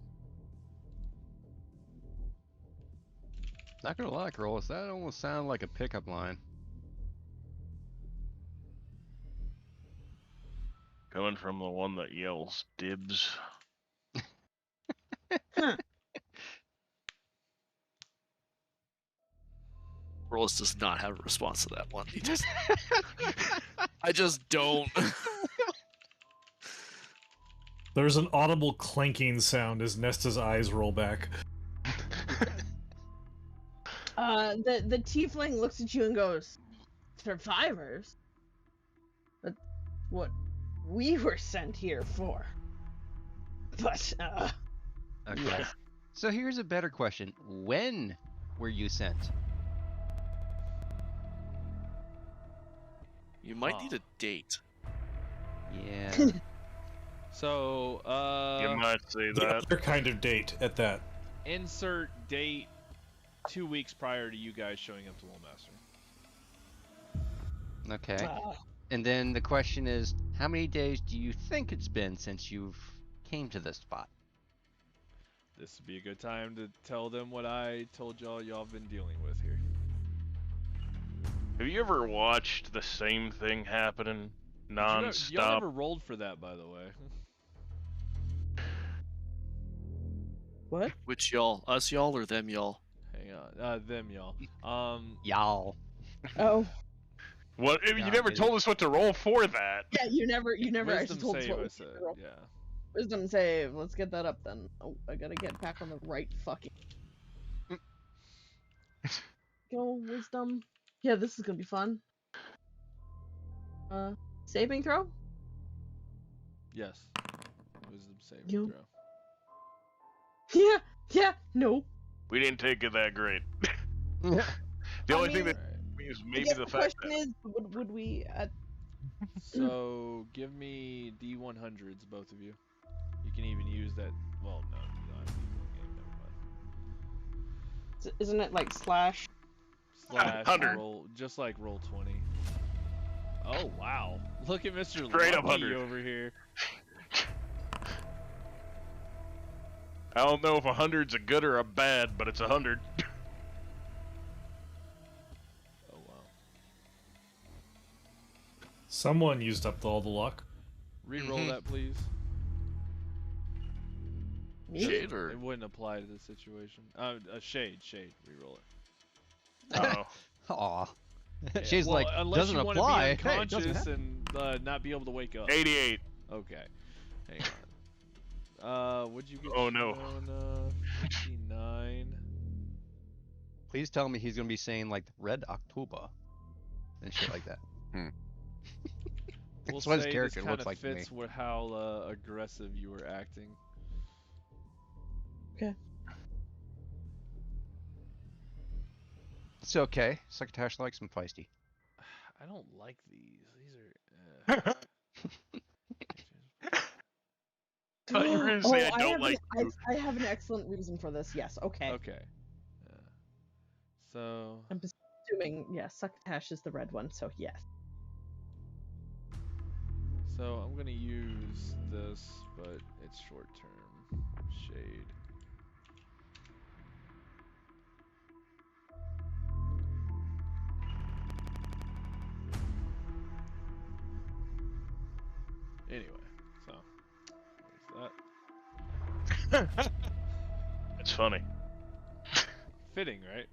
Not gonna lie, Corollas, that almost sounded like a pickup line. Coming from the one that yells dibs. Huh. Corollas does not have a response to that one. He just, I just don't. There's an audible clanking sound as Nesta's eyes roll back. The tiefling looks at you and goes, "Survivors? That's what we were sent here for." But Okay. yeah. So here's a better question. When were you sent? You might need a date. Yeah. So You might say The that. other kind of date at that. insert date 2 weeks prior to you guys showing up to Lowmaster. Okay. And then the question is, how many days do you think it's been since you've came to this spot? This would be a good time to tell them what I told y'all have been dealing with here. Have you ever watched the same thing happening Y'all non-stop? never rolled for that, by the way. What? Which y'all? Us y'all or them y'all? Hang on, them y'all. Y'all. Oh. What? You God, never maybe. told us what to roll for that. Yeah, you never actually Wisdom told us save, what I we said. should roll. Yeah. Wisdom save. Let's get that up then. Oh, I gotta get back on the right fucking. Go wisdom. Yeah, this is gonna be fun. Saving throw. Yes. Wisdom saving You- throw. Yeah. No. We didn't take it that great. Yeah. The I only thing mean, that Alright. is I maybe guess the the fact question that is, would we? So give me D100s, both of you. You can even use that. Well, no, you don't have to use that game. Never mind. Isn't it like slash? Slash 100. roll, just like roll 20. Oh wow! Look at Mr. Straight up Lucky 100. over here. I don't know if 100's a good or a bad, but it's 100. Oh wow! Someone used up all the luck. Re-roll Mhm. that, please. Shade or It wouldn't apply to this situation. Shade. Re-roll it. Oh, Aw. Yeah, She's well, like, unless doesn't you want apply. to be Hey, it doesn't unconscious happen. and not be able to wake up. 88. Okay. Hang on. What'd you get? Oh, no. Shona? 59. Please tell me he's gonna be saying like Red October and shit like that. We'll That's what his say character this looks kinda like to me. fits with how aggressive you were acting. It's okay. Succotash likes him feisty. I don't like these. These are. thought you were gonna say I don't have like an, I have an excellent reason for this. Yes. Okay. Okay. So. I'm assuming succotash is the red one. So yes. So I'm gonna use this, but it's short term. Shade. Anyway, so there's that. It's funny. Fitting, right?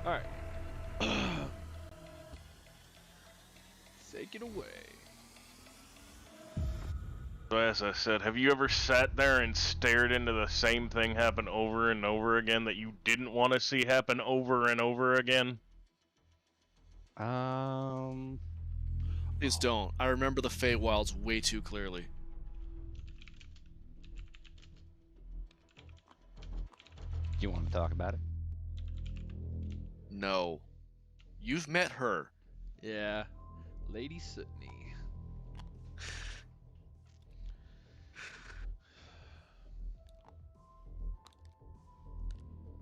Alright. Take it away. So as I said, have you ever sat there and stared into the same thing happen over and over again that you didn't want to see happen over and over again? please don't. I remember the Feywilds way too clearly. Do you want to talk about it? No. You've met her. Yeah. Lady Sydney.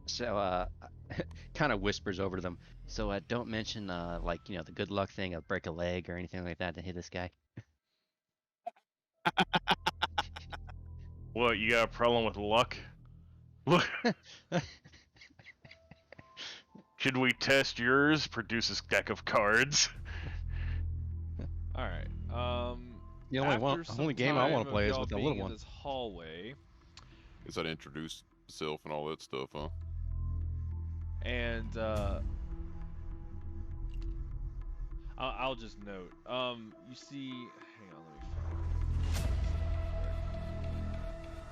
So, kind of whispers over to them. So, don't mention, like, the good luck thing of break a leg or anything like that to hit this guy. What, you got a problem with luck? Look. Should we test yours? Produce a deck of cards. Alright. The only after some only game I want time to play of is y'all with the being little in one. This hallway, Is that introduce self and all that stuff, huh? and I'll just note. You see, hang on, let me find it.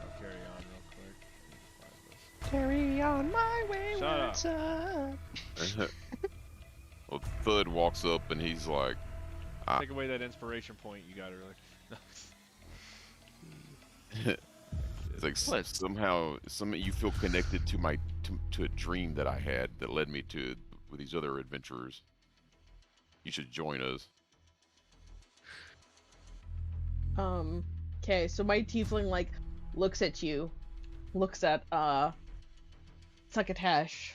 I'll carry on real quick. Carry on my way. Shut up. Son. Well, Thud walks up and he's like, Take away that inspiration point you got earlier. it's like What? somehow you feel connected to my to a dream that I had that led me to with these other adventurers. You should join us. Okay, so my tiefling like looks at you, looks at Succotash,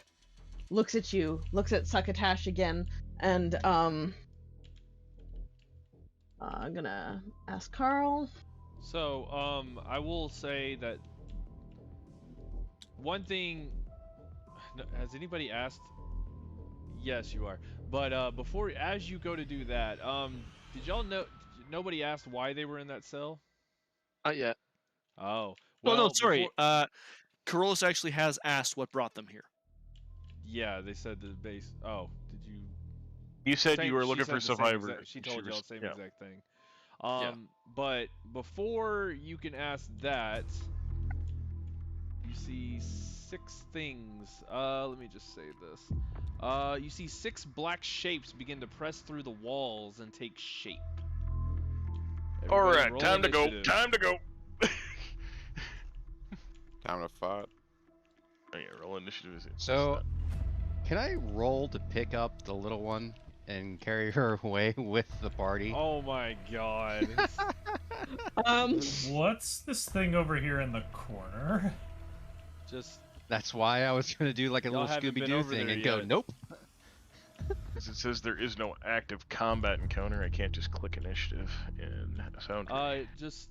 looks at you, looks at Succotash again, and I'm gonna ask Carl. So, I will say that one thing. Has anybody asked? Yes, you are. But before, as you go to do that, did y'all know? Nobody asked why they were in that cell. Not yet. Oh, Well, no, well, sorry. before- Carolus actually has asked what brought them here. Yeah, they said the base. Oh, did you? You said Same- you were she looking said for the same survivors. exact- She told y'all the same yeah. exact thing. Yeah. But before you can ask that, you see 6 things. Let me just say this. You see 6 black shapes begin to press through the walls and take shape. All Everybody right, roll time to go. initiative. Time to go. Time to fight. Oh, yeah, roll initiative. So, can I roll to pick up the little one and carry her away with the party? Oh my god. What's this thing over here in the corner? Just That's why I was gonna do like a Y'all little haven't been Scooby-Doo over thing there and go, yet. nope. Because it says there is no active combat encounter, I can't just click initiative in Foundry. just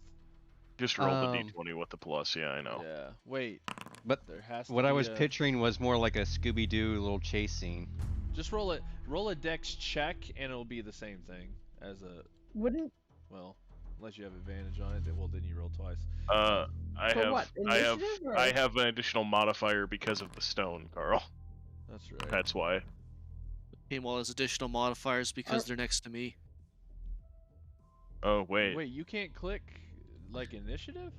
Roll the d20 with the plus. Yeah, I know. yeah. Wait. But There has to what I be was a- picturing was more like a Scooby-Doo little chase scene. Just roll a dex check and it'll be the same thing as a Wouldn't unless you have advantage on it, then you roll twice. I For have, what, I have, initiative, or- I have an additional modifier because of the stone, Carl. That's right. That's why. Meanwhile, there's additional modifiers because they're next to me. Oh wait. Wait, you can't click like initiative?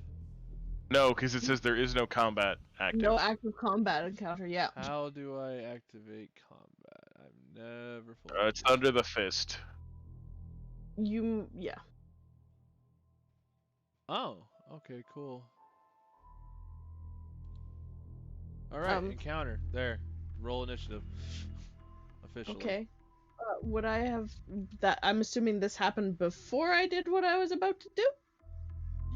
No, because it says there is no combat active. no active combat encounter? Yeah. How do I activate combat? I've never fully It's under the fist. Yeah. Oh, okay, cool. Alright, encounter. There. Roll initiative. Officially. Okay. Would I have that? I'm assuming this happened before I did what I was about to do.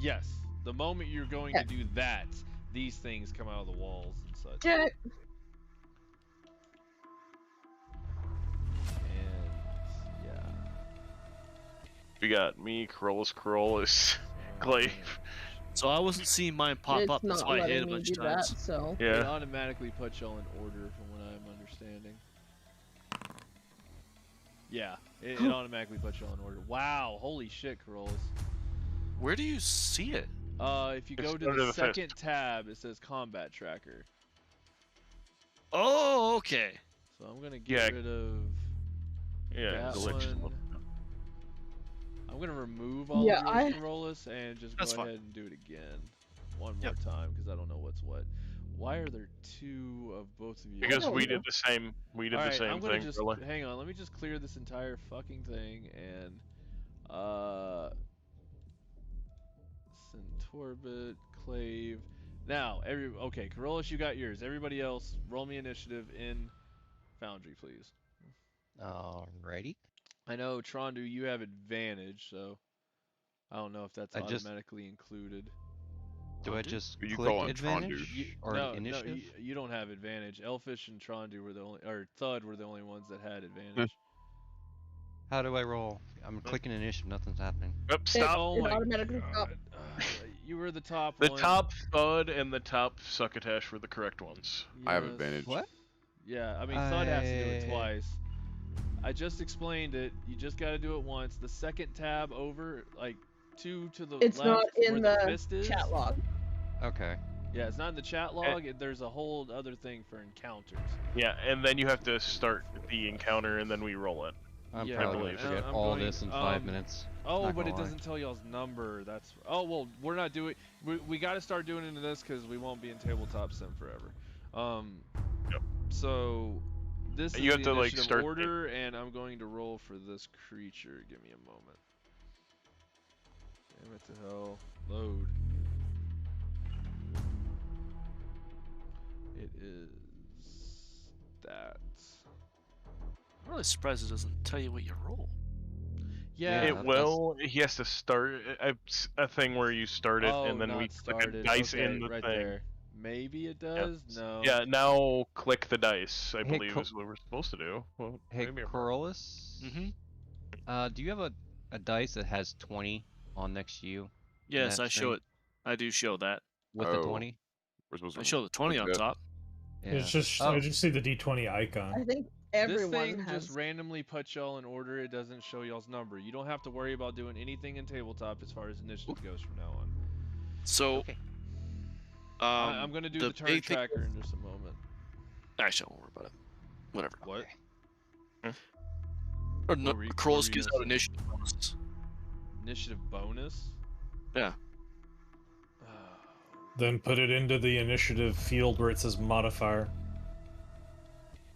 Yes. The moment you're going to do that, these things come out of the walls and such. Okay. And yeah. We got me, Carolus, Glaive. So I wasn't seeing mine pop It's up. That's not why I hit letting a me bunch do of times. that, so. It Yeah. automatically puts y'all in order from what I'm understanding. Yeah, it automatically puts y'all in order. Wow, holy shit, Carolus. Where do you see it? If you go It's to under the the fist. second tab, it says combat tracker. Oh, okay. So I'm gonna Yeah. get rid of Yeah, that glitch. one. I'm gonna remove all Yeah, of yours, Carolus, and just That's go fine. ahead and do it again. One more Yep. time, because I don't know what's what. Why are there 2 of both of you? Because don't we know. did the same. We did the Alright, same I'm gonna thing. just Really. hang on. Let me just clear this entire fucking thing and Centorbit, Clave. Now, okay, Carolus, you got yours. Everybody else, roll me initiative in Foundry, please. Alrighty. I know Trondu, you have advantage, so I don't know if that's I just- automatically included. Do I just You click call it advantage or no, initiative? you don't have advantage. Elfish and Trondu were the only, or Thud were the only ones that had advantage. How do I roll? I'm clicking initiative. Nothing's happening. Yep. Stop. Oh It my automatically god. You were the top The one. top Thud and the top Succotash were the correct ones. I have Yes. advantage. What? Yeah, I mean, Thud has to do it I- twice. I just explained it. You just got to do it once. The second tab over, like 2 to the It's left, not in where the fist is. chat log. Okay. Yeah, it's not in the chat log. There's a whole other thing for encounters. Yeah, and then you have to start the encounter, and then we roll it. I'm Yeah, probably believe gonna it. forget I'm all going- this in 5 minutes. Oh, Not but gonna it lie. doesn't tell y'all's number. That's well, we're not doing. We got to start doing into this because we won't be in tabletop sim forever. Yep. So this is You have the to, like, initiative start the- order, and I'm going to roll for this creature. Give me a moment. Damn it to hell! Load. It is stats. I'm really surprised it doesn't tell you what you roll. Yeah. Yeah, It will. He has to start a thing where you start it, Oh, and then not we click started. a dice Okay, in the right thing. there. Maybe it does. No. Yeah. Now click the dice. I Hey, believe Co- is what we're supposed to do. Well, Hey, maybe I'm wrong. Corollas? Mm-hmm. Do you have a dice that has 20 on next to you? Yes, that I show string? it. I do show that. With the Oh. 20? We're supposed I to show the 20 on that. top. Yeah. It's just Oh. I just see the D20 icon. I think This everyone thing has. just randomly puts y'all in order. It doesn't show y'all's number. You don't have to worry about doing anything in tabletop as far as initiative goes from now on. So Okay. I'm gonna do the turn big thing- tracker in just a moment. Actually, I won't worry about it. Whatever. What? Or no, What were you Corollas gives gonna out say? initiative bonus. Initiative bonus? Yeah. Then put it into the initiative field where it says modifier.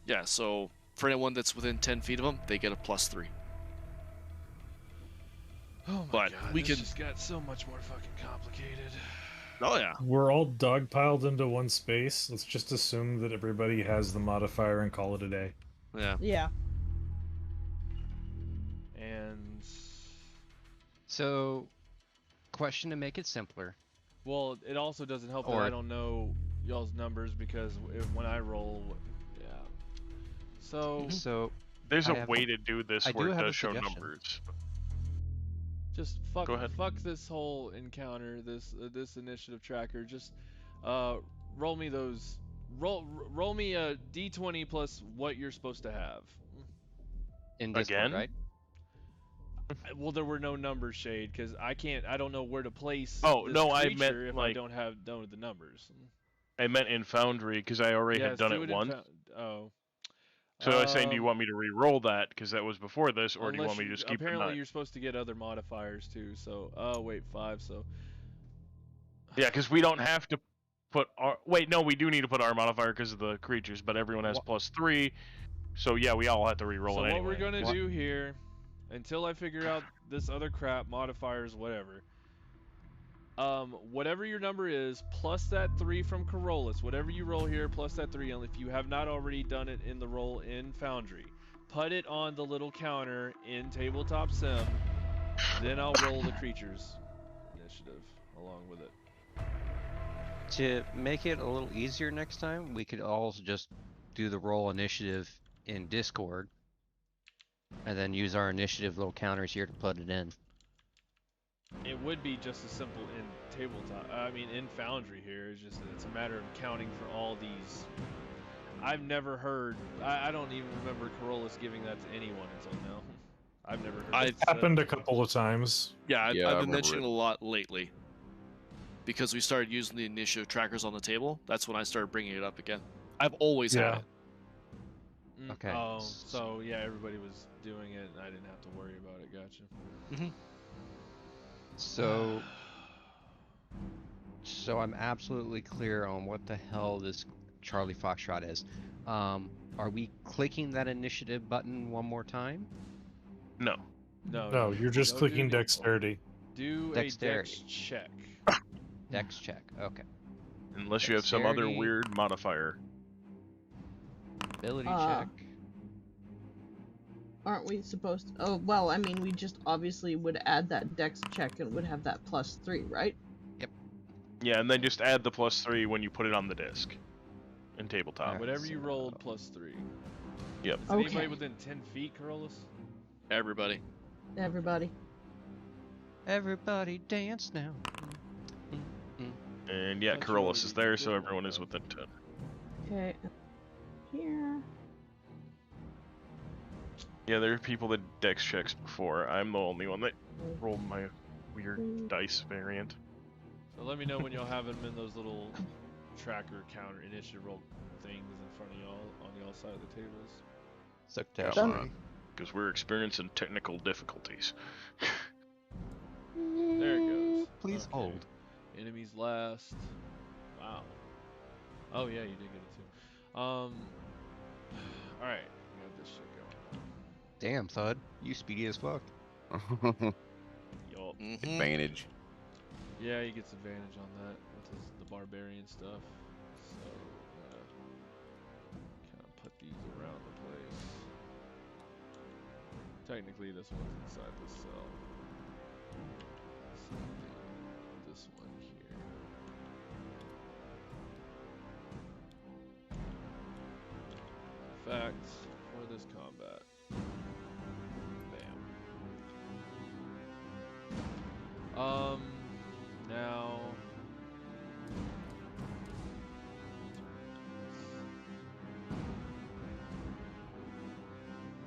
Yeah, so for anyone that's within 10 feet of them, they get a +3. Oh my But god, we this could- just got so much more fucking complicated. Oh, yeah. We're all dogpiled into one space. Let's just assume that everybody has the modifier and call it a day. Yeah. Yeah. And So, question to make it simpler. well, it also doesn't help that Or- I don't know y'all's numbers because when I roll, yeah. So So, There's I a have way to do this I do where it have a does show suggestion. numbers. just Go ahead. fuck this whole encounter, this initiative tracker. Just roll me those. Roll me a d20 plus what you're supposed to have. in Discord, Again? right? Well, there were no numbers, Shade, because I don't know where to place. Oh, this no, I creature meant, if I like- don't know the numbers. I meant in Foundry because I already Yes, had done do it in once. Oh. So I was saying, do you want me to re-roll that because that was before this, or do you Unless want me to just keep the apparently 9? you're supposed to get other modifiers too. So, wait, 5. So, Yeah, because we don't have to put our. Wait, no, we do need to put our modifier because of the creatures, but everyone has +3. So yeah, we all have to re-roll so it what anyway. we're gonna What? do here, until I figure out this other crap, modifiers, whatever. Whatever your number is, plus that 3 from Corollas, whatever you roll here, plus that 3, and if you have not already done it in the roll in Foundry, put it on the little counter in Tabletop Sim, then I'll roll the creatures initiative along with it. To make it a little easier next time, we could also just do the roll initiative in Discord, and then use our initiative little counters here to put it in. It would be just as simple in Tabletop. I mean, in Foundry here. It's just that it's a matter of counting for all these. I've never heard. I don't even remember Corollas giving that to anyone until now. I've never heard. I've that said. Happened a couple of times. Yeah, Yeah, I I've been remember mentioning it. it a lot lately. Because we started using the initiative trackers on the table, that's when I started bringing it up again. I've always had Yeah. it. Okay, Oh, so yeah, everybody was doing it, and I didn't have to worry about it. Gotcha. So, so I'm absolutely clear on what the hell this Charlie Foxtrot is. Are we clicking that initiative button one more time? No. No, you're just Go clicking do the- dexterity. Do Dexterity. a dex check. Dex check. Okay. Unless you have some other Dexterity. weird modifier. Ability Uh, check. Aren't we supposed to? Oh, well, I mean, we just obviously would add that dex check and would have that +3, right? Yeah, and then just add the +3 when you put it on the disc. In tabletop. Alright. Whatever you so- rolled +3. Yep. Is anybody Okay. within 10 feet, Corollas? Everybody. Everybody. Everybody dance now. And yeah, That's Corollas really is there, so good. everyone is within 10. Okay. Here. Yeah, there are people that dex checks before. I'm the only one that rolled my weird dice variant. So let me know when y'all have them in those little tracker counter initiative roll things in front of y'all on y'all side of the tables. Success. Done. Because we're experiencing technical difficulties. There it goes. Please Okay. hold. Enemies last. Wow. Oh yeah, you did get it too. All right, we got this shit going. Damn, Thud. You speedy as fuck. Yup. Advantage. Yeah, he gets advantage on that with the barbarian stuff. So I'm gonna kind of put these around the place. Technically, this one's inside the cell. So this one here. Facts for this combat. Bam. Now.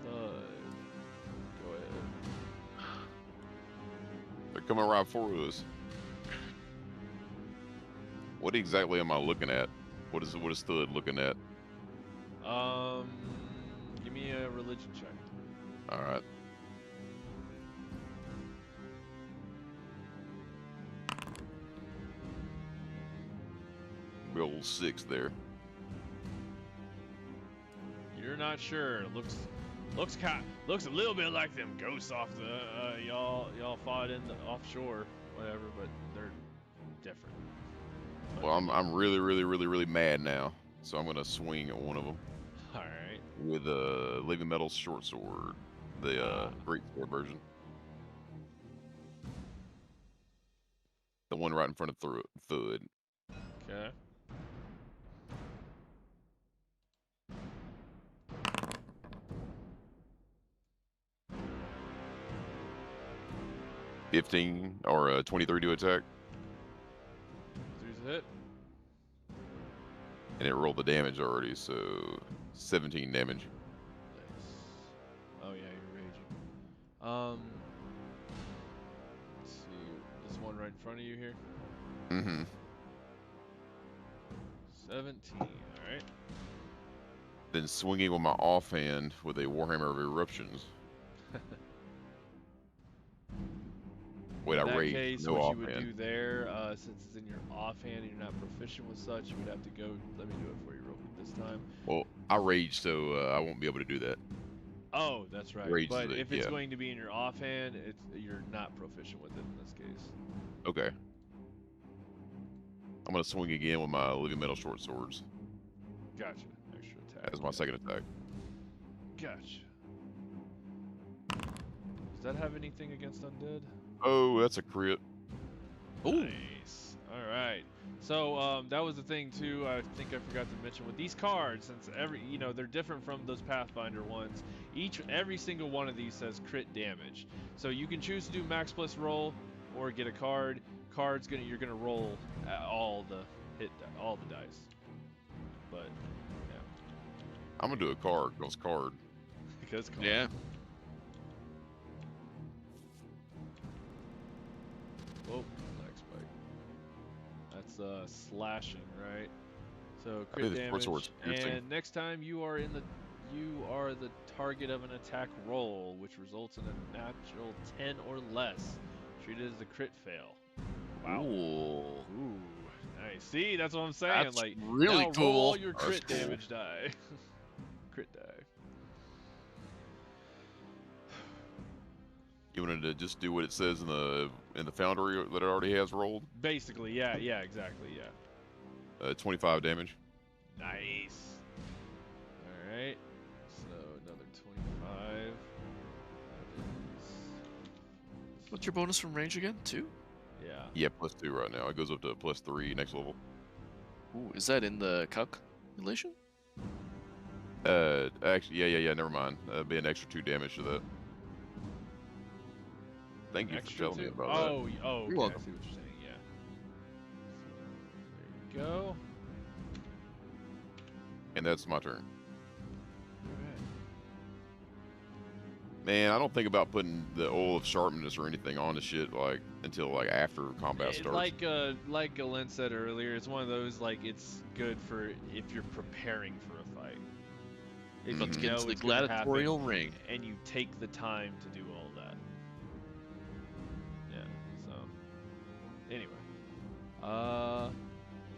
Go ahead. They're coming around for us. What exactly am I looking at? What is Thud looking at? Give me a religion check. All right. Big old 6 there. You're not sure. Looks a little bit like them ghosts off the y'all fought in the offshore, whatever, but they're different. Well, I'm really mad now, so I'm gonna swing at one of them All right. with a living metal short sword, the great sword version, the one right in front of Thud. Okay. $15 or 23 to attack, Three's a hit. and it rolled the damage already, so 17 damage. Nice. Oh yeah, you're raging. Let's see. This one right in front of you here. Mm-hmm. 17. All right. Then swinging with my offhand with a Warhammer of Eruptions. Wait, In I that raged. case, No what offhand. you would do there, since it's in your offhand and you're not proficient with such, you would have to go. Let me do it for you real quick this time. Well, I raged, so I won't be able to do that. Oh, that's right. Rage is But the- if it's yeah. going to be in your offhand, you're not proficient with it in this case. Okay. I'm gonna swing again with my living metal short swords Gotcha. Extra attack. as my second attack. Gotcha. Does that have anything against undead? Oh, that's a crit. Ooh. Nice. All right. So that was the thing too. I think I forgot to mention with these cards, since they're different from those Pathfinder ones. Every single one of these says crit damage. So you can choose to do max plus roll, or get a card. You're gonna roll all the dice. But yeah, I'm gonna do a card. Goes card. because card. Yeah. Whoa, lag spike. That's slashing, right? So I think crit the short damage. sword's piercing. And next time you are the target of an attack roll, which results in a natural 10 or less, treated as a crit fail. Wow. Ooh, nice. See, that's what I'm saying. That's like really now cool. roll your That's crit cool. damage die. Crit die. You wanted to just do what it says in the foundry that it already has rolled. Basically, yeah, exactly, yeah. 25 damage. Nice. All right. So another 25. What's your bonus from range again? 2? Yeah. Yeah, +2 right now. It goes up to +3 next level. Ooh, is that in the calculation? Actually, yeah. Never mind. Be an extra 2 damage to that. Thank you for Extra telling me two? about oh, okay, You're welcome. I see what you're saying, yeah. There you go. that. And that's my turn. Alright. Man, I don't think about putting the oil of sharpness or anything on the shit until after combat starts. Like Galen said earlier, it's one of those it's good for if you're preparing for a fight. If Let's you get know into the it's gonna happen gladiatorial ring. and you take the time to do all that. Yeah. So anyway,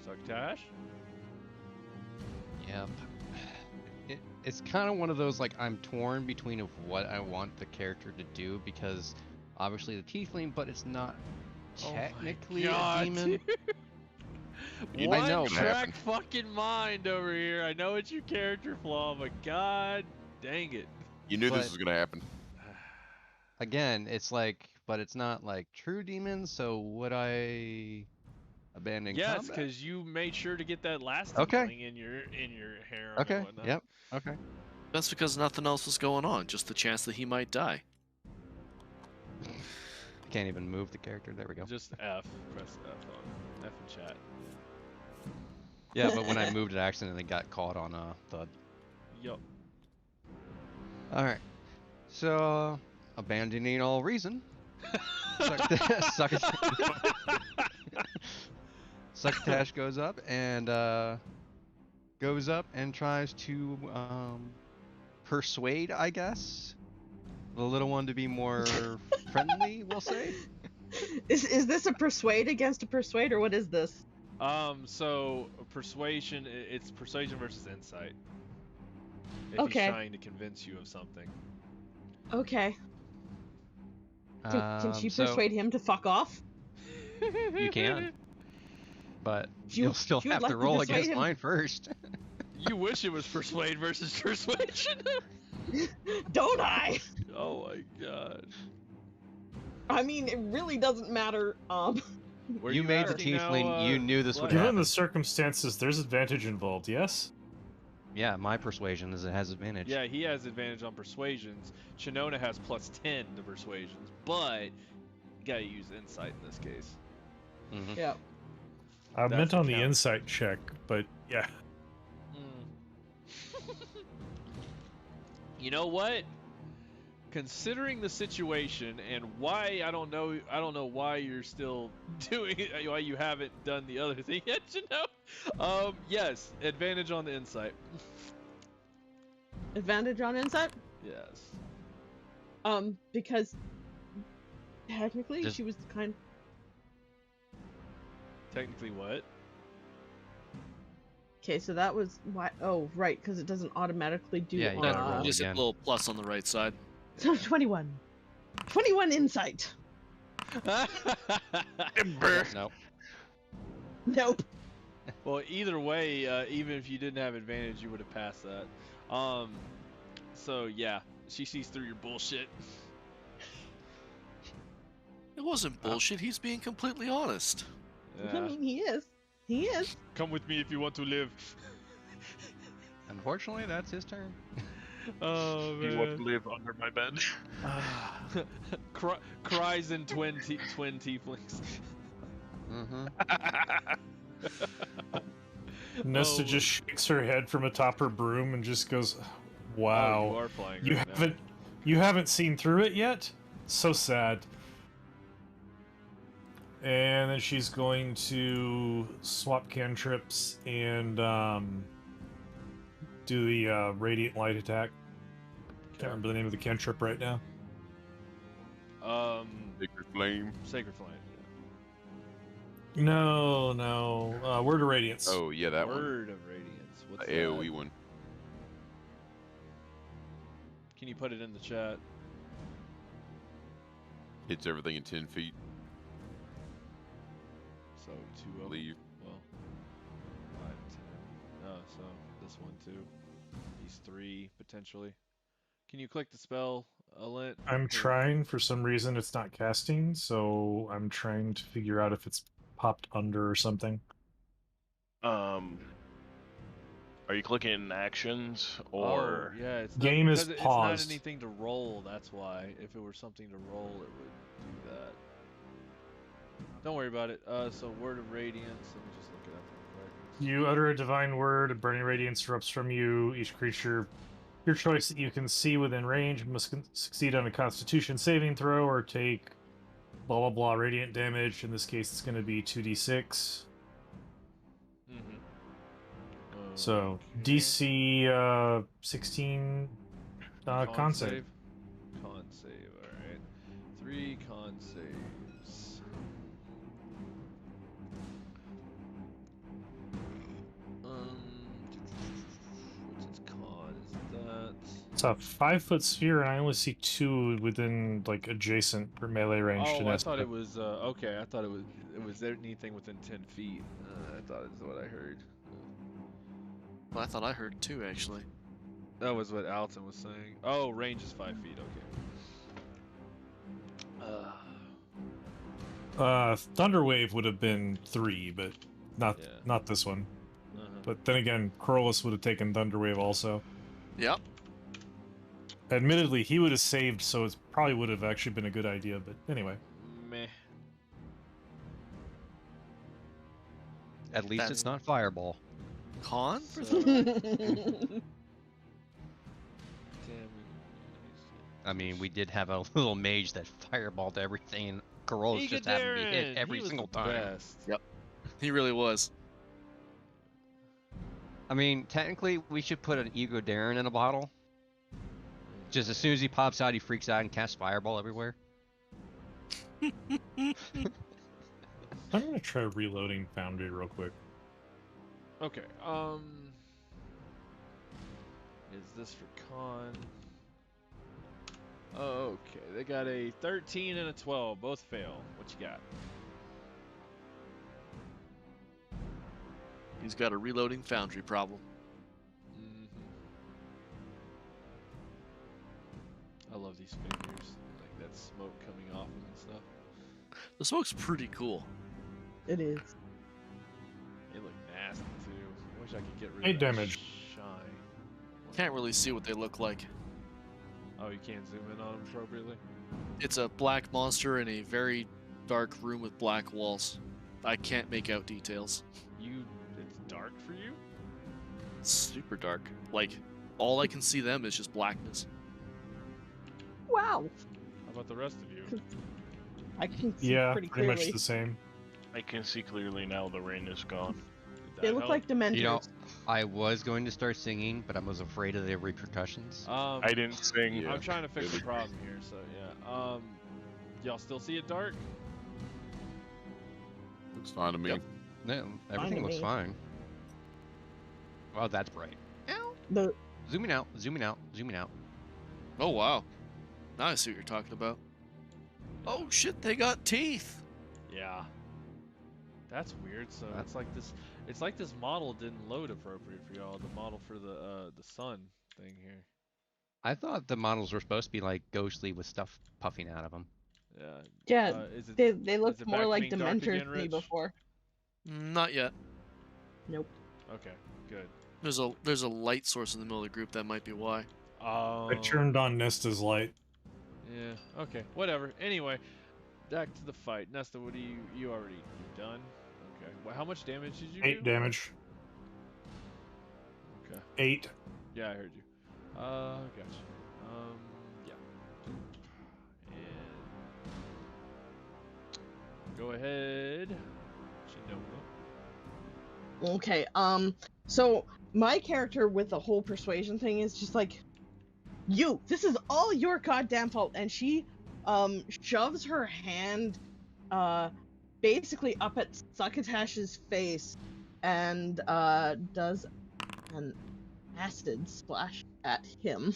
Suctash. Yep. It's kind of one of those I'm torn between of what I want the character to do, because obviously the tiefling, but it's not technically a demon. You One know track what happened. fucking mind over here. I know it's your character flaw, but god dang it. You knew But- this was gonna happen. Again, it's but it's not true demons, so would I abandon Yes, combat? because you made sure to get that last Okay. thing in your harem Okay, and whatnot. yep, okay. That's because nothing else was going on, just the chance that he might die. Can't even move the character, there we go. Just F. Press F on F in chat. Yeah, but when I moved it, I accidentally got caught on Thud. Yup. Alright, so abandoning all reason. Suck it. Succotash goes up and tries to persuade, I guess, the little one to be more friendly. We'll say. Is this a persuade against a persuade, or what is this? So persuasion, it's persuasion versus insight. If Okay. he's trying to convince you of something. Okay. Can she So persuade him to fuck off? you can, but She you'll would- still she would have like to to roll persuade against him. mine first. You wish it was persuade versus persuasion. Don't I? Oh my god. I mean, it really doesn't matter. Where You made the asking now, tiefling. You knew this would Sly? Given happen. the circumstances, there's advantage involved, yes? Yeah, my persuasion is it has advantage. Yeah, he has advantage on persuasions. Shinona has +10 to persuasions, but you gotta use insight in this case. Mhm. Yeah. I That's meant the on the count. insight check, but yeah. You know what? Considering the situation and why I don't know why you're still doing it, why you haven't done the other thing yet, you know? Yes, advantage on the insight. Advantage on insight? Yes. Because technically Just- she was kind. Technically what? Okay, so that was why. Oh, right, because it doesn't automatically do. Yeah, you gotta Yeah, roll just a again. little plus on the right side. So 21. 21 insight. Ember. Nope. Nope. Well, either way, even if you didn't have advantage, you would have passed that. So yeah, she sees through your bullshit. It wasn't bullshit. He's being completely honest. I mean, he is. He is. Come with me if you want to live. Unfortunately, that's his turn. Oh You want to live under my bed? Cries in twin tieflings. Mm-hmm. Nesta Oh. just shakes her head from atop her broom and just goes, Oh, "Wow, you are flying you right now. haven't seen through it yet? So sad." And then she's going to swap cantrips and do the radiant light attack. Can't remember the name of the cantrip right now. Sacred flame. Sacred Flame. No, Word of Radiance. Oh yeah, that one. Word of Radiance. What's The that? AOE one. Can you put it in the chat? Hits everything in 10 feet. So 2 I of believe. well, 5, 10. Oh, so this one too. These 3 potentially. Can you click the spell, Alent? I'm trying. For some reason, it's not casting, so I'm trying to figure out if it's popped under or something. Are you clicking in actions or? Oh, yeah, it's Game is because paused. It's not anything to roll. That's why. If it were something to roll, it would do that. Don't worry about it. So Word of Radiance. Let me just look it up real quick. You utter a divine word, a burning radiance erupts from you. Each creature, your choice that you can see within range, must succeed on a Constitution saving throw or take blah blah blah radiant damage. In this case, it's going to be 2d6. So DC 16 con save. Con save. All right. 3 con saves. What's its con? Is that? It's a 5-foot sphere, and I only see 2 within like adjacent or melee range to Oh, I Nesta. thought it was okay. I thought it was anything within 10 feet. I thought is what I heard. Well, I thought I heard 2 actually. That was what Alton was saying. Oh, range is 5 feet. Okay. Thunderwave would have been 3, but not Yeah. not this one. Uh-huh. But then again, Corollas would have taken Thunderwave also. Yep. Admittedly, he would have saved, so it probably would have actually been a good idea. But anyway, Meh. At least That's- it's not fireball. Con? For So, that? I mean, we did have a little mage that fireballed everything, and Corolla's just having to be hit every single time. Best. Yep. He really was. I mean, technically, we should put an Ego Darren in a bottle. Just as soon as he pops out, he freaks out and casts Fireball everywhere. I'm gonna try reloading Foundry real quick. Okay. Is this for con? Okay, they got a 13 and a 12. Both fail. What you got? He's got a reloading foundry problem. I love these figures. Like that smoke coming off them and stuff. The smoke's pretty cool. It is. They look nasty too. I wish I could get rid 8 of that damage. shine. Can't really see what they look like. Oh, you can't zoom in on them appropriately? It's a black monster in a very dark room with black walls. I can't make out details. It's dark for you? It's super dark. Like, all I can see them is just blackness. Wow. How about the rest of you? I can see Yeah, pretty pretty clearly. much the same. I can see clearly now the rain is gone. Did They that look help? like Dementors. You know, I was going to start singing, but I was afraid of the repercussions. I didn't sing. Yeah. I'm trying to fix the problem here, so yeah. Y'all still see it dark? Looks fine to me. Yep. No, everything to looks me. fine. Well, that's bright. The Zooming out, zooming out, zooming out. Oh, wow. Now I see what you're talking about. Oh, shit, they got teeth! Yeah. That's weird. So That- it's like this model didn't load appropriate for y'all. The model for the sun thing here. I thought the models were supposed to be like ghostly with stuff puffing out of them. Yeah. yeah, Is it? they is looked it more back like being dark Dementors again, to me Rich? before. Not yet. Nope. Okay. Good. There's a light source in the middle of the group, that might be why. I turned on Nesta's light. Yeah. Okay. Whatever. Anyway, back to the fight. Nesta, what do you already done? Okay. Well, how much damage did you 8 do? damage. Okay. 8. Yeah, I heard you. Gotcha. Yeah. And go ahead. Shinobu. Okay, so my character with the whole persuasion thing is just like, this is all your goddamn fault, and she, shoves her hand, basically up at Succotash's face, and, does an acid splash at him.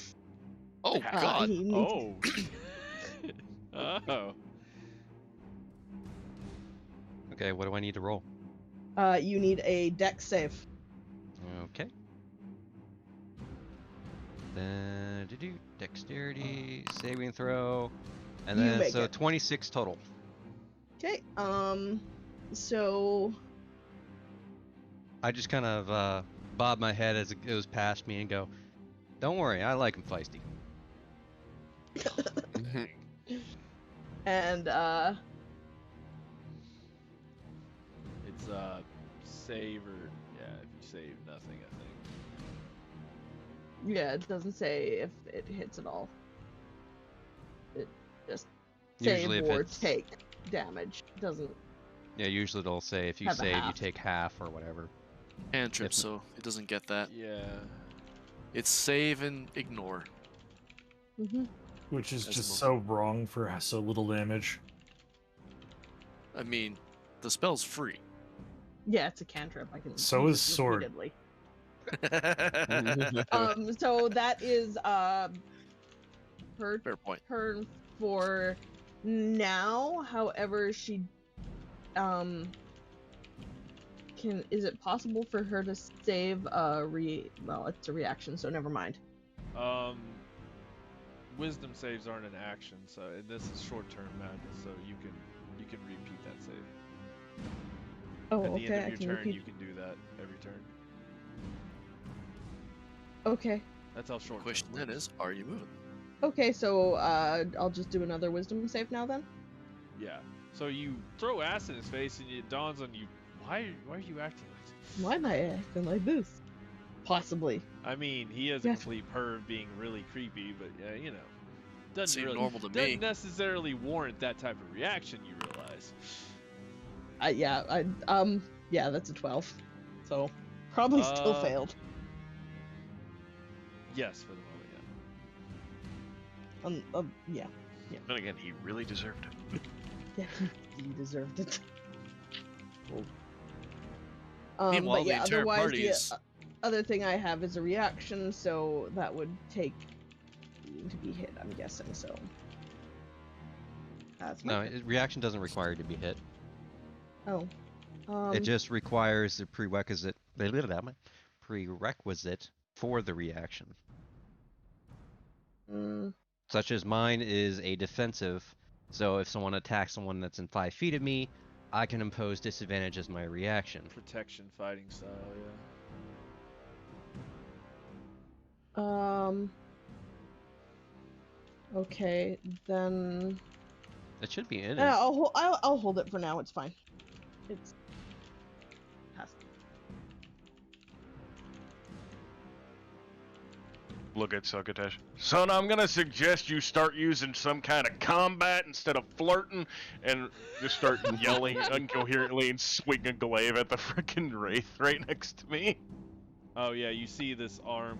Oh, God! He needs- Oh. Oh. Okay, what do I need to roll? You need a dex save. Okay. Then dexterity, saving throw, and You then make so it. 26 total. Okay, so I just kind of bob my head as it goes past me and go, "Don't worry, I like him feisty." and It's save or yeah, if you save nothing, I think. yeah, it doesn't say if it hits at all. It just Usually save if or it's take damage. It doesn't. yeah, usually it'll say if you Have a save, you half. take half or whatever. Cantrip, If- so it doesn't get that. Yeah. It's save and ignore. Mm-hmm. Which is That's just most- so wrong for so little damage. I mean, the spell's free. Yeah, it's a cantrip. I can. So use is it sword. repeatedly. So that is her Fair point. turn for now. However, she is it possible for her to save well, it's a reaction, so never mind. Wisdom saves aren't an action, so and this is short-term madness, so you can repeat that save. Oh, At the okay. end I of your can turn, repeat. you can do that every turn. Okay. That's how short. Question then is, are you moving? Okay, so I'll just do another wisdom save now then. Yeah. So you throw acid in his face, and it dawns on you, why are you acting like this? Why am I acting like this? Possibly. I mean, he is a Yes. complete perv being really creepy, but you know, doesn't Seemed really normal to doesn't me. necessarily warrant that type of reaction. You realize? Yeah, that's a 12. So probably still failed. Yes, for the moment, yeah. Yeah. Then again, he really deserved it. Yeah, he deserved it. Meanwhile, But yeah, the entire otherwise party the is... other thing I have is a reaction, so that would take to be hit, I'm guessing. So that's my No, turn. reaction doesn't require you to be hit. Oh. It just requires the prerequisite for the reaction. Such as mine is a defensive, so if someone attacks someone that's in 5 feet of me, I can impose disadvantage as my reaction. Protection fighting style, yeah. Okay, then. It should be in it. Yeah, I'll hold it for now. It's fine. It's. Pass. Look at Succotash. Son, I'm gonna suggest you start using some kind of combat instead of flirting, and just start yelling incoherently and swing a glaive at the frickin' wraith right next to me. Oh yeah, you see this arm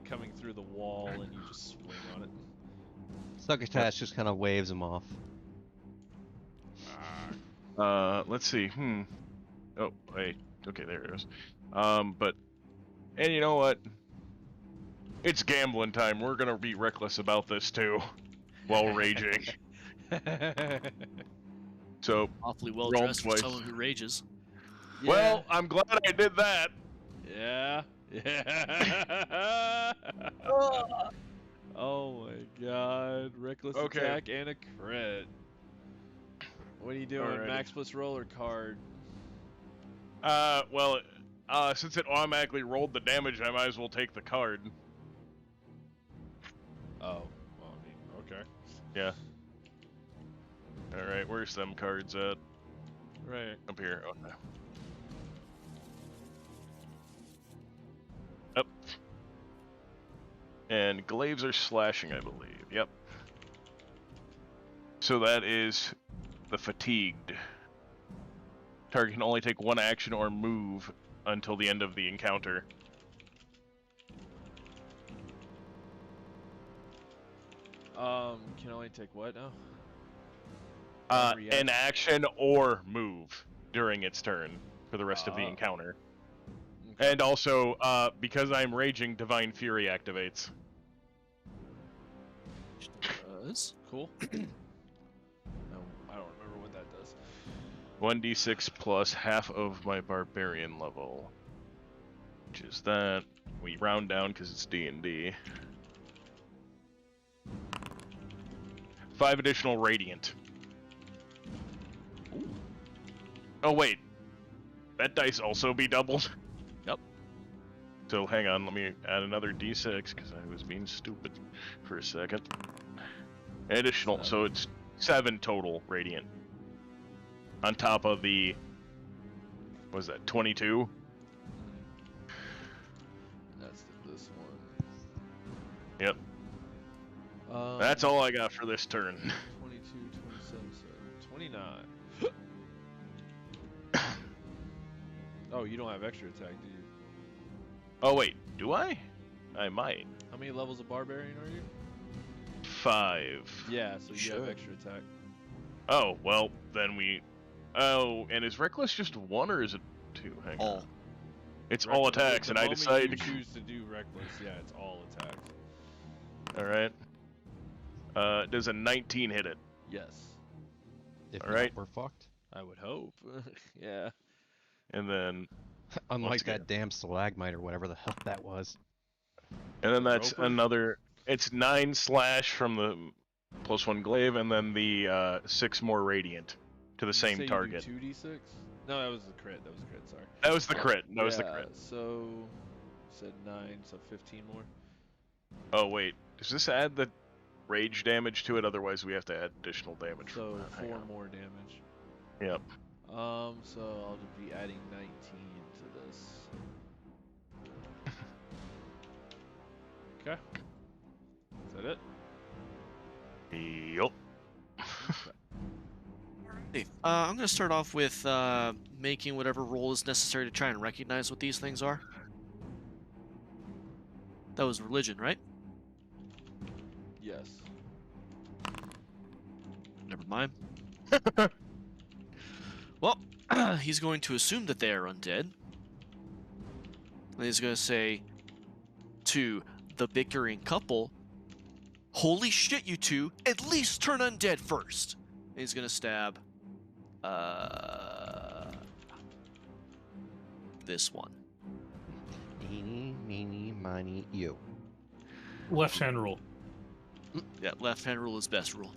coming through the wall, and you just swing on it. Succotash just kind of waves him off. Let's see. Oh, wait. Okay, there it is. And you know what? It's gambling time. We're gonna be reckless about this too, while raging. So Awfully well roll dressed for twice. someone who rages. Yeah. Well, I'm glad I did that. Yeah. Oh my god. Reckless Okay. attack and a crit. What are you doing? Alrighty. Max plus roll or card? Well, since it automatically rolled the damage, I might as well take the card. Oh. Well, I mean, okay. Yeah. Alright, where's them cards at? Right. Up here. Okay. Up. And glaives are slashing, I believe. Yep. So that is the fatigued. Target can only take one action or move until the end of the encounter. Can only take what now? An action or move during its turn for the rest of the encounter. Okay. And also, because I'm raging, Divine Fury activates. Does. Cool. No, I don't remember what that does. 1d6 plus half of my barbarian level. Which is that. We round down because it's D&D. 5 additional radiant. Ooh. Oh wait. That dice also be doubled? Yep. So hang on, let me add another d6 because I was being stupid for a second. Additional, so it's 7 total radiant. On top of the, what was that, 22? That's this one. Yep. That's all I got for this turn. 22, 27, so 29. Oh, you don't have extra attack, do you? Oh wait, do I? I might. How many levels of barbarian are you? 5. Yeah, so you have Sure. extra attack. Oh, well, then we... Oh, and is Reckless just 1 or is it 2? Hang All. on. It's all attacks, The and I moment decided you to... choose to do reckless, yeah, it's all attacks. Alright. Does a 19 hit it? Yes, If All right. not, we're fucked. I would hope. Yeah. And then... Unlike again. that damn stalagmite or whatever the hell that was. And then that's Roper? another... It's 9 slash from the +1 glaive, and then the 6 more radiant to the Did you say same you do target. 2d6? No, that was the crit. That was the crit. Sorry. That was the crit. That was the Yeah, crit. So, you said 9, so 15 more. Oh, wait. Does this add the rage damage to it? Otherwise, we have to add additional damage. So from that. Hang 4 on. more damage. Yep. So I'll just be adding 19 to this. Okay. Is that it? Yup. Dave, I'm going to start off with making whatever roll is necessary to try and recognize what these things are. That was religion, right? Yes. Never mind. Well, he's going to assume that they are undead. And he's going to say to the bickering couple, "Holy shit, you two, at least turn undead first." And he's going to stab this one. Eeny, meeny, miny, you. Left hand rule. Yeah, left hand rule is best rule.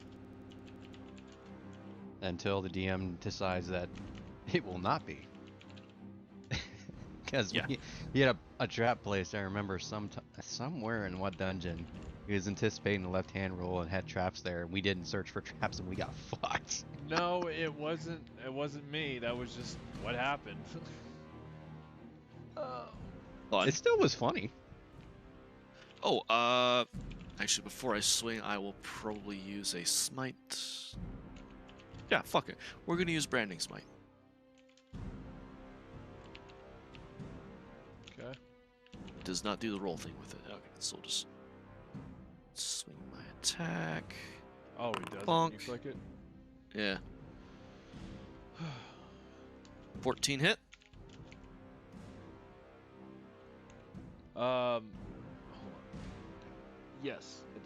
Until the DM decides that it will not be. Because Yeah. we had a trap place, I remember somewhere in what dungeon, he was anticipating the left-hand roll and had traps there, and we didn't search for traps and we got fucked. No, it wasn't. It wasn't me. That was just what happened. Oh. Fun. It still was funny. Oh, actually, before I swing, I will probably use a smite. Yeah, fuck it. We're gonna use branding smite. Okay. Does not do the roll thing with it. Okay, so we'll just swing my attack. Oh, he does. Bonk. You click it. Yeah. 14 hit. Hold on. Yes, it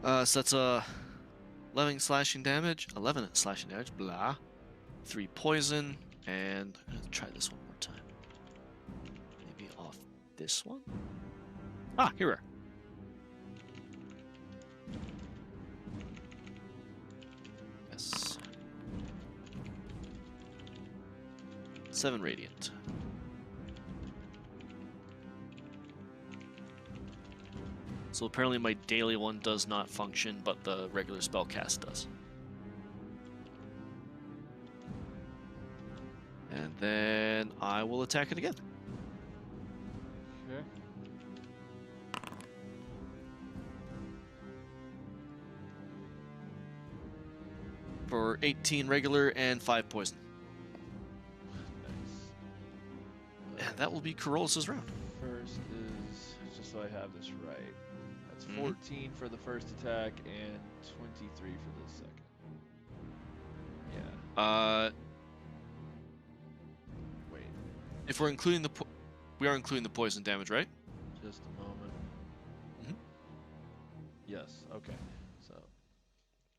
does. So that's 11 slashing damage. Blah. 3 poison, and I'm gonna try this one more time. Maybe off this one. Ah, here we are. Yes. 7 radiant. So apparently my daily one does not function, but the regular spell cast does. And then I will attack it again. Okay. For 18 regular and 5 poison. Nice. And that will be Corollas' round. First is, just so I have this right, that's Mhm. 14 for the first attack and 23 for the second. Yeah. Wait, If we're including the we are including the poison damage, right? just a moment. Mhm. Yes, okay.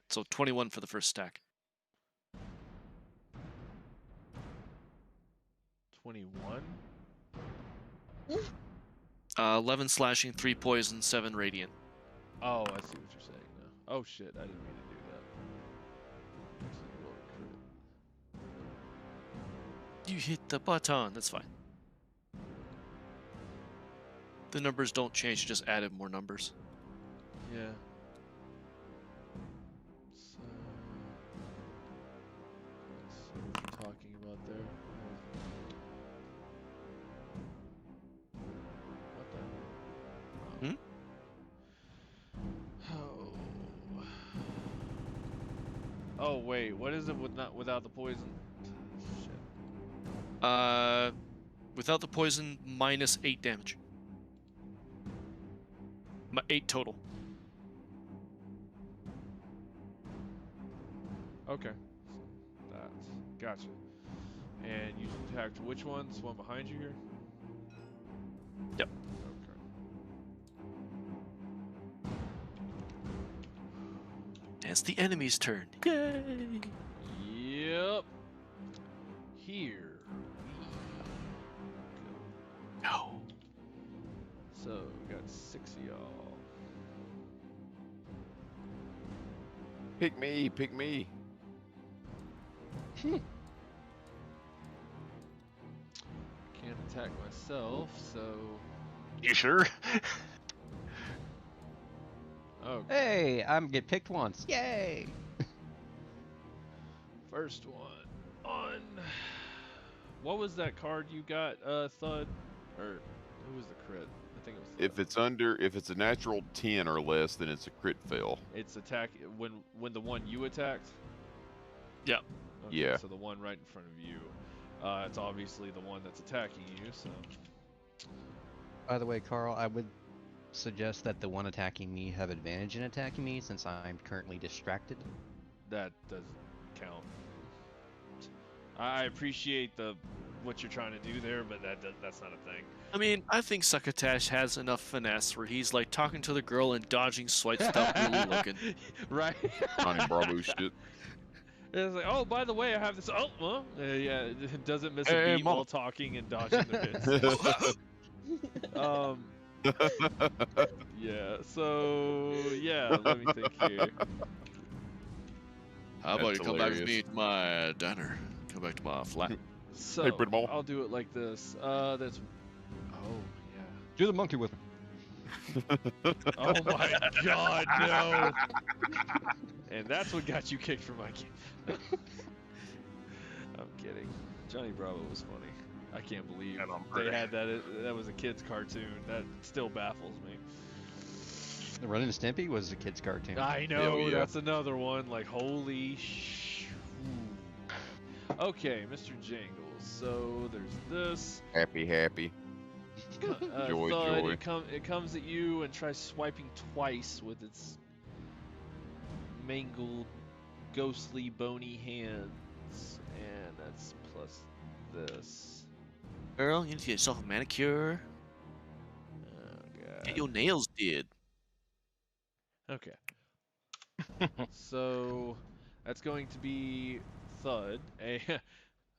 So 21 for the first stack. 21? 11 slashing, 3 poison, 7 radiant. Oh, I see what you're saying now. Oh shit, I didn't mean to do that. Actually, roll a crit. You hit the button. That's fine. The numbers don't change. You just added more numbers. Yeah. So, let's see what you're talking about there. What the? Hmm? Oh. Oh wait, what is it without the poison? Shit. Without the poison, minus 8 damage. 8 total. Okay. So that's gotcha. And you attacked which one? This one behind you here? Yep. Okay. It's the enemy's turn. Yay! Yep. Here we go. No. So we got 6 of y'all. Pick me, pick me. Can't attack myself, so. You sure? Oh, Hey, I'm get picked once. Yay! first one on. What was that card you got, Thud? Or who was the crit? think it was. If it's a natural 10 or less, then it's a crit fail. It's attack when the one you attacked. Yeah. Okay, Yeah. So the one right in front of you, it's obviously the one that's attacking you. So By the way, Carl, I would suggest that the one attacking me have advantage in attacking me since I'm currently distracted. that doesn't count. I appreciate what you're trying to do there, but that's not a thing. I mean, I think Succotash has enough finesse where he's like talking to the girl and dodging swipes without really looking. Right. Johnny Bravo shit. It's like, oh, by the way, I have this. Oh, well, yeah, it doesn't miss a Hey, beat mama. while talking and dodging the hits. Yeah. So yeah, let me think here. How about That's you come back with me hilarious. to my diner? Come back to my flat. So Hey, pretty mama. I'll do it like this. That's. Oh yeah. Do the monkey with me. Oh my God, no! And that's what got you kicked from my game. I'm kidding. Johnny Bravo was funny. I can't believe And I'm they hurt. had that. That was a kid's cartoon. That still baffles me. The Ren and Stimpy was a kid's cartoon. I know, Hell yeah. that's another one. Like, holy sh. Okay, Mr. Jingles. So there's this. Happy. Joy, Thud, joy. It comes at you and tries swiping twice with its mangled, ghostly, bony hands. And that's plus this. Girl, you need to get yourself a manicure. Oh, God. Get your nails did. Okay. So that's going to be Thud.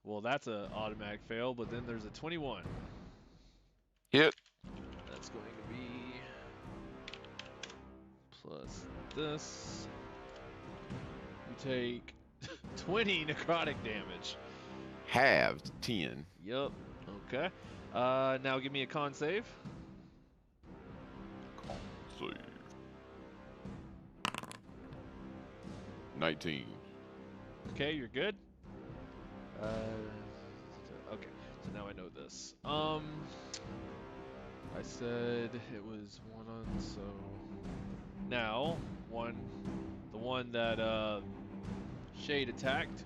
Well, that's an automatic fail, but then there's a 21. Hit. That's going to be plus this. You take 20 necrotic damage. Halved 10. Yup. Okay. Now give me a con save. Save. 19. Okay, you're good. Okay, so now I know this. I said it was one on, so now the one that Shade attacked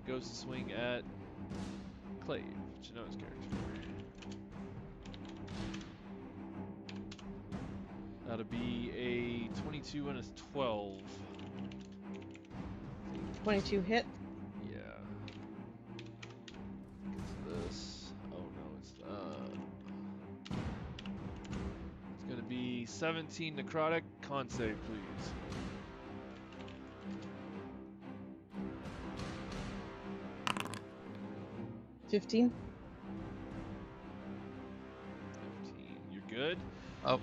goes to swing at Clave, which you know his character. That'll be a 22 and a 12. 22 hit. Yeah. This. Oh no, it's gonna be 17 necrotic. Con save, please. $15. 15. You're good. Oh.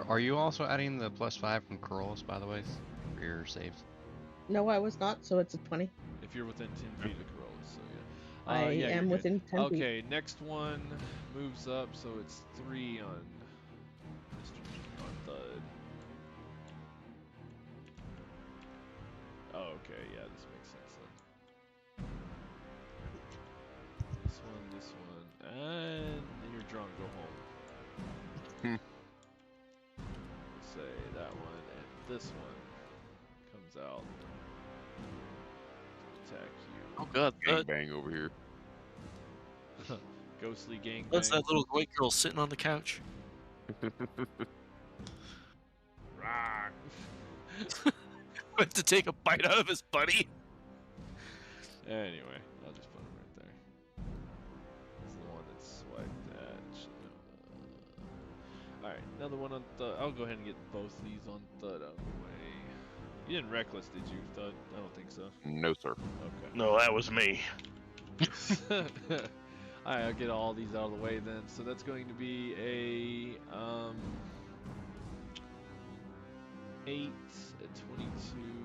Are you also adding the +5 from curls, by the way, for your saves? No, I was not, so it's a 20. If you're within 10 feet of Corollas, so yeah. I Yeah, am you're within 10 good. feet. Okay, next one moves up, so it's 3 on Thud. Oh, okay, yeah, this makes sense then. This one, and you're drunk, go home. Say that one, and this one comes out to attack you. Oh god, Gangbang over here. Ghostly gangbang. that's that little white girl sitting on the couch. Rawr. Went to take a bite out of his buddy. Anyway, I'll just put him right there. That's the one that's swiped at. Alright, another one on Thud. I'll go ahead and get both these on Thud out of the way. You didn't Reckless, did you, Thud? I don't think so. No, sir. Okay. No, that was me. Alright, I'll get all these out of the way then. So that's going to be a 8, a 22,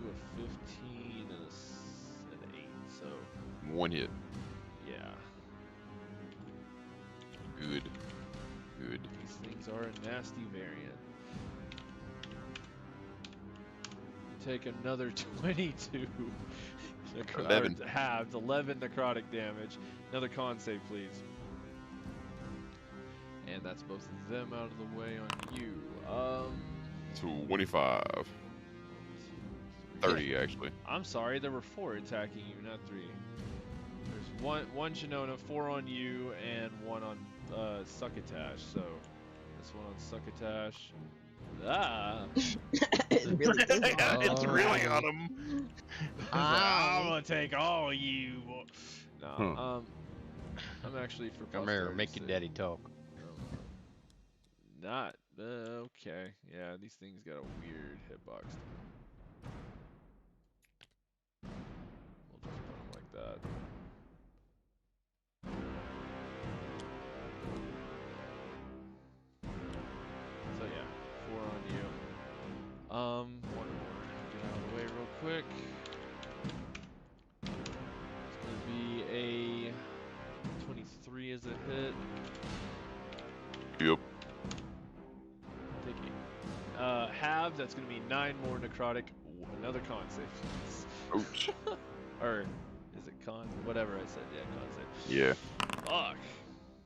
a 15, and an 8. So, One hit. yeah. Good. These things are a nasty variant. You take another 22. 11. Halved 11 necrotic damage. Another con save, please. And that's both of them out of the way on you. 25. 30, actually. I'm sorry, there were 4 attacking you, not 3. There's one Shinona, 4 on you, and 1 on Succotash. So this one on Succotash. Ah! It really is. It's really Oh. on him. I'm gonna take all you. No, Huh. I'm actually for Come here, make your posterity daddy talk. Not okay. Yeah, these things got a weird hitbox to them. We'll just put them like that. So yeah, 4 on you. One more. Get out of the way real quick. It's gonna be a 23 as a hit. Yep. Take it. Halved, that's gonna be 9 more necrotic. Another con save. Ouch. Or is it con? Whatever I said. Yeah, con save. Yeah. Fuck.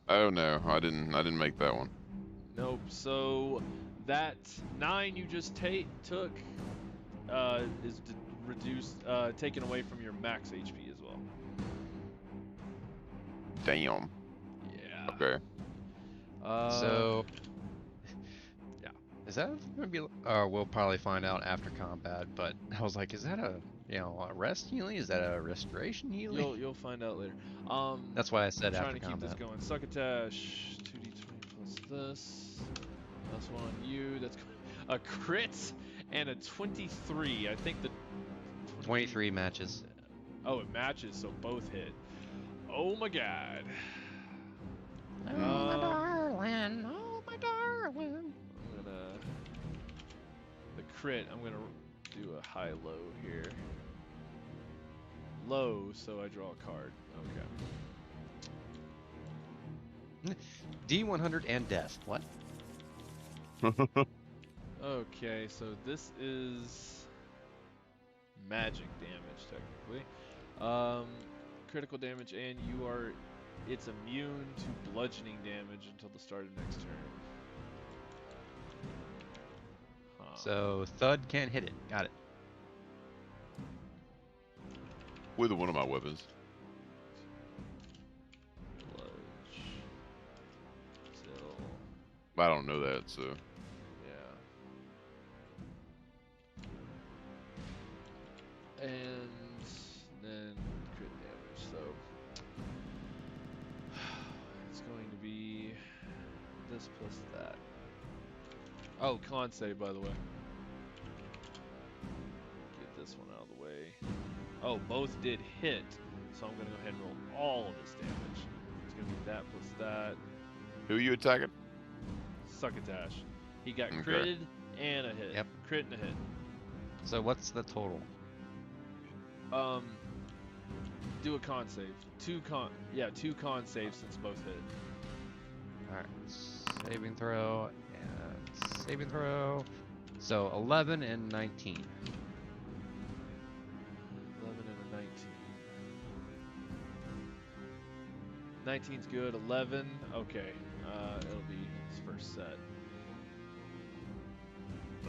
Oh no, I didn't make that one. Nope. So that 9 you just took is reduced, taken away from your max HP as well. Damn. Yeah. Okay. So, yeah. is that gonna be? We'll probably find out after combat. But I was like, is that a a rest healing? Is that a restoration healing? You'll find out later. That's why I said trying after to keep combat. this going. Succotash, 2d20 plus this. That's one on you. That's a crit and a 23. I think the 23 matches. Oh, it matches, so both hit. Oh my god. Oh my darling, oh my darling. I'm gonna the crit. I'm gonna do a high-low here. Low, so I draw a card. Okay. D100 and death. What? Okay, so this is magic damage technically. Critical damage, and it's immune to bludgeoning damage until the start of next turn. Huh. So Thud can't hit it. Got it. With one of my weapons. Bludge. Till. I don't know that, so. Yeah. And then crit damage, so it's going to be this plus that. Oh, con save, by the way. Get this one out of the way. Oh, both did hit, so I'm going to go ahead and roll all of this damage. It's going to be that plus that. Who are you attacking? Succotash. He got Okay. critted and a hit. Yep. Crit and a hit. So what's the total? Do a con save. Two con saves since both hit. Alright. Saving throw and saving throw. So 11 and 19. 11 and a 19. 19's good. 11. Okay. It'll be his first set.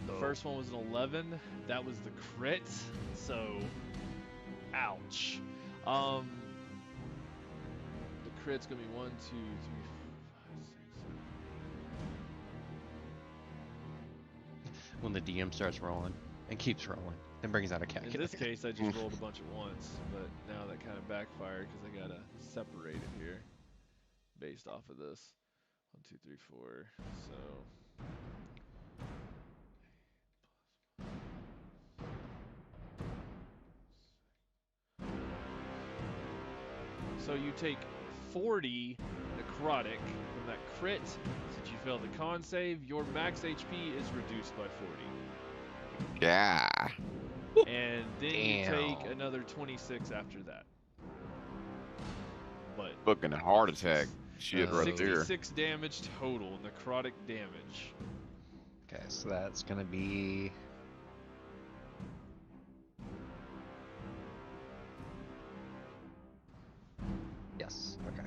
The first one was an 11. That was the crit. So, ouch. The crit's gonna be 1, 2, 3, 4, 5, 6, 7. When the DM starts rolling and keeps rolling and brings out a calculator. In this case, I just rolled a bunch at once, but now that kind of backfired because I gotta separate it here based off of this. 1, 2, 3, 4. So. So you take 40 necrotic from that crit. Since you failed the con save, your max HP is reduced by 40. Yeah. And then you take Damn. another 26 after that. But Fucking heart attack. Shit right there. 66 damage total, necrotic damage. Okay, so that's gonna be. Yes. Okay.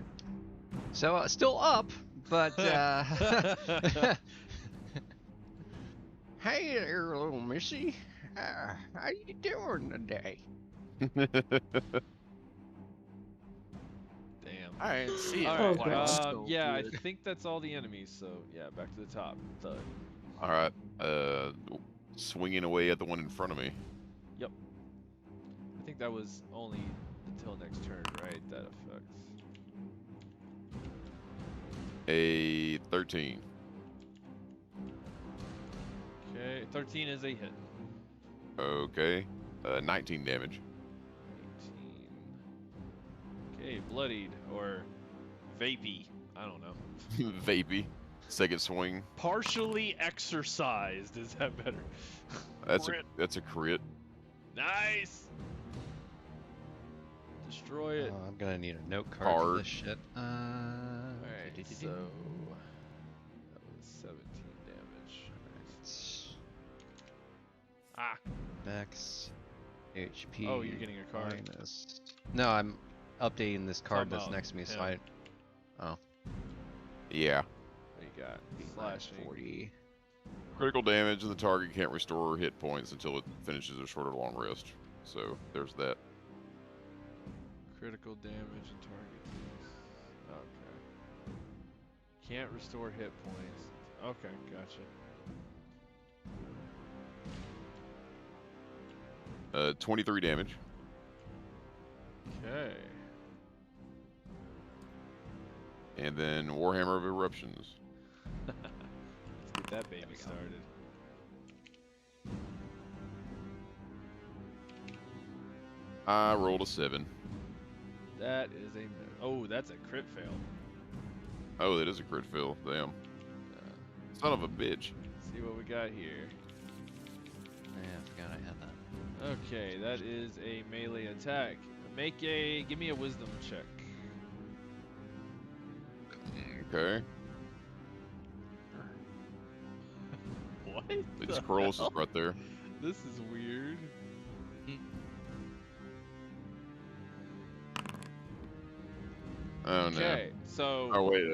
So still up, But hey there, little missy. How you doing today? Damn. I didn't see it. All Oh, right. God. So Yeah, I weird. think that's all the enemies. So yeah, back to the top. Thud. All right. Swinging away at the one in front of me. Yep. I think that was only until next turn, right? That affects. A 13. Okay, 13 is a hit. Okay. 19 damage. 18. Okay, bloodied or vapey. I don't know. Vapey. Second swing. Partially exercised. Is that better? That's a crit. Nice. Destroy it. I'm gonna need a note card for Card. this shit. Alright, do-do-do-do. so that was 17 damage. Ah, Max HP. Oh, you're getting a card. Minus... No, I'm updating this card that's about next to me. So him. Yeah. what you got? minus Slashing. 40. Critical damage, and the target can't restore hit points until it finishes a short or long rest. So there's that. Critical damage and target. Okay. Can't restore hit points. Okay, gotcha. 23 damage. Okay. And then Warhammer of Eruptions. Let's get that baby started. I rolled a 7. That is a. Oh, that's a crit fail. Oh, that is a crit fail. Damn. Son of a bitch. Let's see what we got here. Yeah, I forgot I had that. Okay, that is a melee attack. Give me a wisdom check. Okay. What? It's the Corollas hell? is right there. This is weird. Oh no. Okay, so Oh wait.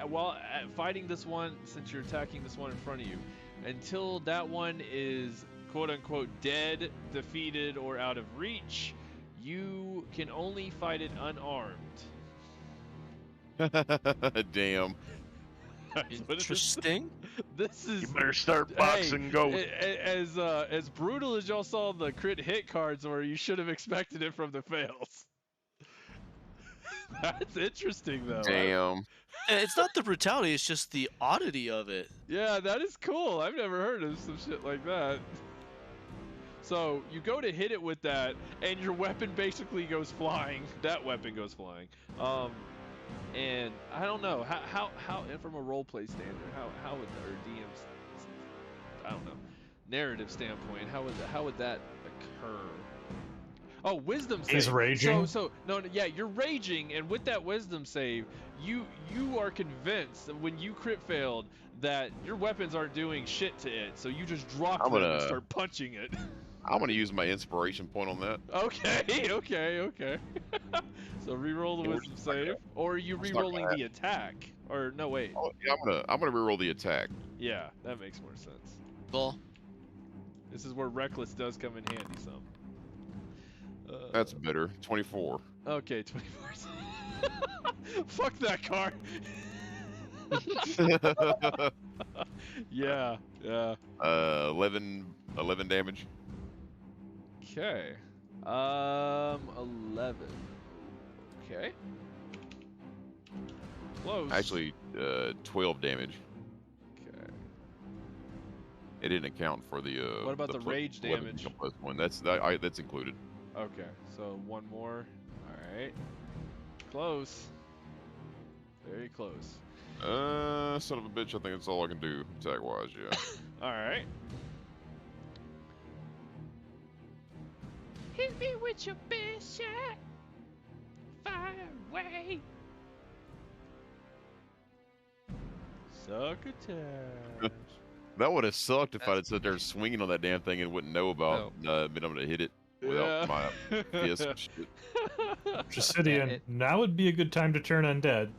while fighting this one, since you're attacking this one in front of you, until that one is quote unquote dead, defeated, or out of reach, you can only fight it unarmed. Damn. What is this? Interesting. This is You better start boxing goat. as brutal as y'all saw the crit hit cards were, you should have expected it from the fails. That's interesting though. Damn. It's not the brutality; it's just the oddity of it. Yeah, that is cool. I've never heard of some shit like that. So you go to hit it with that, and your weapon basically goes flying. That weapon goes flying. And I don't know how and from a roleplay standard, how would or DM's, I don't know, narrative standpoint, how would that occur? Oh, wisdom save. He's raging. So yeah, you're raging, and with that wisdom save, you are convinced that when you crit failed that your weapons aren't doing shit to it, so you just drop I'm them and gonna- start punching it. I'm gonna use my inspiration point on that. Okay. So re-roll the Yeah, we're wisdom just not save, gonna- or are you we're just not re-rolling gonna the attack? Or no, wait. Oh, yeah, I'm gonna reroll the attack. Yeah, that makes more sense. Well, This is where reckless does come in handy some. That's better. 24. Okay, 24. Fuck that car. Yeah. 11 damage. Okay. 11. Okay. Close. Actually, 12 damage. Okay. It didn't account for the. What about the rage 11 damage? plus one. That's included. Okay, so one more. Alright. Close. Very close. Son of a bitch. I think that's all I can do attack wise. Yeah. Alright. Hit me with your best shot. Fire away. Succotash. That would have sucked if I'd have sat there swinging on that damn thing and wouldn't know about being able to hit it without my fist and shit. Justidian, it- now would be a good time to turn undead.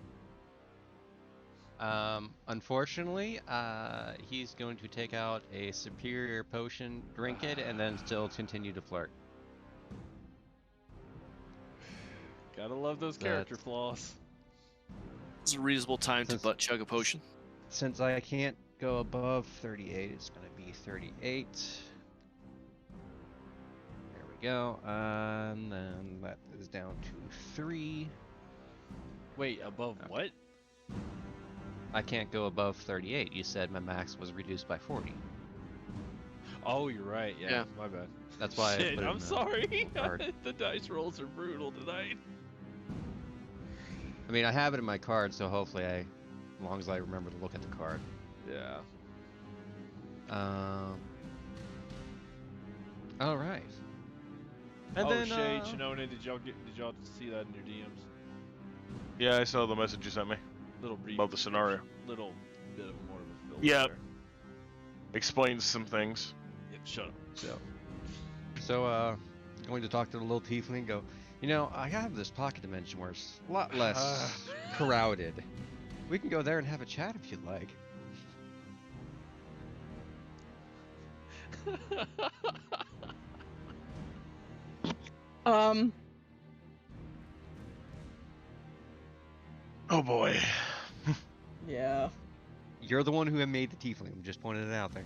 Unfortunately, he's going to take out a superior potion, drink it, and then still continue to flirt. Gotta love those character That's- flaws. It's a reasonable time to Since- butt chug a potion. Since I can't go above 38, it's going to be 38. There we go. And then that is down to 3. Wait, above what? I can't go above 38. You said my max was reduced by 40. Oh, you're right. Yeah, Yeah. my bad. That's why I Shit, put it I'm in the sorry. card. The dice rolls are brutal tonight. I mean, I have it in my card, so hopefully as long as I remember to look at the card. Yeah. All right. And oh, then, Shay, Chinone, did y'all see that in your DMs? Yeah, I saw the message you sent me Little brief. about the scenario. Little bit of more of a filter. Yep. there. Explains some things. Yep. Shut up. So, going to talk to the little tiefling and go, you know, I have this pocket dimension where it's a lot less crowded. We can go there and have a chat if you'd like. Oh boy. Yeah. You're the one who had made the tiefling. I'm just pointing it out there.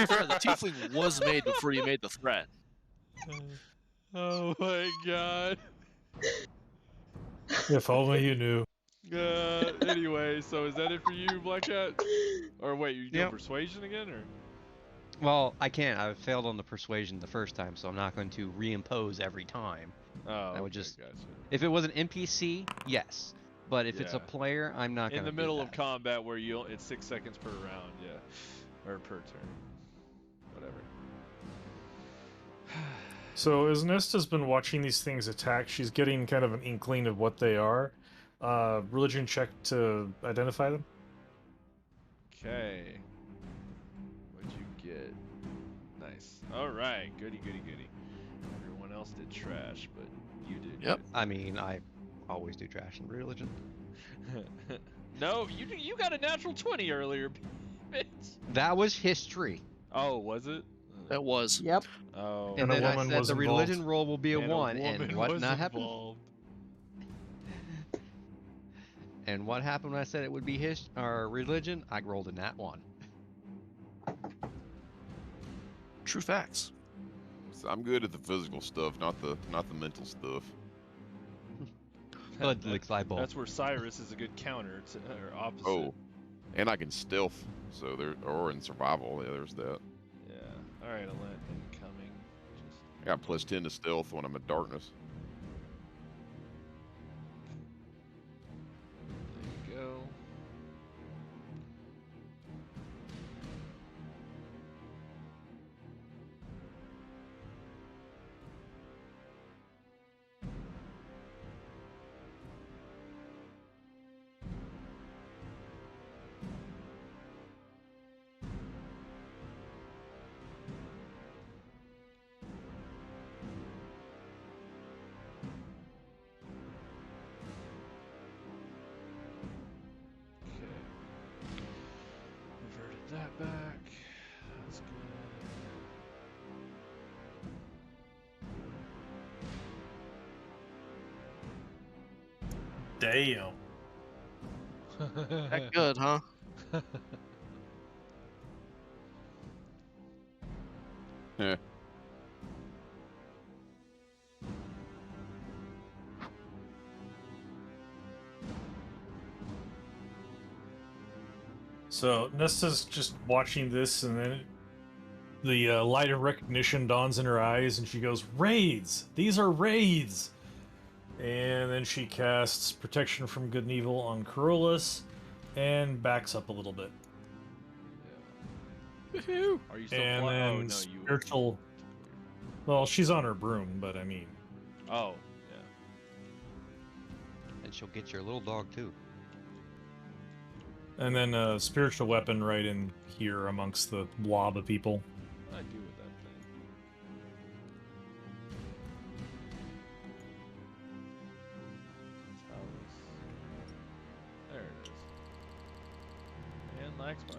Sorry, the tiefling was made before you made the threat. Oh my god. If only you knew. Anyway, so is that it for you, Black Cat? Or wait, you doing Yep. persuasion again, or? Well, I can't. I failed on the persuasion the first time, so I'm not going to reimpose every time. Oh, I would okay, just- gotcha. If it was an NPC, yes. But if it's a Yeah. player, I'm not going In to the middle of combat where it's 6 seconds per round, yeah, or per turn, whatever. So as Nesta's been watching these things attack, she's getting kind of an inkling of what they are. Religion check to identify them. Okay. What'd you get? Nice. All right. Goody, goody, goody. Everyone else did trash, but you did. Yep. I mean, I always do trash in religion. good. No, you got a natural 20 earlier, bitch. That was history. Oh, was it? That was. Yep. Oh. And And a then I woman said was the religion involved. roll will be a and 1, woman and what was not happened? involved. And what happened when I said it would be religion? I rolled a nat 1. True facts. So I'm good at the physical stuff, not the mental stuff. Blood licks eyeball. That's where Cyrus is a good counter to or opposite. Oh, and I can stealth, so there, or in survival, yeah, there's that. Yeah. All right, Alent, incoming. I got +10 to stealth when I'm in darkness. There you go. Okay. Reverted that back. That's Damn. good. That good, huh? Yeah. So Nesta's just watching this, and then the light of recognition dawns in her eyes, and she goes, "Raids! These are raids!" And then she casts Protection from Good and Evil on Corollas, and backs up a little bit. Woohoo! Are you still And fly- then Oh, no, you. spiritual. Well, she's on her broom, but I mean, Oh, yeah. And she'll get your little dog too. and then a spiritual weapon right in here amongst the blob of people. What do I do with that thing? lag spike.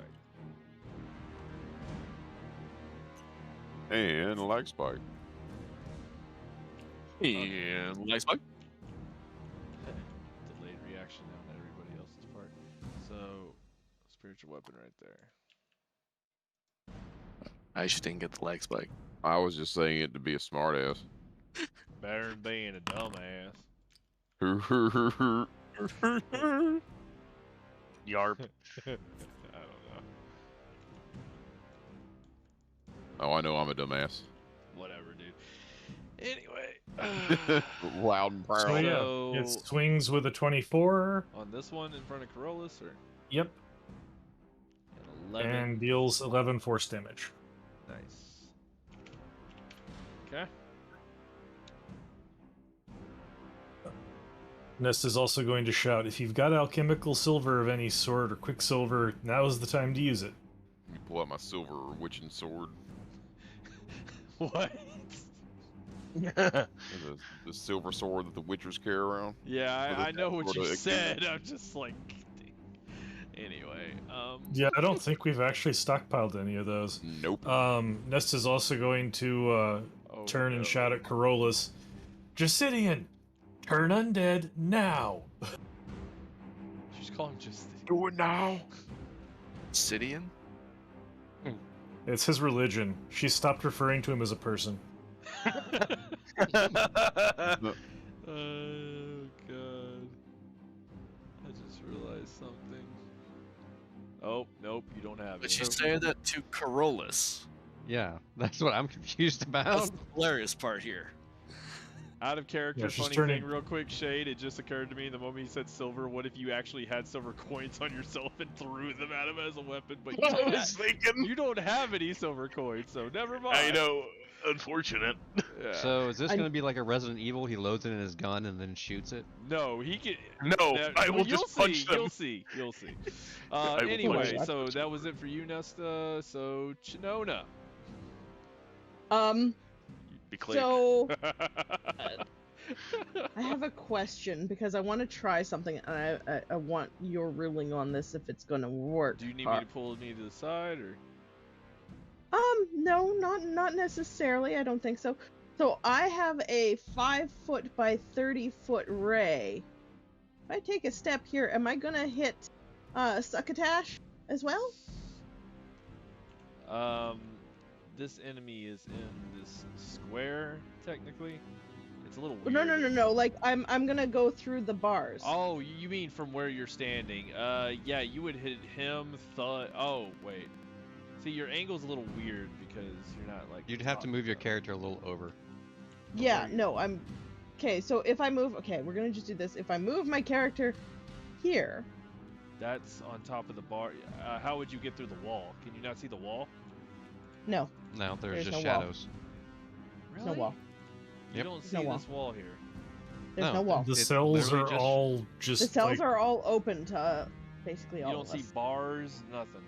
And lag spike. And nice bug. Delayed reaction on everybody else's part. So, spiritual weapon right there. I just didn't get the lag spike. I was just saying it to be a smartass. Better than being a dumbass. Yarp. I don't know. Oh, I know I'm a dumbass. Whatever, dude. Anyway. Loud and proud. So yeah, So- it swings with a 24. On this one in front of Corollas, or Yep, an 11? and deals 11 force damage. Nice. Okay. Nest is also going to shout, if you've got alchemical silver of any sort or quicksilver, now is the time to use it. You pull out my silver witching sword. What? The silver sword that the witchers carry around. Yeah, So I know what sort you of- said. I'm just like. Anyway, Yeah, I don't think we've actually stockpiled any of those. Nope. Nest is also going to oh, turn no. and shout at Corollas, Justinian, turn undead now! Just call him just. Do it now. Obsidian? It's his religion. She stopped referring to him as a person. Oh god. I just realized something. Oh, nope, you don't have But it. you say that to Corollas. Yeah, that's what I'm confused That's about. the hilarious part here. Out of character, Yeah, she's funny turning- thing, real quick, Shade. It just occurred to me the moment he said silver. What if you actually had silver coins on yourself and threw them at him as a weapon? But you I don't, was thinking. you don't have any silver coins, so never mind. I know. Unfortunate. Yeah. So is this I- going to be like a Resident Evil? He loads it in his gun and then shoots it? No, he can. No, I will you'll just punch see, them. You'll see. You'll see. I will Anyway, punch so that was it for you, Nesta. So Chinona. Be clear. So I have a question because I want to try something and I want your ruling on this if it's gonna work. Do you need me to pull me to the side or? No, not necessarily. I don't think so. So I have a 5-foot by 30-foot ray. If I take a step here, am I gonna hit Succotash as well? This enemy is in this square technically. It's a little weird. No. Like I'm gonna go through the bars. Oh, you mean from where you're standing? Yeah, you would hit him. Oh, wait. See, your angle's a little weird because you're not like. You'd have to move your character a little over. Yeah, no, I'm... Okay, so if I move... Okay, we're gonna just do this. If I move my character here... That's on top of the bar. How would you get through the wall? Can you not see the wall? No, No, there's There's just no wall. shadows. there's no wall. You Yep. don't There's see no wall. this wall here. There's No, no wall. The It's cells literally are just- all just The cells like, are all open to basically You all don't of see us. bars, nothing.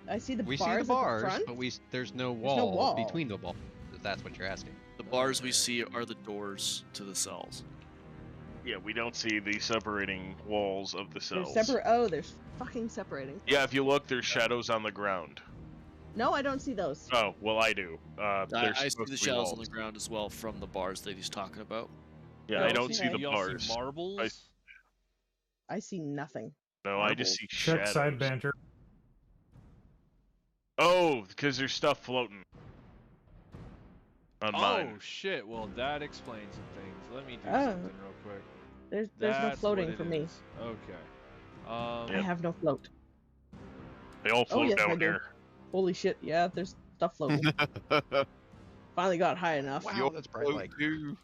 I see the We bars see the at bars, the front. but there's no There's no wall, wall. between the wall. If that's what you're asking. The bars we see are the doors to the cells. Yeah, we don't see the separating walls of the There's cells. separate. Oh, there's fucking separating. Yeah, if you look, there's shadows on the ground. No, I don't see those. Oh, well, I do. I There's see supposed the to be shells on walls. the ground as well from the bars that he's talking about. Yeah, No, I don't see see the Y'all bars. see marbles? I- I see nothing. No, I just see check shadows. side banter. Oh, because there's stuff floating. On Oh mine. shit! Well, that explains some things. Let me do Oh. something real quick. There's That's no what floating it for me. is. Okay. I Yep. have no float. They all float yes, I down do. here. Holy shit! Yeah, there's stuff floating. Finally got high enough. Wow, that's bright Float like. too.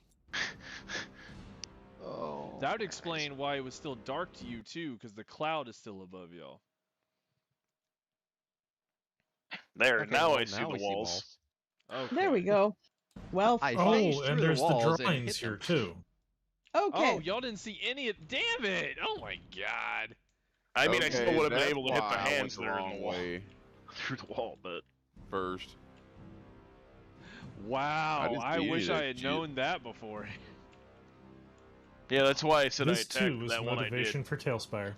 Oh. That would explain why it was still dark to you too, because the cloud is still above y'all. There, Okay, now well, I see now the we walls. Okay. There we go. Well, I Oh, phased through and the there's the walls and drawings hit them. here too. okay. Oh, y'all didn't see any of. Damn it! Oh my god. I mean, I still Okay, would have been that's able to hit the why I went hands the that are in wrong the wall. way Through the wall, but first. Wow. didn't I see any wish of I that had shit. known that before. yeah, that's why I said I This attacked too was that one I did. motivation for Tailspire.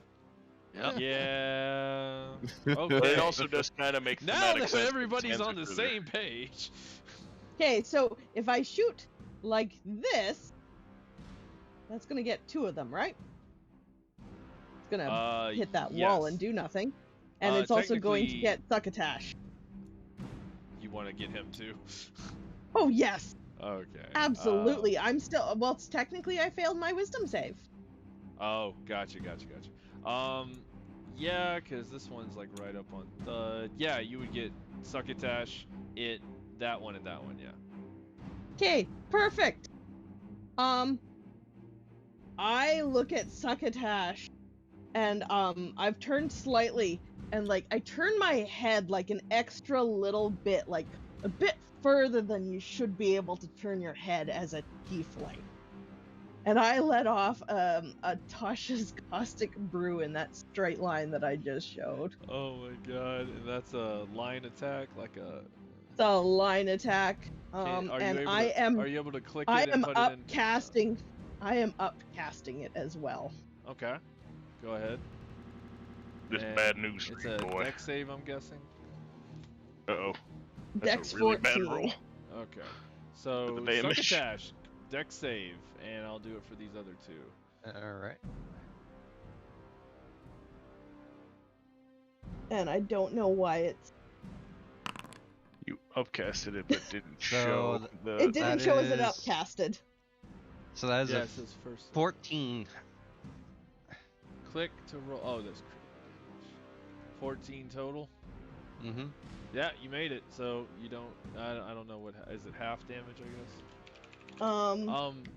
Yep. Yeah. But Okay. it also does kind of make Now thematic that sense. everybody's Sansa on the further. same page. Okay, so if I shoot like this, that's gonna get 2 of them, right? It's gonna hit that wall and yes. do nothing. And it's also going to Technically- get Succotash. You want to get him too? Oh yes, Okay. absolutely. I'm still, well, technically I failed my wisdom save. Oh, gotcha. Yeah, because this one's like right up on the. Yeah, you would get Succotash, that one, and that one. Yeah. Okay, perfect. I look at Succotash, and I've turned slightly, and like I turn my head like an extra little bit, like a bit further than you should be able to turn your head as a tiefling. And I let off a Tasha's caustic brew in that straight line that I just showed. Oh my god, and that's a line attack, like a. It's a line attack. Are you And able I to, am Are you able to click I it and am put it in? upcasting. I am upcasting it as well. Okay. Go ahead. This And bad news for It's you, a boy. dex save, I'm guessing. Uh-oh. Dex That's a really 14. bad roll. Okay. So the damage. Succotash, dex save, and I'll do it for these other 2. All right. And I don't know why it's. You upcasted it, but didn't So show the. It didn't that show as it is- upcasted. So that is Yeah, a it says first. 14. Click to roll. Oh, that's critical damage. 14 total. Mm-hmm. Yeah, you made it. So you don't. I don't know what. Is it half damage? I guess.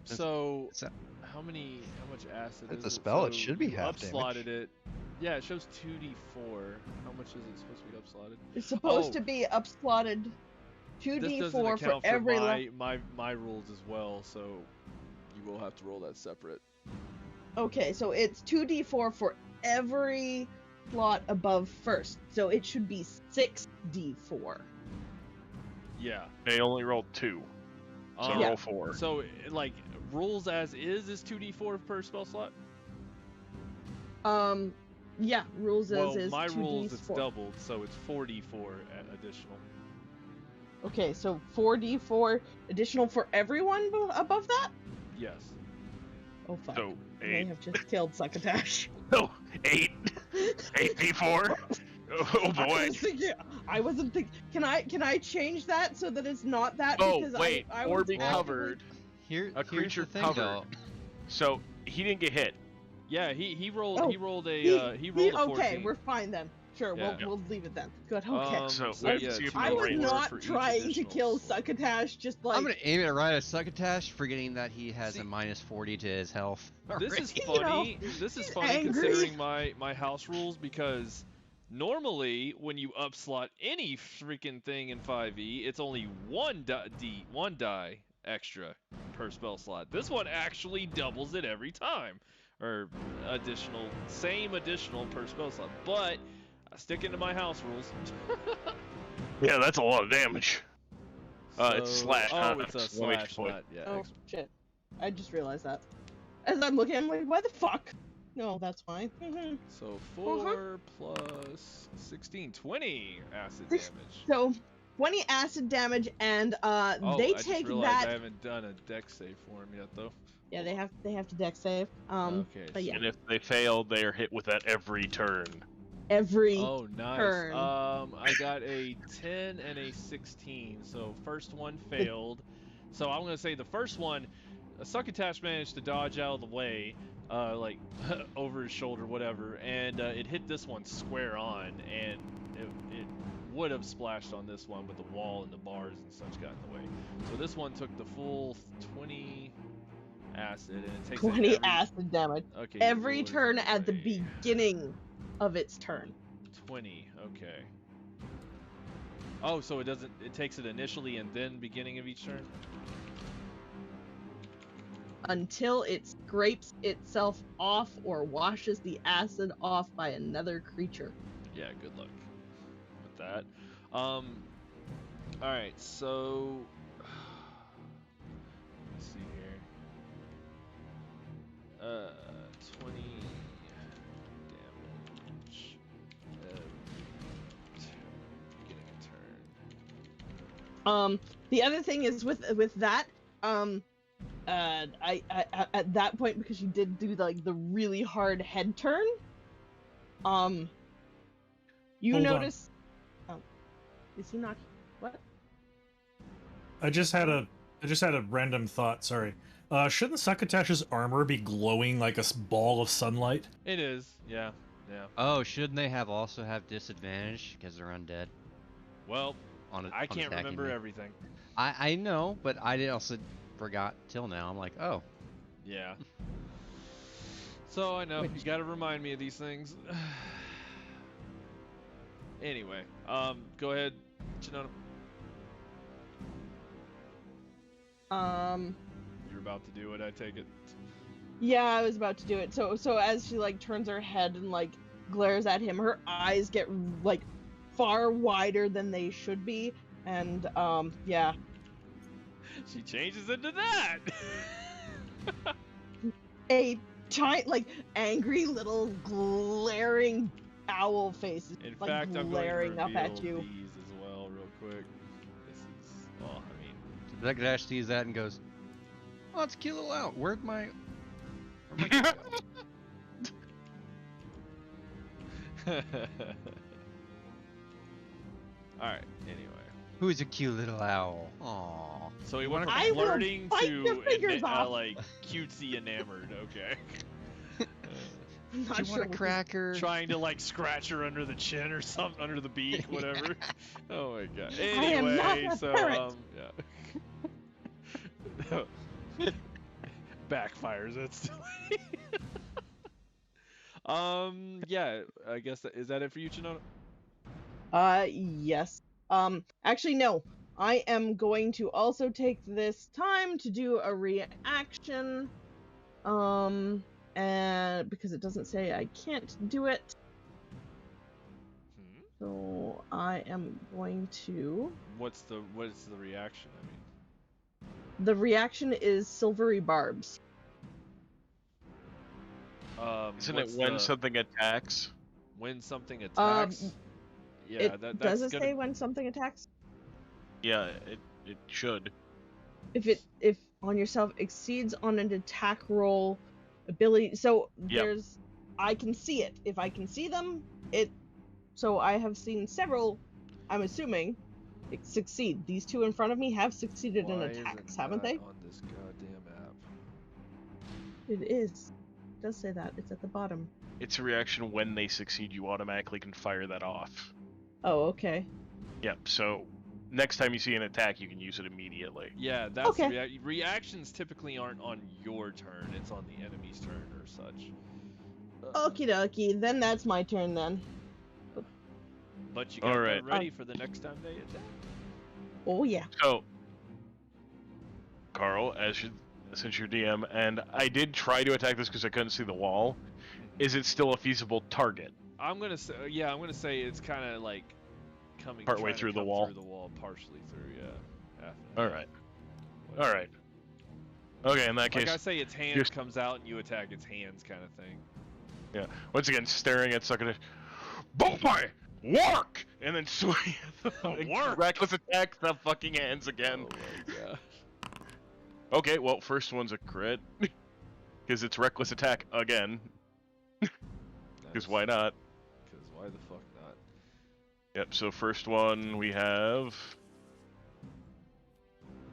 So Is that- how much acid It's is a it? spell, So it should be you half upslotted damage. it. Yeah, it shows 2d4. How much is it supposed to be upslotted? It's supposed Oh. to be upslotted This doesn't 2d4 for account for every my rules as well, so you will have to roll that separate. Okay, so it's 2d4 for every slot above first. So it should be 6d4. Yeah. They only rolled 2. So Um, roll 4. So like rules as is 2d4 per spell slot. Yeah, rules Well, as is my 2d4. rules it's doubled, so it's 4d4 additional. Okay, so 4d4 additional for everyone above that? Yes. Oh fuck. So I may 8. have just killed Succotash. No, 8. 8d4. Oh boy. I wasn't thinking. Can I change that so that it's not that? Oh because wait, I or was be actively- covered. Here, A creature here's the thing, covered. though. So he didn't get hit. Yeah, he rolled Oh, he rolled a he rolled a 14. Okay, we're fine then. Sure, Yeah. we'll leave it then. Good. Okay. So So let's yeah, see if 2d4 I was Right, not for each trying to additional kill slot. Succotash. Just like I'm gonna aim it right at Succotash, forgetting that he has See- a minus 40 to his health. This is You know, funny. This is he's funny angry. considering my house rules, because normally when you upslot any freaking thing in 5e, it's only one die extra per spell slot. This one actually doubles it every time, or same additional per spell slot. But I stick into my house rules. Yeah, that's a lot of damage. It's So- slash, Oh, huh? it's a It's 1 HP slash. point. Not, yeah. oh excellent. shit, I just realized that. As I'm looking, I'm like, why the fuck? No, that's fine. So 4 plus 16, 20 acid Six- damage. So 20 acid damage, and Oh, they I just take realized that. I haven't done a dex save for him yet, though. Yeah, they have to dex save. Okay. but yeah. And if they fail, they are hit with that every turn. Every Oh, nice. turn. I got a 10 and a 16. So first one failed. So I'm gonna say the first one, Succotash managed to dodge out of the way, like over his shoulder, whatever, and it hit this one square on, and it would have splashed on this one, but the wall and the bars and such got in the way. So this one took the full 20 acid, and it takes it 20 every- acid damage. Okay. Every roll it turn at the away. beginning of its turn. 20, okay. Oh, so it takes it initially and then beginning of each turn? Until it scrapes itself off or washes the acid off by another creature. Yeah, good luck with that. Alright, so... Let's see here. 20 damage. The other thing is with that, I at that point, because you did do the really hard head turn, you Hold on. notice. Oh, is he not? What? I just had a random thought. Sorry. Shouldn't Succotash's armor be glowing like a ball of sunlight? It is. Yeah. Yeah. Oh, shouldn't they also have disadvantage because they're undead? Well, On I can't attacking remember me? everything. I know, but I also forgot till now. I'm like, oh. Yeah. So I know Which- you got to remind me of these things. Anyway, go ahead, Chinona. You're about to do it, I take it. Yeah, I was about to do it. So as she turns her head and glares at him, her eyes get far wider than they should be, and yeah. She changes into that. A giant, angry little glaring owl face is In fact, I'm going to glaring up at reveal you. these as well, real quick. This is, well, I mean, Succotach sees that and goes, "Oh, it's a cute little owl. Where'd my kid go?" all right. Anyway, Who's a cute little owl? Aww. so we went I from will flirting bite your fingers to off. cutesy enamored. Okay. I'm not Do you sure want a what cracker? Trying to scratch her under the chin or something, under the beak, whatever. Oh my god. I am not Anyway, a so parrot. yeah. Backfires. That's yeah. I guess is that it for you, Chinona? Yes. Actually, no. I am going to also take this time to do a reaction. And because it doesn't say I can't do it, so I am going to. What's the reaction? I mean, The reaction is silvery barbs. Isn't it what's when the- something attacks? when something attacks? Yeah, that's does it gonna... say when something attacks? Yeah, it should. If on yourself exceeds on an attack roll ability, so Yep. I can see it. If I can see them, so I have seen several, I'm assuming, succeed. These two in front of me have succeeded in Why attacks, isn't haven't that they? on this goddamn app? It is. It does say that. It's at the bottom. It's a reaction when they succeed. You automatically can fire that off. Oh, okay. Yep. So next time you see an attack, you can use it immediately. Yeah, that's Okay. reactions typically aren't on your turn. It's on the enemy's turn or such. Okie dokie. Then that's my turn then. But you got Alright. that ready for the next time they attack. Oh yeah. So, Carl, since you're DM, and I did try to attack this because I couldn't see the wall. Is it still a feasible target? I'm gonna say, yeah, I'm gonna say it's kind of coming Partway trying to through the come wall? Through the wall, partially through, yeah. All right. All right. Okay, in that case, Like I say, its hand just- comes out and you attack its hands, kind of thing. yeah. Once again, staring at Succotach. Boy, work, and then swing. Work! Reckless attack the fucking hands again. Oh my god. Okay, well, first one's a crit because it's reckless attack again. Because why not? Because why the fuck not? Yep. So first one we have.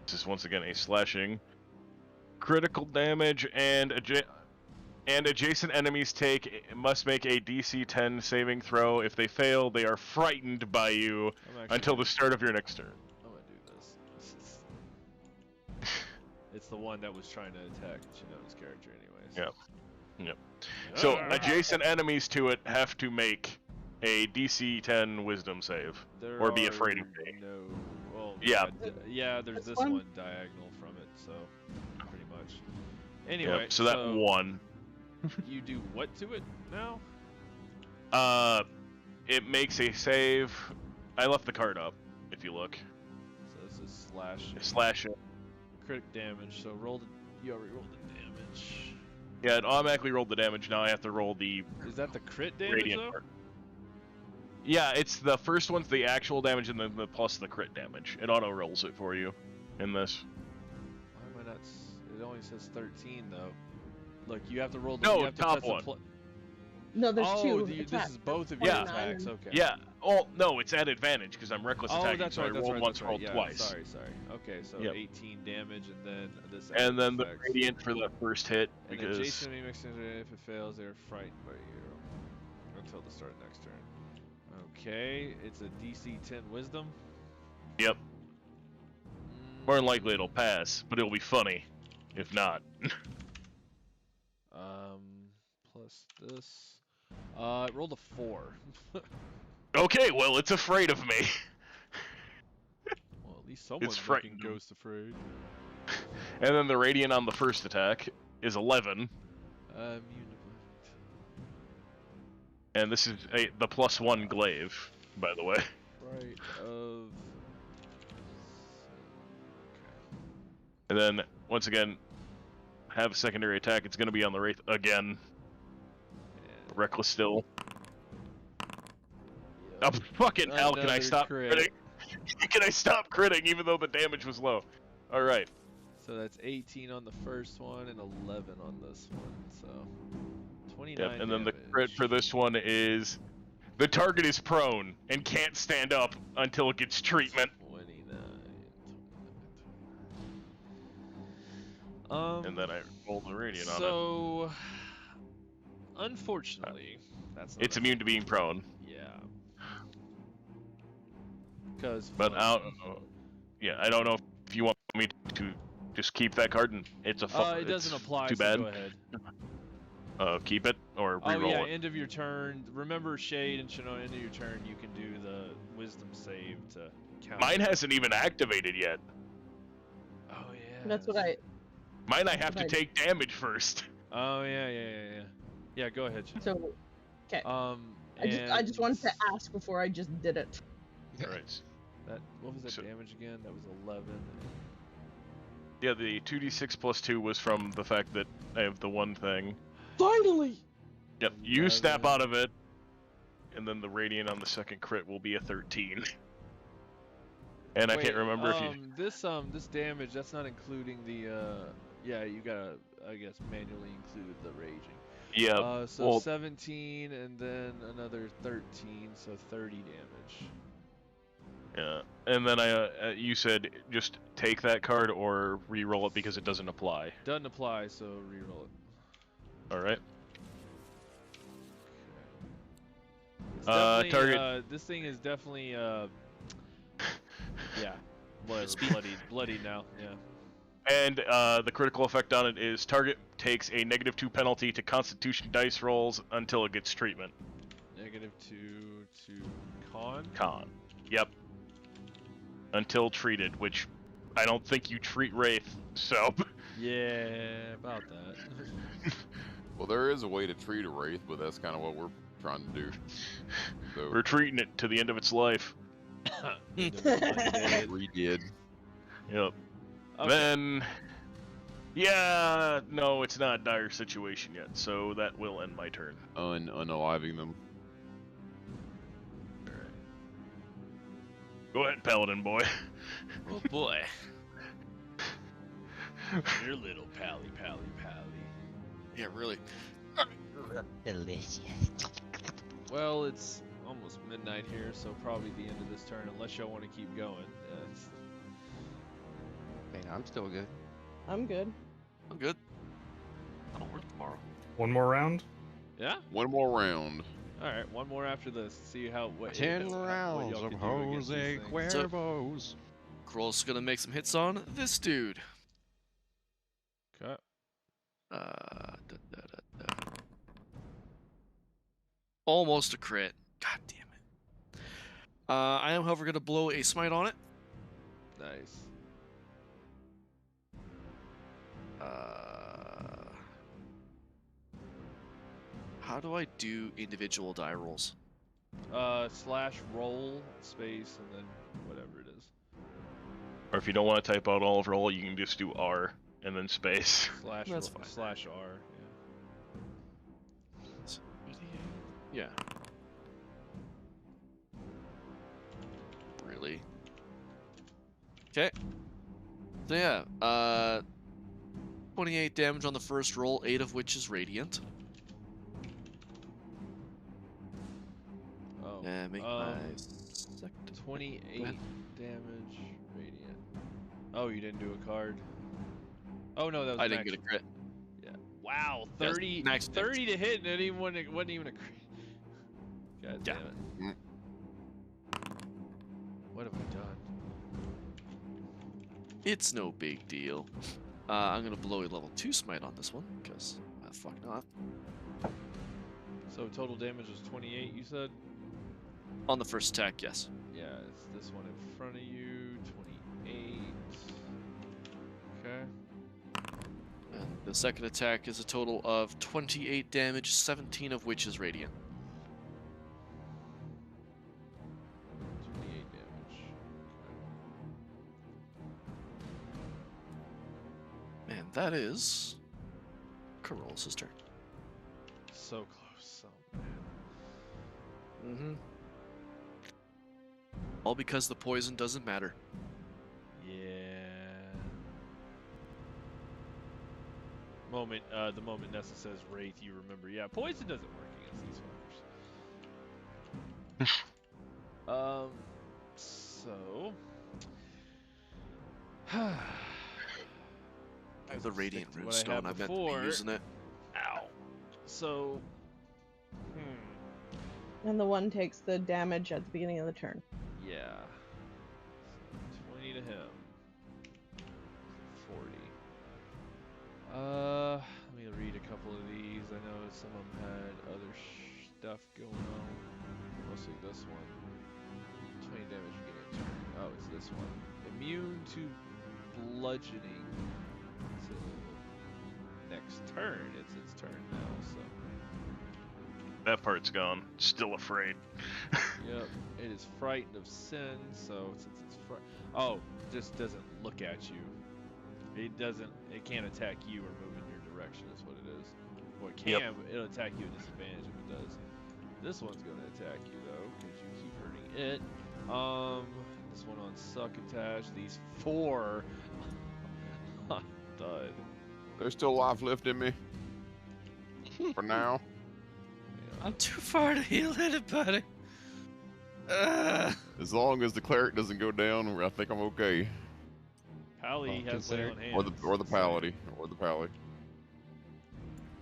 This is once again a slashing. Critical damage and adjacent enemies must make a DC 10 saving throw. If they fail, they are frightened by you I'm actually until the start of your next turn. I'm gonna do this. It's the one that was trying to attack Shinoda's character, anyways. Yep. Yep. So Ah. adjacent enemies to it have to make a DC 10 Wisdom save, There or be are afraid of me. No. Well, Yeah. yeah. There's That's this one. one diagonal from it, so pretty much. Anyway, Yep. So that one. You do what to it now? It makes a save. I left the card up. If you look, So this is slash slash it. crit damage. So you already rolled the damage. Yeah, it automatically rolled the damage. Now I have to roll the Is that the crit damage radiant though? part. Yeah, it's the first one's the actual damage and then the plus the crit damage. It auto rolls it for you in this. Why am I not? It only says 13 though. Look, you have to roll. No, you have to top press one. the No, there's oh, two. this attacks. is both of your 49 attacks. and- Okay. Yeah. Oh no, it's at advantage because I'm reckless Oh, attacking. that's so right. I That's rolled right. once, That's right. rolled Yeah. twice. Sorry. Okay. So Yep. 18 damage and then this. And then the effects. radiant for the first hit And because adjacent enemy mixed into it, if it fails, they are frightened by you until the start of next turn. Okay, it's a DC 10 Wisdom. yep, more than likely it'll pass, but it'll be funny if not. Plus this. It rolled a 4. Okay, well it's afraid of me. Well, at least someone's making frightened. Ghost afraid. And then the radiant on the first attack is 11, Immune and this is the +1 glaive, by the way. to fright of. And then once again, have a secondary attack. It's going to be on the wraith again. And Reckless still. Oh, fucking hell, can I Another stop crit. critting? Can I stop critting even though the damage was low? Alright. So that's 18 on the first one and 11 on this one. So 29. Yep, and then the damage. crit for this one is the target is prone and can't stand up until it gets treatment. 29. And then I roll the radiant on it. So, unfortunately, that's not It's immune to being prone. Yeah. Because. But yeah, I don't know if you want me to just keep that card and it's a It doesn't apply. Too so bad. Go ahead. Keep it or Oh reroll yeah, it. end of your turn. Remember, Shade and Shino, end of your turn, you can do the Wisdom save to count. Mine hasn't even activated yet. Oh yeah. That's what I. Mine I have to Right. take damage first. Oh yeah. Yeah, go ahead. Shade. So I And just wanted to ask before I just did it. Alright. That what was that So- damage again? That was 11. Yeah, the 2d6 plus 2 was from the fact that I have the one thing. Finally. Yep, you snap 11. out of it, and then the radiant on the second crit will be a 13. And I can't remember if you... This damage, that's not including the yeah, you gotta I guess manually include the raging. Yeah, So well, 17 and then another 13, so 30 damage. yeah. And then you said just take that card or re-roll it because it doesn't apply. Doesn't apply, so reroll it. Alright. It's definitely, target- this thing is definitely yeah, whatever, bloody now, yeah. And the critical effect on it is target takes a -2 penalty to Constitution dice rolls until it gets treatment. -2 to con. Con. Yep. Until treated, which I don't think you treat Wraith, so... Yeah, about that. Well, there is a way to treat a wraith, but that's kind of what we're trying to do. So We're treating it to the end of its life. redid. Yep. Okay. Then... Yeah, no, it's not a dire situation yet, so that will end my turn. Unaliving them. Go ahead, Paladin boy. Oh boy. Your little pally. Yeah, really. Delicious. Well, it's almost midnight here, so probably the end of this turn, unless y'all want to keep going. Man, I'm still good. I'm good. I'm good. I don't work tomorrow. One more round. Yeah. One more round. All right, one more after this. See how what 10 what rounds y'all of can do against Jose these things. Cuervos. Kroll's gonna make some hits on this dude. Okay. Almost a crit. God damn it. I am, however, gonna blow a smite on it. Nice. How do I do individual die rolls? Slash roll space and then whatever it is. Or if you don't want to type out all of roll, you can just do R and then space. Slash That's ro- fine. slash R. Yeah. apparently. Okay. So yeah, 28 damage on the first roll, 8 of which is radiant. Oh. And make my second. 28 damage radiant. Oh, you didn't do a card. Oh no, that was I didn't max. get a crit. Yeah. Wow, Yes, 30, max 30 to hit, and it wasn't even a crit. God Yeah. damn it. What have I done? It's no big deal. I'm gonna blow a level 2 smite on this one, because fuck not. So total damage was 28, you said? On the first attack, yes. Yeah, it's this one in front of you, 28. Okay. And the second attack is a total of 28 damage, 17 of which is radiant. 28 damage. And that is Carolus' turn. So close, so bad. Mm-hmm. All because the poison doesn't matter. Yeah. The moment Nessa says Wraith, you remember. Yeah, poison doesn't work against these fuckers. So. I have the Radiant Stick to what I Runestone. had I meant to before. be using it. Ow. So. And the one takes the damage at the beginning of the turn. Yeah. So 20 to him. 40. Let me read a couple of these. I know some of them had other stuff going on. Mostly this one. 20 damage beginning of turn. Oh, it's this one. Immune to bludgeoning till next turn. It's its turn now, so. That part's gone. Still afraid. Yep, it is frightened of sin, so since it's oh, just doesn't look at you. It can't attack you or move in your direction is what it is. Well, it can, Yep. but it'll attack you at disadvantage if it does. This one's going to attack you though, because you keep hurting it. This one on succotash, these 4 dud. There's still life left in me. For now. I'm too far to heal anybody. As long as the cleric doesn't go down, I think I'm okay. Pally Well, has lay on hands. Or the pally. Or the pally.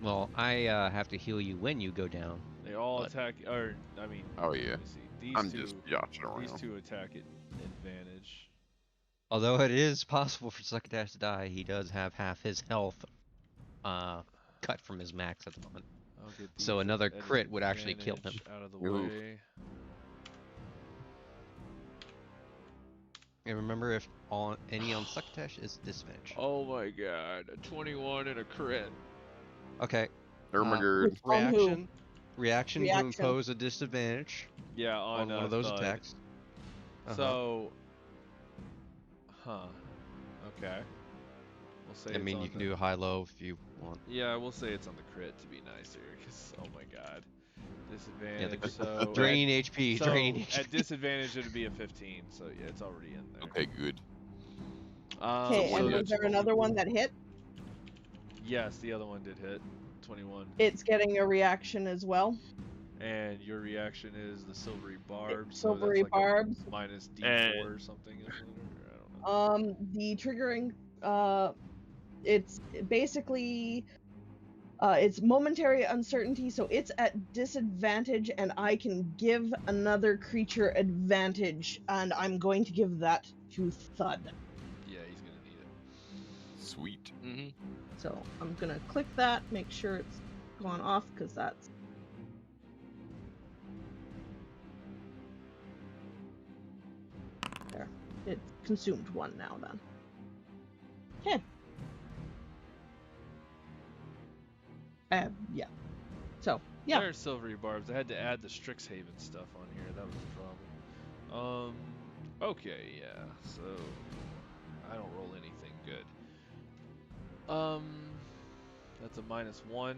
Well, I have to heal you when you go down. They all But- attack, or I mean. Oh, yeah. Let me see. These I'm two, just yachting these around. 2 attack at advantage. Although it is possible for Succotash to die, he does have half his health cut from his max at the moment. I'll get So these another at crit would actually kill him. advantage Out of the Oof. way. And remember, if any on Succotash is disadvantage. Oh my god, a 21 and a crit. Okay. Ermagerd. On who? Reaction. Reaction to Reaction. impose a disadvantage Yeah, on on one of those Thud. attacks. So, okay. We'll say I it's mean, on you can the- do a high-low if you want. Yeah, we'll say it's on the crit to be nicer, because oh my god, Yeah, disadvantage. the So drain HP, so drain HP. at disadvantage it'd be a 15. So yeah, it's already in there. Okay, good. Okay, so and was that's- there another one that hit? Yes, the other one did hit. 21. It's getting a reaction as well. And your reaction is the silvery barbs. Silvery so that's like barbs. A minus D4 And- or something, isn't it? Or I don't know. The triggering, it's basically, it's momentary uncertainty, so it's at disadvantage, and I can give another creature advantage, and I'm going to give that to Thud. Yeah, he's gonna need it. Sweet. Mm-hmm. So I'm gonna click that, make sure it's gone off, because that's... There. It consumed 1 now, then. Okay. Yeah. So, yeah. There's silvery barbs. I had to add the Strixhaven stuff on here. That was the problem. Okay, yeah. So I don't roll anything good. That's a -1.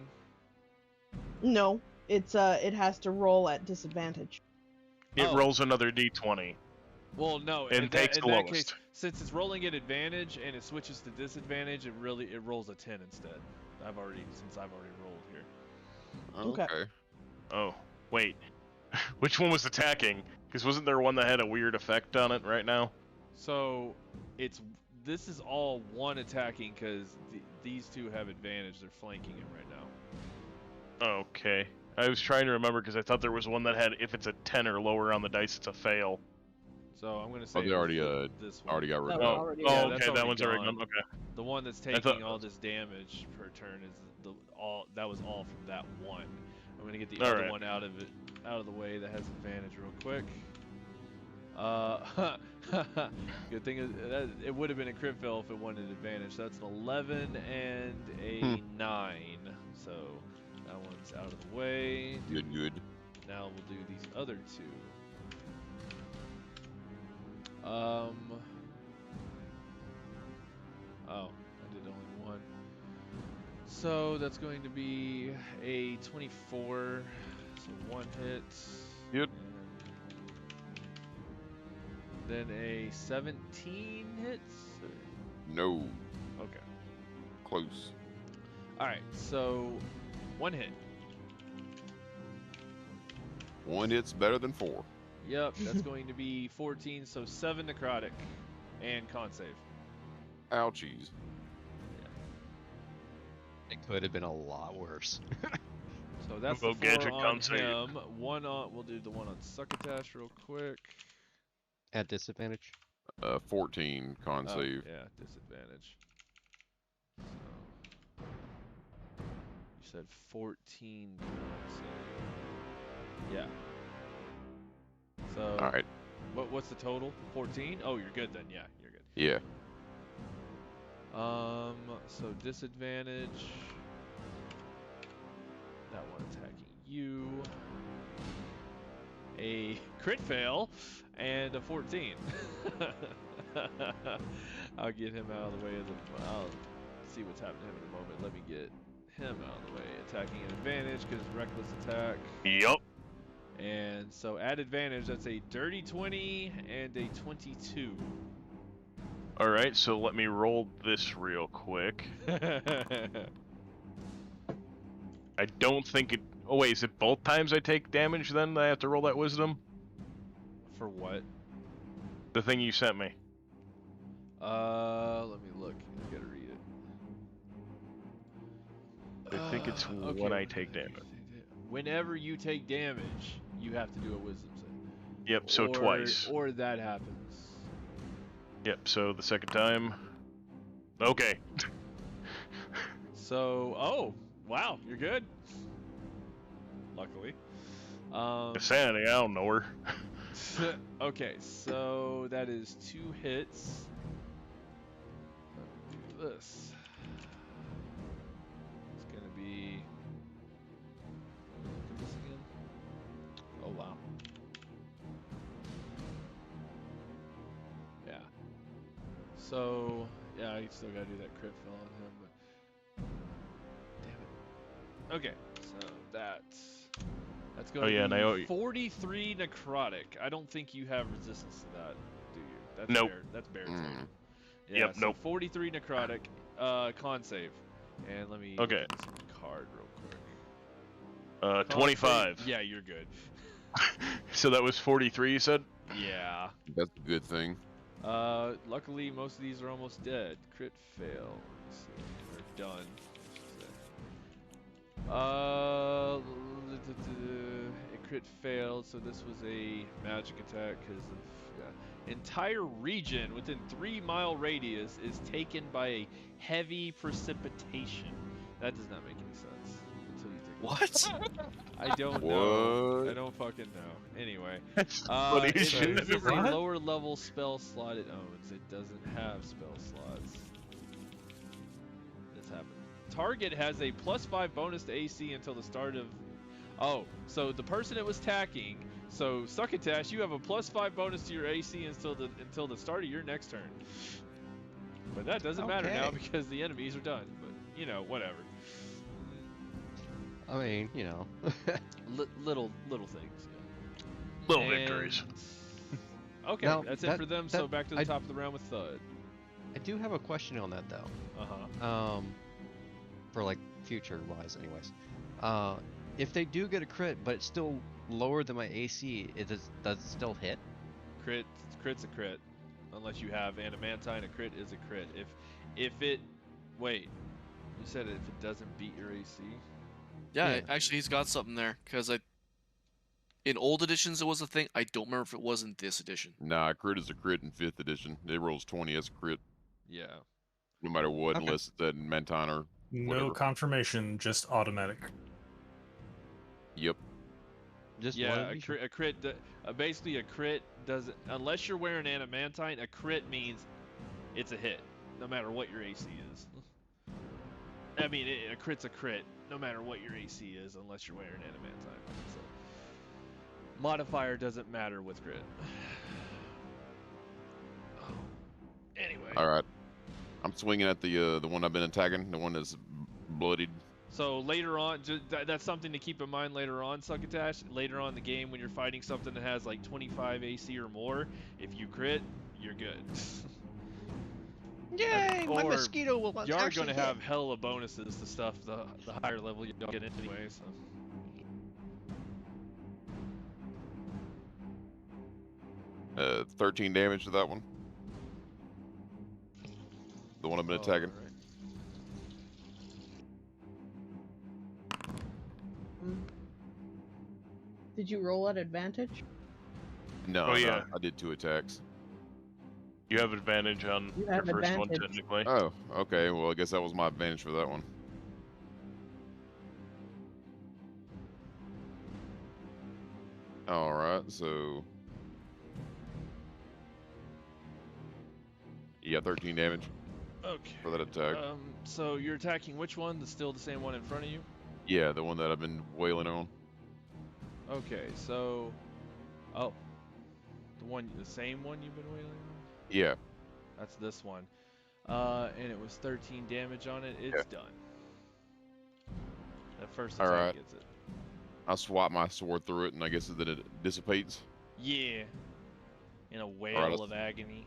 No, it's it has to roll at disadvantage. It Oh. rolls another d20. Well, no, And takes in the that lowest. case, since it's rolling at advantage and it switches to disadvantage, it rolls a 10 instead. I've already rolled here. Okay. Oh, wait. Which one was attacking? Because wasn't there one that had a weird effect on it right now? So this is all one attacking because these two have advantage. They're flanking him right now. Okay. I was trying to remember because I thought there was one that had, if it's a 10 or lower on the dice, it's a fail. So I'm gonna say Oh, they already this one. already got rid No, of it. already- Yeah, Oh, that's okay, that already one's already gone. gone. Okay. The one that's I thought- taking all this damage per turn is that was all from that one. I'm gonna get the other Alright. one out of the way that has advantage real quick. Good thing is that it would have been a crit fail if it wanted advantage. So that's an 11 and a 9. So that one's out of the way. Good. Now we'll do these other two. Oh, I did only one. So that's going to be a 24. So one hit. Good. And then a 17 hits. No. Okay. Close. All right. So one hit. One hit's better than 4. Yep. That's going to be 14. So 7 necrotic and con save. Ouchies. It could have been a lot worse. So that's We'll the gadget 4 on con save. him. One on. We'll do the one on Succotash real quick. At disadvantage. 14 con Oh, save. yeah, disadvantage. So, you said 14 con save. Yeah. So. All right. What's the total? 14? Oh, you're good then. Yeah, you're good. Yeah. So disadvantage. That one attacking you. A crit fail and a 14. I'll get him out of the way I'll see what's happening to him in a moment. Let me get him out of the way. Attacking at advantage because reckless attack. Yup. And so at advantage, that's a dirty 20 and a 22. Alright, so let me roll this real quick. I don't think it... Oh wait, is it both times I take damage then that I have to roll that wisdom? For what? The thing you sent me. Let me look. I gotta read it. I think it's when I take damage. Whenever you take damage, you have to do a wisdom save. Yep, so twice. Or that happens. Yep, so the second time... Okay. So, oh, wow, you're good. Luckily. Sanity, I don't know her. Okay, so that is 2 hits. Do this. It's gonna be. Look at this again. Oh wow. Yeah. So yeah, I still gotta do that crit fail on him, but damn it. Okay, so that's going Oh, yeah, to and I be owe 43 necrotic. I don't think you have resistance to that, do you? That's Nope. That's bear Mm. attack. Yeah, Yep, so nope. 43 necrotic, con save. And let me Okay. get this card real quick. Con 25. save- Yeah, you're good. So that was 43, you said? Yeah. That's a good thing. Luckily, most of these are almost dead. Crit fail. Let's see. They're done. It crit failed, so this was a magic attack because of entire region within 3-mile radius is taken by a heavy precipitation. That does not make any sense until you take. What? I don't know. What? I don't fucking know. Anyway, That's it funny as shit. loses a What? lower level spell slot it owns. It doesn't have spell slots. This happened. Target has a +5 bonus to AC until the start of. Oh, so the person it was attacking. So Succotash, you have a +5 bonus to your AC until the start of your next turn. But that doesn't matter now Okay. because the enemies are done. But you know, whatever. I mean, you know. Little things. Yeah. Little victories. Okay, Now, that's it that- for them. that- So back to the I- top of the round with Thud. I do have a question on that though. For like future wise, anyways. If they do get a crit, but it's still lower than my AC, does it still hit? Crit's a crit, unless you have adamantine. A crit is a crit. If it, wait, you said if it doesn't beat your AC. Yeah, Yeah. actually, he's got something there because in old editions it was a thing. I don't remember if it was in this edition. Nah, a crit is a crit in 5th edition. It rolls 20 as a crit, Yeah. no matter what, Okay. unless it's at Manton or No whatever. confirmation, just automatic. Yep. Just one Yeah, of a these? crit. Basically, a crit does, unless you're wearing adamantine. A crit means it's a hit, no matter what your AC is. I mean, a crit's a crit, no matter what your AC is, unless you're wearing adamantine. So, modifier doesn't matter with crit. Anyway. All right. I'm swinging at the one I've been attacking, the one that's bloodied. So later on, that's something to keep in mind later on, Succotash. Later on in the game, when you're fighting something that has like 25 AC or more, if you crit, you're good. Yay! My Or mosquito will You are actually going to hit. have hella bonuses to stuff the higher level you get anyway. So 13 damage to that one. The one I've been attacking. Alright. Did you roll at advantage? No, Oh, no, yeah. I did 2 attacks. You have advantage on You your have first one, advantage. technically. Oh, okay. Well, I guess that was my advantage for that one. All right, so yeah, 13 damage Okay. for that attack. So you're attacking which one? Still the same one in front of you? Yeah, the one that I've been wailing on. Okay, so, oh, the same one you've been wailing on? Yeah. That's this one. And it was 13 damage on it. It's done. That first attack Alright. gets it. I swap my sword through it, and I guess then it dissipates. Yeah. In a wail Alright, of agony.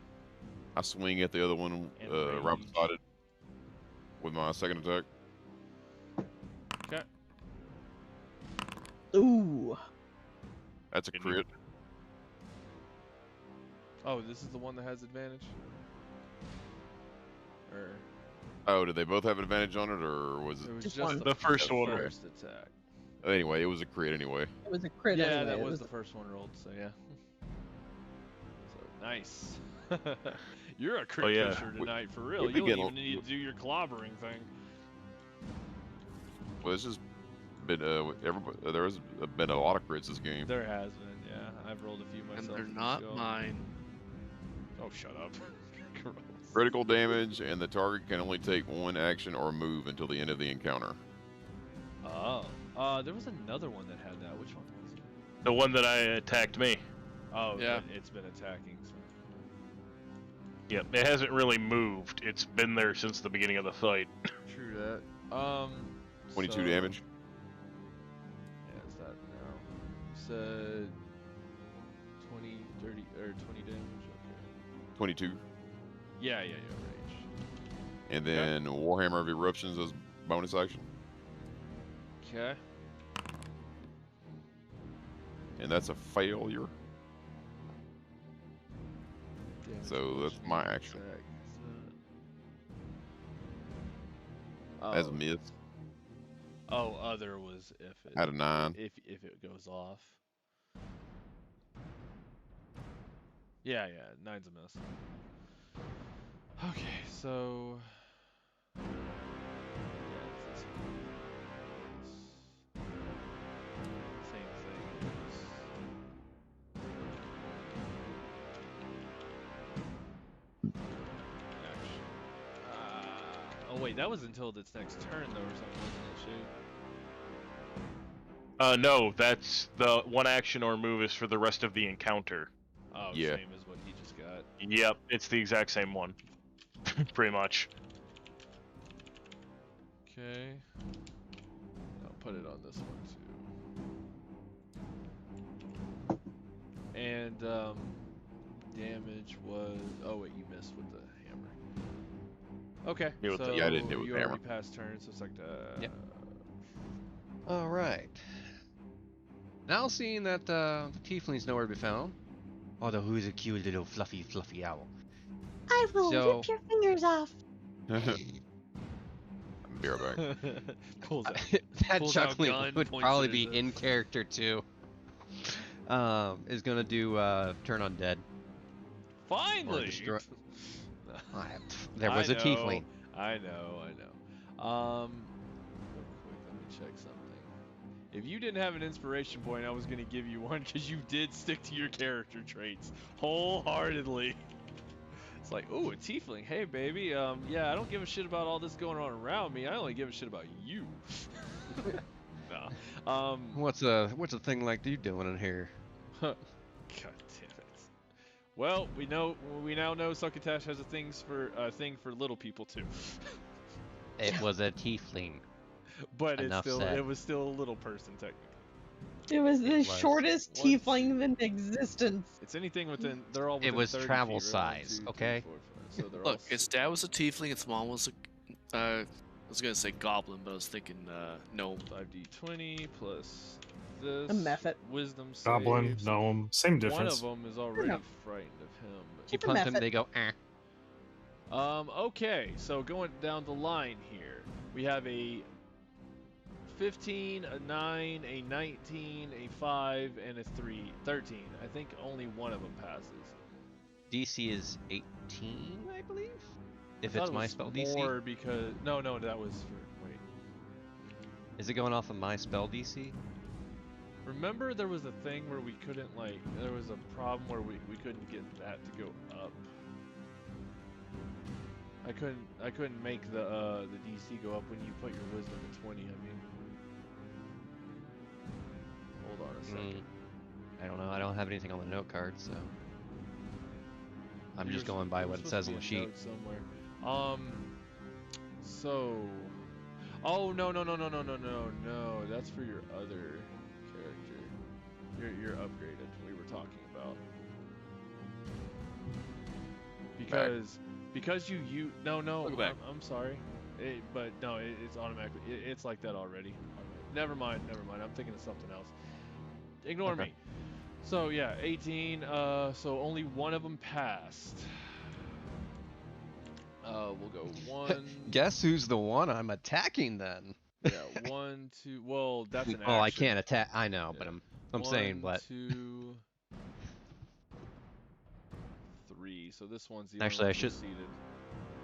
I swing at the other one And right rage. beside it with my second attack. Okay. Ooh. That's a Can you- crit. Oh, this is the one that has advantage? Or Oh, did they both have an advantage on it, or was it? it was Just just one. The first one. first attack. Anyway, it was a crit anyway. It was a crit Yeah, anyway. that It was the first one rolled, so yeah. So nice. You're a crit Oh, yeah. pusher tonight, for real. we've You been don't getting even need to do your clobbering thing. Well, this has been there's been a lot of crits this game. There has been, yeah. I've rolled a few And myself. they're as not well. mine. Oh, shut up. Gross. Critical damage, and the target can only take one action or move until the end of the encounter. Oh. There was another one that had that. Which one was it? The one that I attacked me. Oh, Yeah. It's been attacking. So. Yep, it hasn't really moved. It's been there since the beginning of the fight. True that. 22 so- damage. Yeah, is that now? You said 20, 30, or 20 damage? Okay. 22. Yeah, rage. And then Warhammer of Eruptions as bonus action. Okay. And that's a failure. So that's my action. As a miss. Oh, other was if it Out of 9. if it goes off. Yeah, 9's a miss. Okay, so yeah, it's this one. Same thing. Action. Oh wait, that was until its next turn though, or something, wasn't it, Shade? No, that's the one action or move is for the rest of the encounter. Oh, Yeah. same as what he just got. Yep, it's the exact same one. Pretty much. Okay. I'll put it on this one too. And damage was. Oh wait, you missed with the hammer. Okay, Yeah, with so the- yeah, I didn't do it with you the already hammer. passed turn, so it's like Yep. All right. Now seeing that the tiefling's nowhere to be found, although who's a cute little fluffy owl. I will So- rip your fingers off. Be right back. Pulls out. That Pulls out chuckling gun, would points probably at be his- in character too. Is gonna do turn undead. Finally. destroy- There I was a know, tiefling. I know. Real quick, let me check something. If you didn't have an inspiration point, I was gonna give you one because you did stick to your character traits wholeheartedly. It's like, ooh, a tiefling. Hey, baby. Yeah, I don't give a shit about all this going on around me. I only give a shit about you. Nah. What's a thing like you doing in here? God damn it. Well, we now know Succotash has a thing for little people too. It was a tiefling. But Enough said. it was still a little person technically. It was the was. shortest Once- tiefling in existence. It's anything within. They're all. It Within was 30 travel feet, right? 1, size, 2, 3, okay? 4, 5. So they're Look, all. its dad was a tiefling, its mom was a. I was gonna say goblin, but I was thinking gnome. 5d20 plus this. A method. Wisdom saves. Goblin, gnome, same One difference. of them is already No. frightened of him. You It's a punt them, method. they go, eh. Okay, so going down the line here, we have a 15, a 9, a 19, a 5, and a 13. I think only one of them passes. DC is 18, I believe? If I thought it's it my was spell more DC. because no, that was for wait. Is it going off of my spell DC? Remember there was a thing where we couldn't there was a problem where we couldn't get that to go up. I couldn't make the DC go up when you put your wisdom at 20. I mean, hold on a second. I don't know. I don't have anything on the note card, so I'm just Yours- going by there what was it supposed says to on be the a sheet. note somewhere. So, oh no, that's for your other character. You're upgraded. We were talking about because you no Look back. I'm sorry, but no it's automatically it's like that already. Never mind. I'm thinking of something else. Ignore Okay. me. So yeah, 18. So only one of them passed. We'll go 1. Guess who's the one I'm attacking then? Yeah, 1, 2. Well, that's an action. Well, I can't attack. I know, Yeah. but I'm saying, 1, but 2, 3. So this one's the Actually, only I one should- succeeded.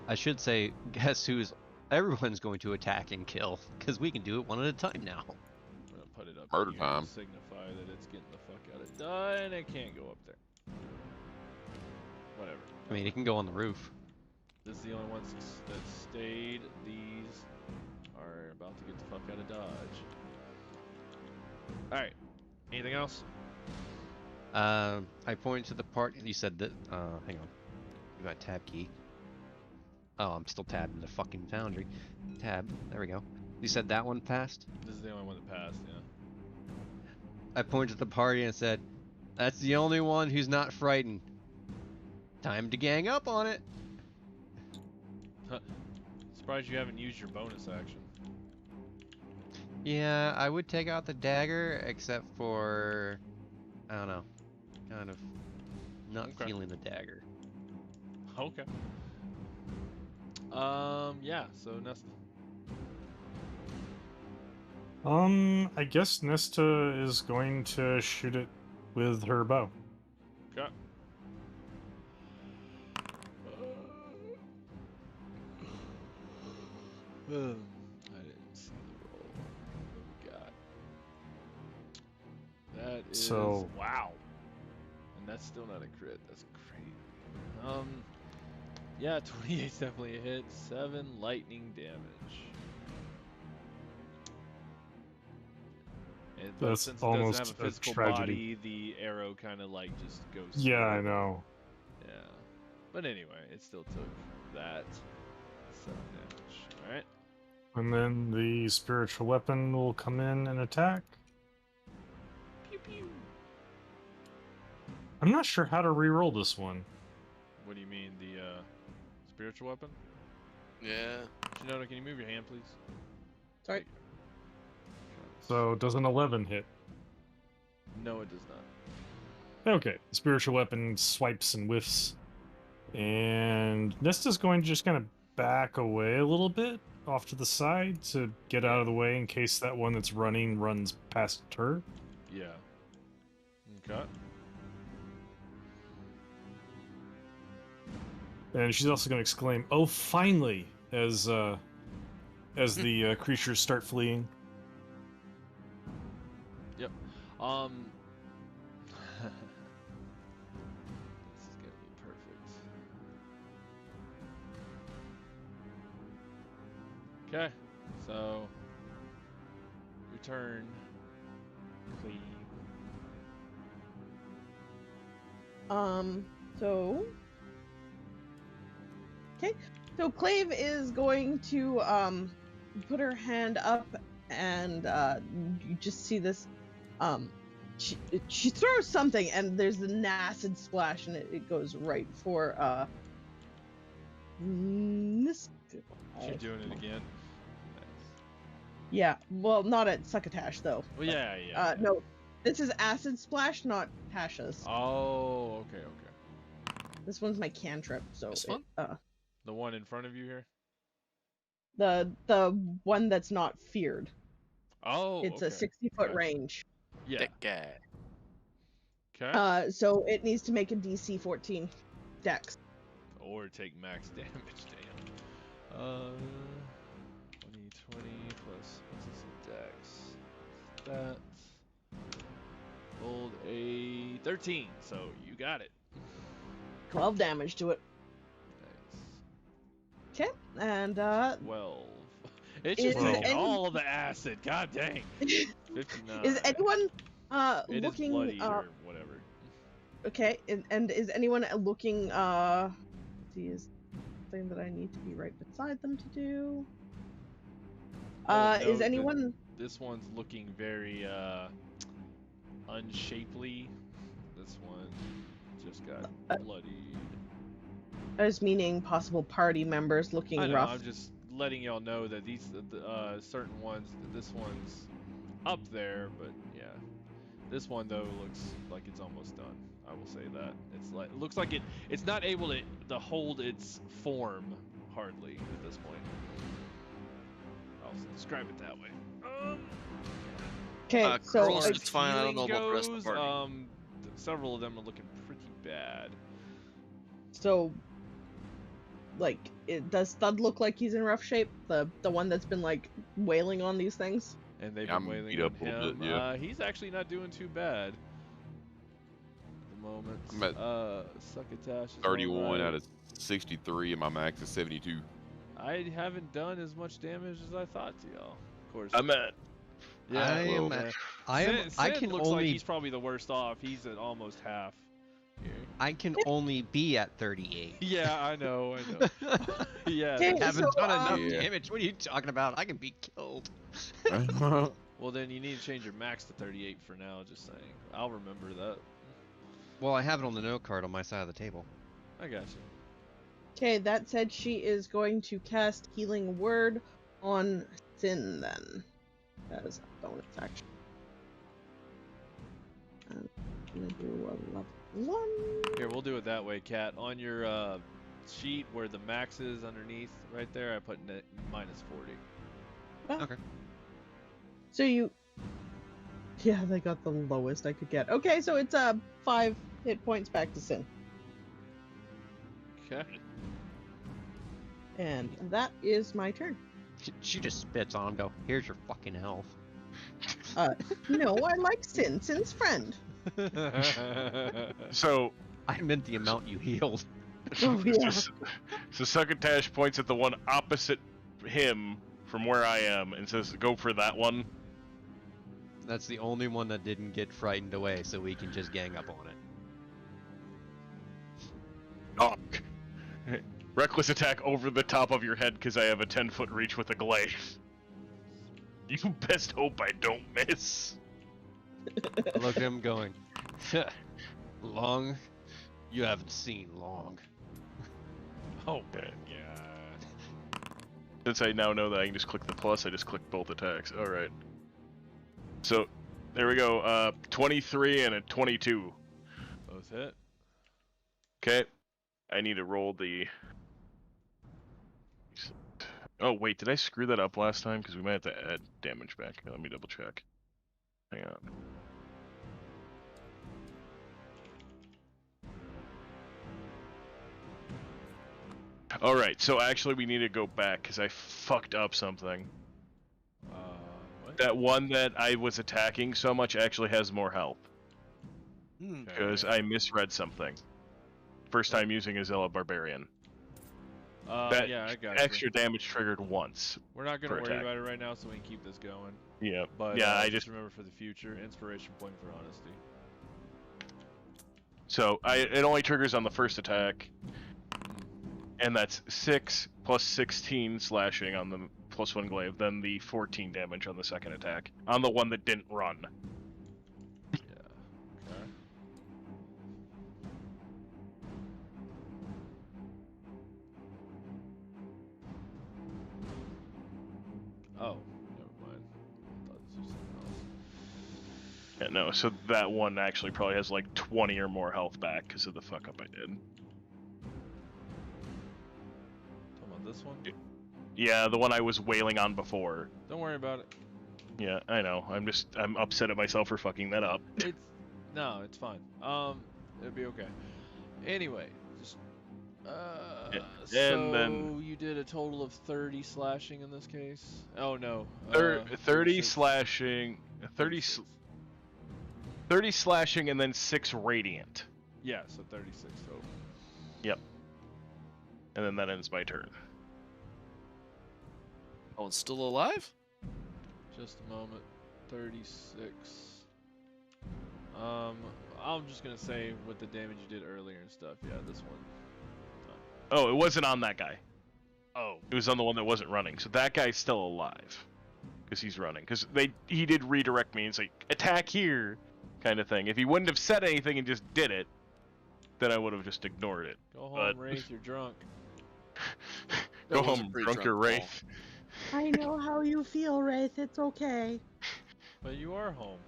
I should say, guess who's everyone's going to attack and kill, because we can do it one at a time now. I'm gonna put it up Murder here time. to signify that it's getting the fuck out of done. It can't go up there. Whatever. I mean, it can go on the roof. This is the only ones that stayed. These are about to get the fuck out of Dodge. Alright. Anything else? I pointed to the part, and you said that, hang on. You got tab key. Oh, I'm still tabbed in the fucking foundry. Tab, there we go. You said that one passed? This is the only one that passed, yeah. I pointed to the party and said, that's the only one who's not frightened. Time to gang up on it. Surprised you haven't used your bonus action. Yeah, I would take out the dagger, except for, I don't know, kind of not Okay. feeling the dagger. Okay. Yeah, so Nesta. I guess Nesta is going to shoot it with her bow. Okay. I didn't see the roll. What we got? That is So- wow. And that's still not a crit. That's crazy. Yeah, 28's definitely a hit. 7 lightning damage. But That's since it almost doesn't have a a physical tragedy. body, the arrow kind of like just goes. Yeah, through I it. know. Yeah. But anyway, it still took that 7 damage. Alright. And then the spiritual weapon will come in and attack. Pew pew. I'm not sure how to re-roll this one. What do you mean, the spiritual weapon? Yeah. Shinoda, can you move your hand, please? Sorry. So does an 11 hit? No, it does not. Okay, the spiritual weapon swipes and whiffs. And Nesta's going to just kind of back away a little bit off to the side to get out of the way in case that one that's running runs past her. Yeah. Okay. And she's also going to exclaim, "Oh, finally!" as the creatures start fleeing. Yep. This is gonna be perfect. Okay, so your turn, Cleve. So. Okay. So Clave is going to put her hand up, and you just see this. She throws something, and there's an acid splash, and it goes right for this. She's doing it again. Yeah, well, not at Succotash though. Well, yeah. No, this is acid splash, not Tasha's. Oh, okay. This one's my cantrip, so This one? The one in front of you here. The one that's not feared. Oh, It's okay. a 60-foot Okay. range. Yeah. That guy. Okay. So it needs to make a DC 14 dex. Or take max damage. Damn. 20 plus what's this in dex? That rolled a 13, so you got it. 12 damage to it. Nice. Okay, and 12. It's just Is taking any- all of the acid. God dang. 59. is anyone It is looking bloody or whatever. okay, and is anyone looking let's see, is thing that I need to be right beside them to do? Oh, Is no, anyone This one's looking very unshapely. This one just got bloodied. I was meaning possible party members looking I know, rough? I'm just letting y'all know that these certain ones, this one's up there, but yeah. This one though looks like it's almost done. I will say that. It looks like it's not able to hold its form hardly at this point. I'll describe it that way. Okay, so Carlos, as it's fine, I don't know about the rest of the healing party. Several of them are looking pretty bad. so like does Thud look like he's in rough shape? The one that's been like wailing on these things? And they've Yeah, been I'm wailing beat on up a little him. bit, yeah. He's actually not doing too bad at the moment. I'm at Succotash is 31 alright. out of 63, and my max is 72. I haven't done as much damage as I thought to y'all. Of course. I'm at. Yeah, I am well, at- I am. Sin I can looks like only. he's probably the worst off. He's at almost half. Here. I can only be at 38. Yeah, I know. Yeah. Okay, that's- Haven't so, done enough Yeah. damage. What are you talking about? I can be killed. Well, then you need to change your max to 38 for now. Just saying. I'll remember that. Well, I have it on the note card on my side of the table. I got you. Okay, that said, she is going to cast Healing Word on Sin then. As a bonus action. I'm gonna do a level 1. Here, we'll do it that way, Kat. On your sheet where the max is underneath, right there, I put minus 40. Okay. So you... Yeah, they got the lowest I could get. Okay, so it's 5 hit points back to Sin. Okay. And that is my turn. She just spits on him. Go. Here's your fucking health. No, I like Sin. Sin's friend. So, I meant the amount you healed. Oh, yeah. so Succotash points at the one opposite him from where I am and says, "Go for that one." That's the only one that didn't get frightened away, so we can just gang up on it. Oh. Reckless attack over the top of your head because I have a 10-foot reach with a glaive. You best hope I don't miss. I look at him going, Long? You haven't seen long. Oh my Okay. god. Since I now know that I can just click the plus, I just click both attacks. All right. So, there we go. 23 and a 22. Both hit. Okay. I need to roll the. Oh wait, did I screw that up last time? Because we might have to add damage back. Let me double check. Hang on. All right, so actually we need to go back because I fucked up something. What? That one that I was attacking so much actually has more health Hmm. because I misread something. First time using a Zella Barbarian. That Yeah, I got extra damage triggered once. We're not gonna per worry attack. about it right now, so we can keep this going. Yeah. But yeah, I just just remember for the future, inspiration point for honesty. so it only triggers on the first attack, and that's 6 plus 16 slashing on the +1 glaive, then the 14 damage on the second attack on the one that didn't run. Yeah. Okay. Oh, never mind. I thought this was something else. Yeah, no, so that one actually probably has like 20 or more health back because of the fuck up I did. Talking about this one? Yeah, the one I was wailing on before. Don't worry about it. Yeah, I know. I'm upset at myself for fucking that up. No, it's fine. It'll be okay. Anyway, just so then- you did a total of 30 slashing in this case. Oh no. 30 36. slashing, 30 slashing, and then 6 radiant. Yeah, so 36 total. And then that ends my turn. Oh, it's still alive? Just a moment. 36. I'm just gonna say with the damage you did earlier and stuff. Yeah, this one. Oh, it wasn't on that guy. Oh. It was on the one that wasn't running. So that guy's still alive. Because he's running. Because he did redirect me and say, attack here, kind of thing. If he wouldn't have said anything and just did it, then I would have just ignored it. Go home, But- Wraith. You're drunk. Go That was a home, pretty drunk or drunk call. wraith. I know how you feel, Wraith. It's okay. But you are home.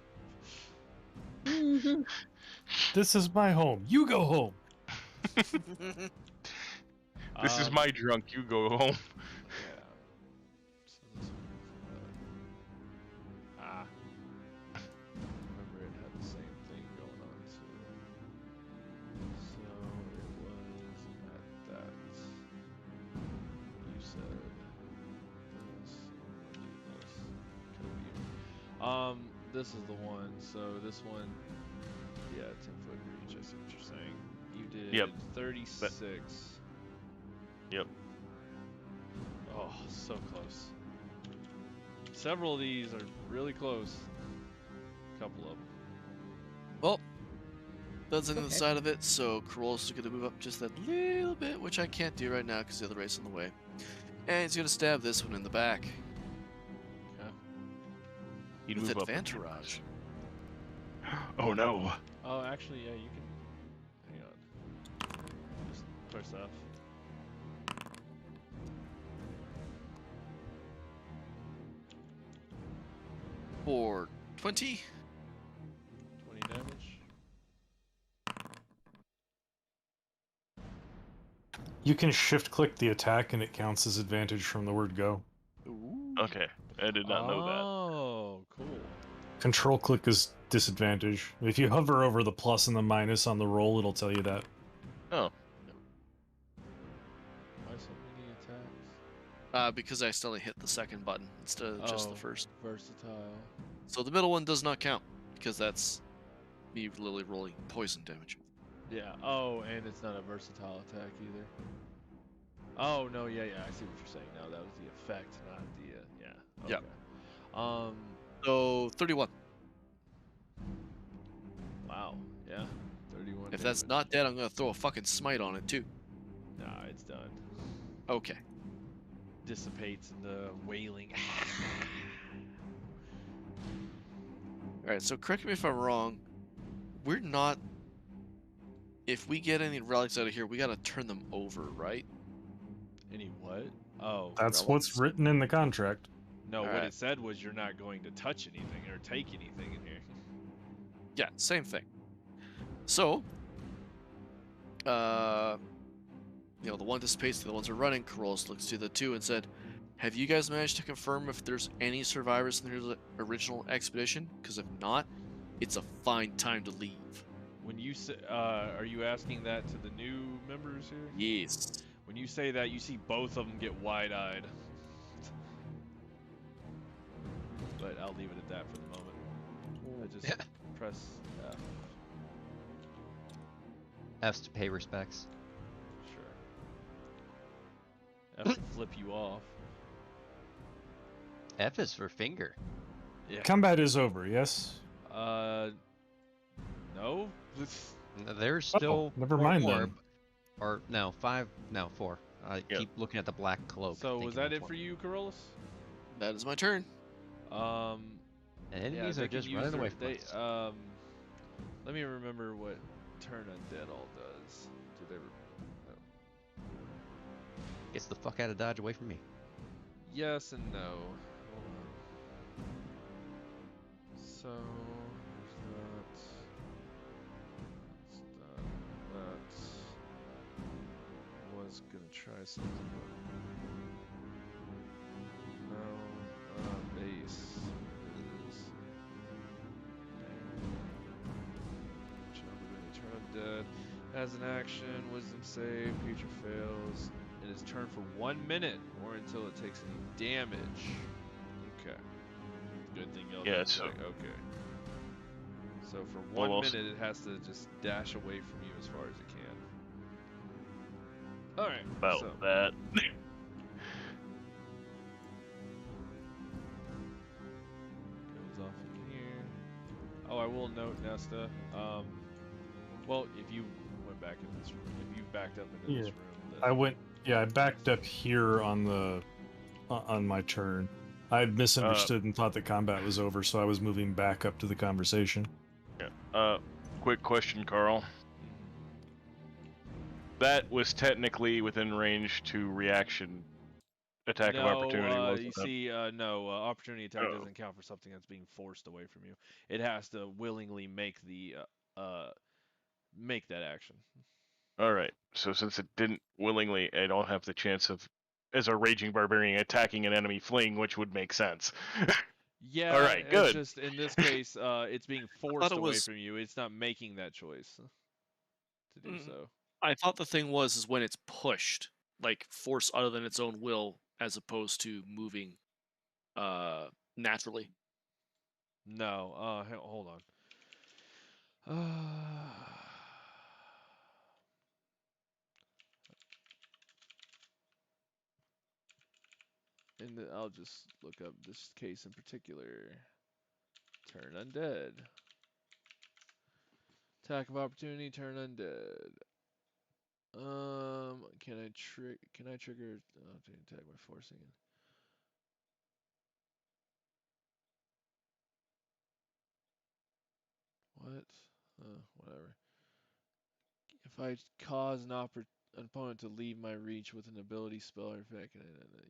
Mhm. This is my home. You go home. This is my drunk, you go home. Yeah. So this one is, Ah. Remember it had the same thing going on too. So it was at that. You said this. This is the one. So this one, yeah, 10-foot reach. I see what you're saying. You did Yep. 36. Yep. Oh, so close. Several of these are really close. A couple of them. Well, that's on the Okay. side of it, so Carolus is going to move up just that little bit, which I can't do right now because the other race in the way. And he's going to stab this one in the back Okay. He'd with move up. advantage. Oh no. Oh, actually, yeah, you can. Hang on. Just press F. For 20. 20 damage. You can shift click the attack and it counts as advantage from the word go. Ooh. Okay, I did not know that. Oh, cool. Control click is disadvantage. If you hover over the plus and the minus on the roll, it'll tell you that. Oh, Why so many attacks? Because I still hit the second button instead of just the Oh. first. Versatile. So the middle one does not count because that's me literally rolling poison damage. Yeah. Oh, and it's not a versatile attack either. Oh no, yeah, I see what you're saying now. That was the effect, not the yeah. Yep. Okay. So 31. Wow. Yeah. 31. If that's damage. not dead, I'm gonna throw a fucking smite on it too. Nah, it's done. Okay. Dissipates in the wailing. All right. So correct me if I'm wrong. We're not if we get any relics out of here, we gotta turn them over, right? Any what? Oh. That's what's Relics. written in the contract. No, what Alright. it said was you're not going to touch anything or take anything in here. Yeah, same thing. So, you know, the one dissipates, the ones are running. Carolus looks to the two and said, "Have you guys managed to confirm if there's any survivors in the original expedition? Because if not, it's a fine time to leave." When you say, are you asking that to the new members here? Yes. When you say that, you see both of them get wide-eyed. But I'll leave it at that for the moment. I just press F. F's to pay respects. Sure. F to flip you off. F is for finger. Yeah. Combat is over, yes? No? There's Oh, still never four mind more, then. or no, 5, no 4. I Yep. keep looking at the black cloak. So was thinking that that's it for you, Carolus? That is my turn. And enemies they are can just use running their- away from they, us. Let me remember what Turn Undead all does. Did they? Gets the fuck out of Dodge away from me. Yes and no. Hold on. So that was gonna try something. No, base is Turn Undead. As an action, wisdom save, creature fails. It is turned for 1 minute or until it takes any damage. Okay. Good thing y'all Yeah, didn't so- check. Okay. So for Well, 1 also- minute, it has to just dash away from you as far as it can. All right. About so that. goes off in here. Oh, I will note, Nesta. Well, if you went back in this room, if you backed up into this Yeah. room, I backed up here on the on my turn. I had misunderstood and thought that combat was over, so I was moving back up to the conversation. Yeah. Quick question, Carl. That was technically within range to reaction attack of opportunity, wasn't you it? see, no, opportunity attack Oh. doesn't count for something that's being forced away from you. It has to willingly make the make that action. All right. So since it didn't willingly, I don't have the chance of, as a raging barbarian, attacking an enemy fleeing, which would make sense. Yeah. All right, It's good. just in this case, it's being forced it away was- from you. It's not making that choice to do so. I thought the thing was when it's pushed, like force other than its own will, as opposed to moving naturally. No. Hold on. And I'll just look up this case in particular. Turn Undead. Attack of opportunity, turn undead. Can I trigger attack by forcing it? What? Whatever. If I cause an opponent to leave my reach with an ability, spell, or effect.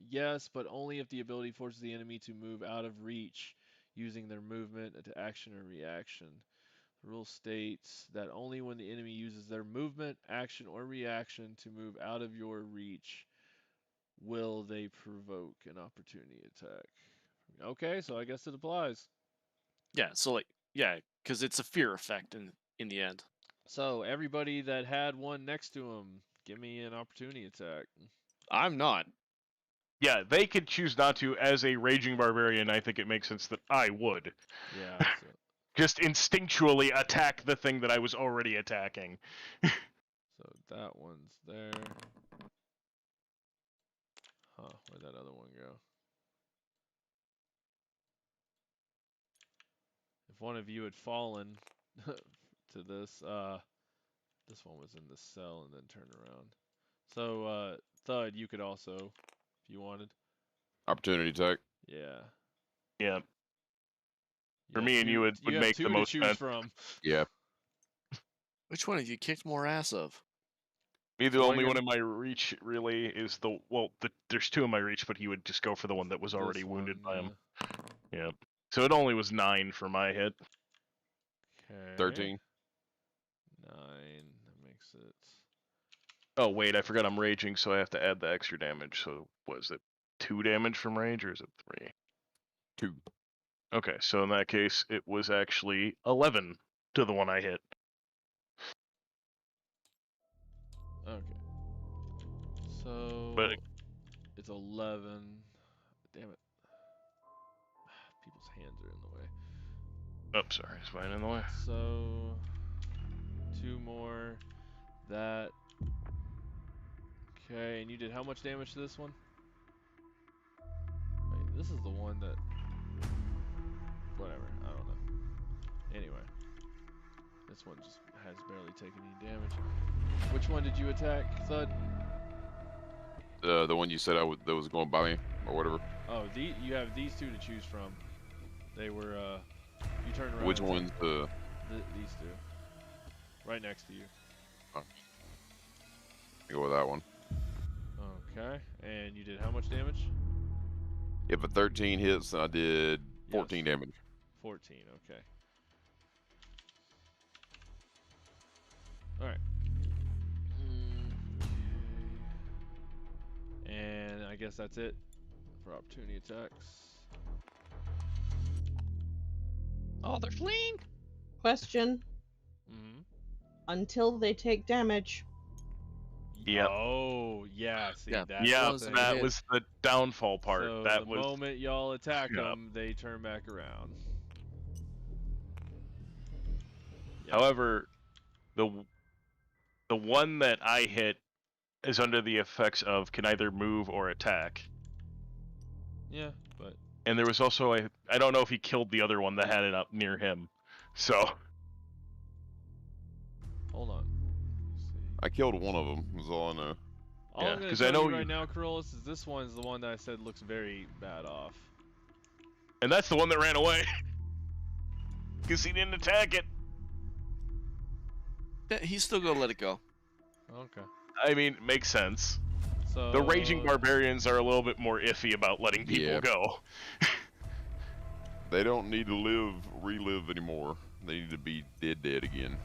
Yes, but only if the ability forces the enemy to move out of reach using their movement to action or reaction. The rule states that only when the enemy uses their movement, action, or reaction to move out of your reach will they provoke an opportunity attack. Okay, so I guess it applies. Yeah. So like, yeah, because it's a fear effect in the end. So everybody that had one next to him, give me an opportunity attack. I'm not. Yeah, they could choose not to. As a raging barbarian, I think it makes sense that I would. Yeah. So, Just instinctually attack the thing that I was already attacking. so that one's there. Huh, where'd that other one go? If one of you had fallen to this one was in the cell and then turned around. So, Thud, you could also, if you wanted. Opportunity attack. Yeah. Yeah. For have me and you, it would have make two the to most choose sense. from. Yeah. Which one have you kicked more ass of? Me, the Going only one in- in my reach really is there's two in my reach, but he would just go for the one that was already This wounded one, by him. Yeah. So it only was 9 for my hit. Okay. 13. 9. That makes it. Oh wait, I forgot I'm raging, so I have to add the extra damage. So was it 2 damage from rage, or is it 3? 2. Okay, so in that case, it was actually 11 to the one I hit. Okay. So But it's 11. Damn it. People's hands are in the way. oh, sorry, is mine in the way? So 2 more. That. Okay, and you did how much damage to this one? Wait, this is the one that. Whatever, I don't know. Anyway. This one just has barely taken any damage. Which one did you attack, Thud? The one you said that was going by me or whatever. Oh, you have these two to choose from. They were, you turned around. Which and one's the? these two. Right next to you. Go with that one. Okay, and you did how much damage? If a 13 hits, then I did 14 Yes. damage. 14, okay. Alright. And I guess that's it for opportunity attacks. Oh, they're fleeing. Question: Mm-hmm. until they take damage. Yep. Oh, yeah, see, Yeah, that's Yeah, the was thing. that hit. was the downfall part. So that the was moment y'all attack Yep. them, they turn back around. Yep. However, the one that I hit is under the effects of can either move or attack. Yeah, but And there was also I don't know if he killed the other one that had it up near him. So hold on. Let's see. I killed one of them. Is all I know. All Yeah, I'm gonna 'cause tell I know you you- right now, Corollas, is this one's the one that I said looks very bad off. and that's the one that ran away. Because he didn't attack it. Yeah, he's still gonna let it go. Okay. I mean, it makes sense. So The raging barbarians are a little bit more iffy about letting people Yeah. go. They don't need to relive anymore. They need to be dead again.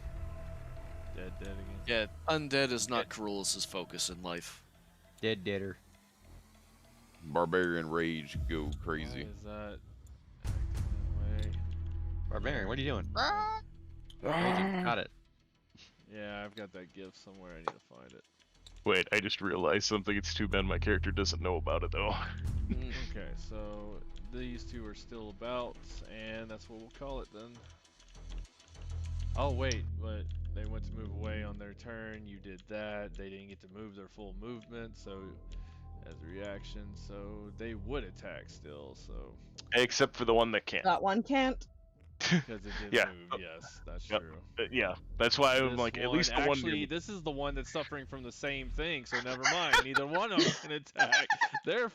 dead again. Yeah, undead is not Corollas' focus in life. Deader. Barbarian rage go Why crazy. is that acting that way? Barbarian, what are you doing? Raging. Got it. Yeah, I've got that GIF somewhere. I need to find it. Wait, I just realized something. It's too bad my character doesn't know about it though. Okay, so these two are still about, and that's what we'll call it then. Oh wait, but they went to move away on their turn. You did that. They didn't get to move their full movement, so as a reaction, so they would attack still. So Except for the one that can't. That one can't. because it didn't Yeah. move, yes, that's Yep. true. Yeah, that's why I'm This like, at one- least the actually, one. this is the one that's suffering from the same thing. So never mind. Neither one of them can attack. They're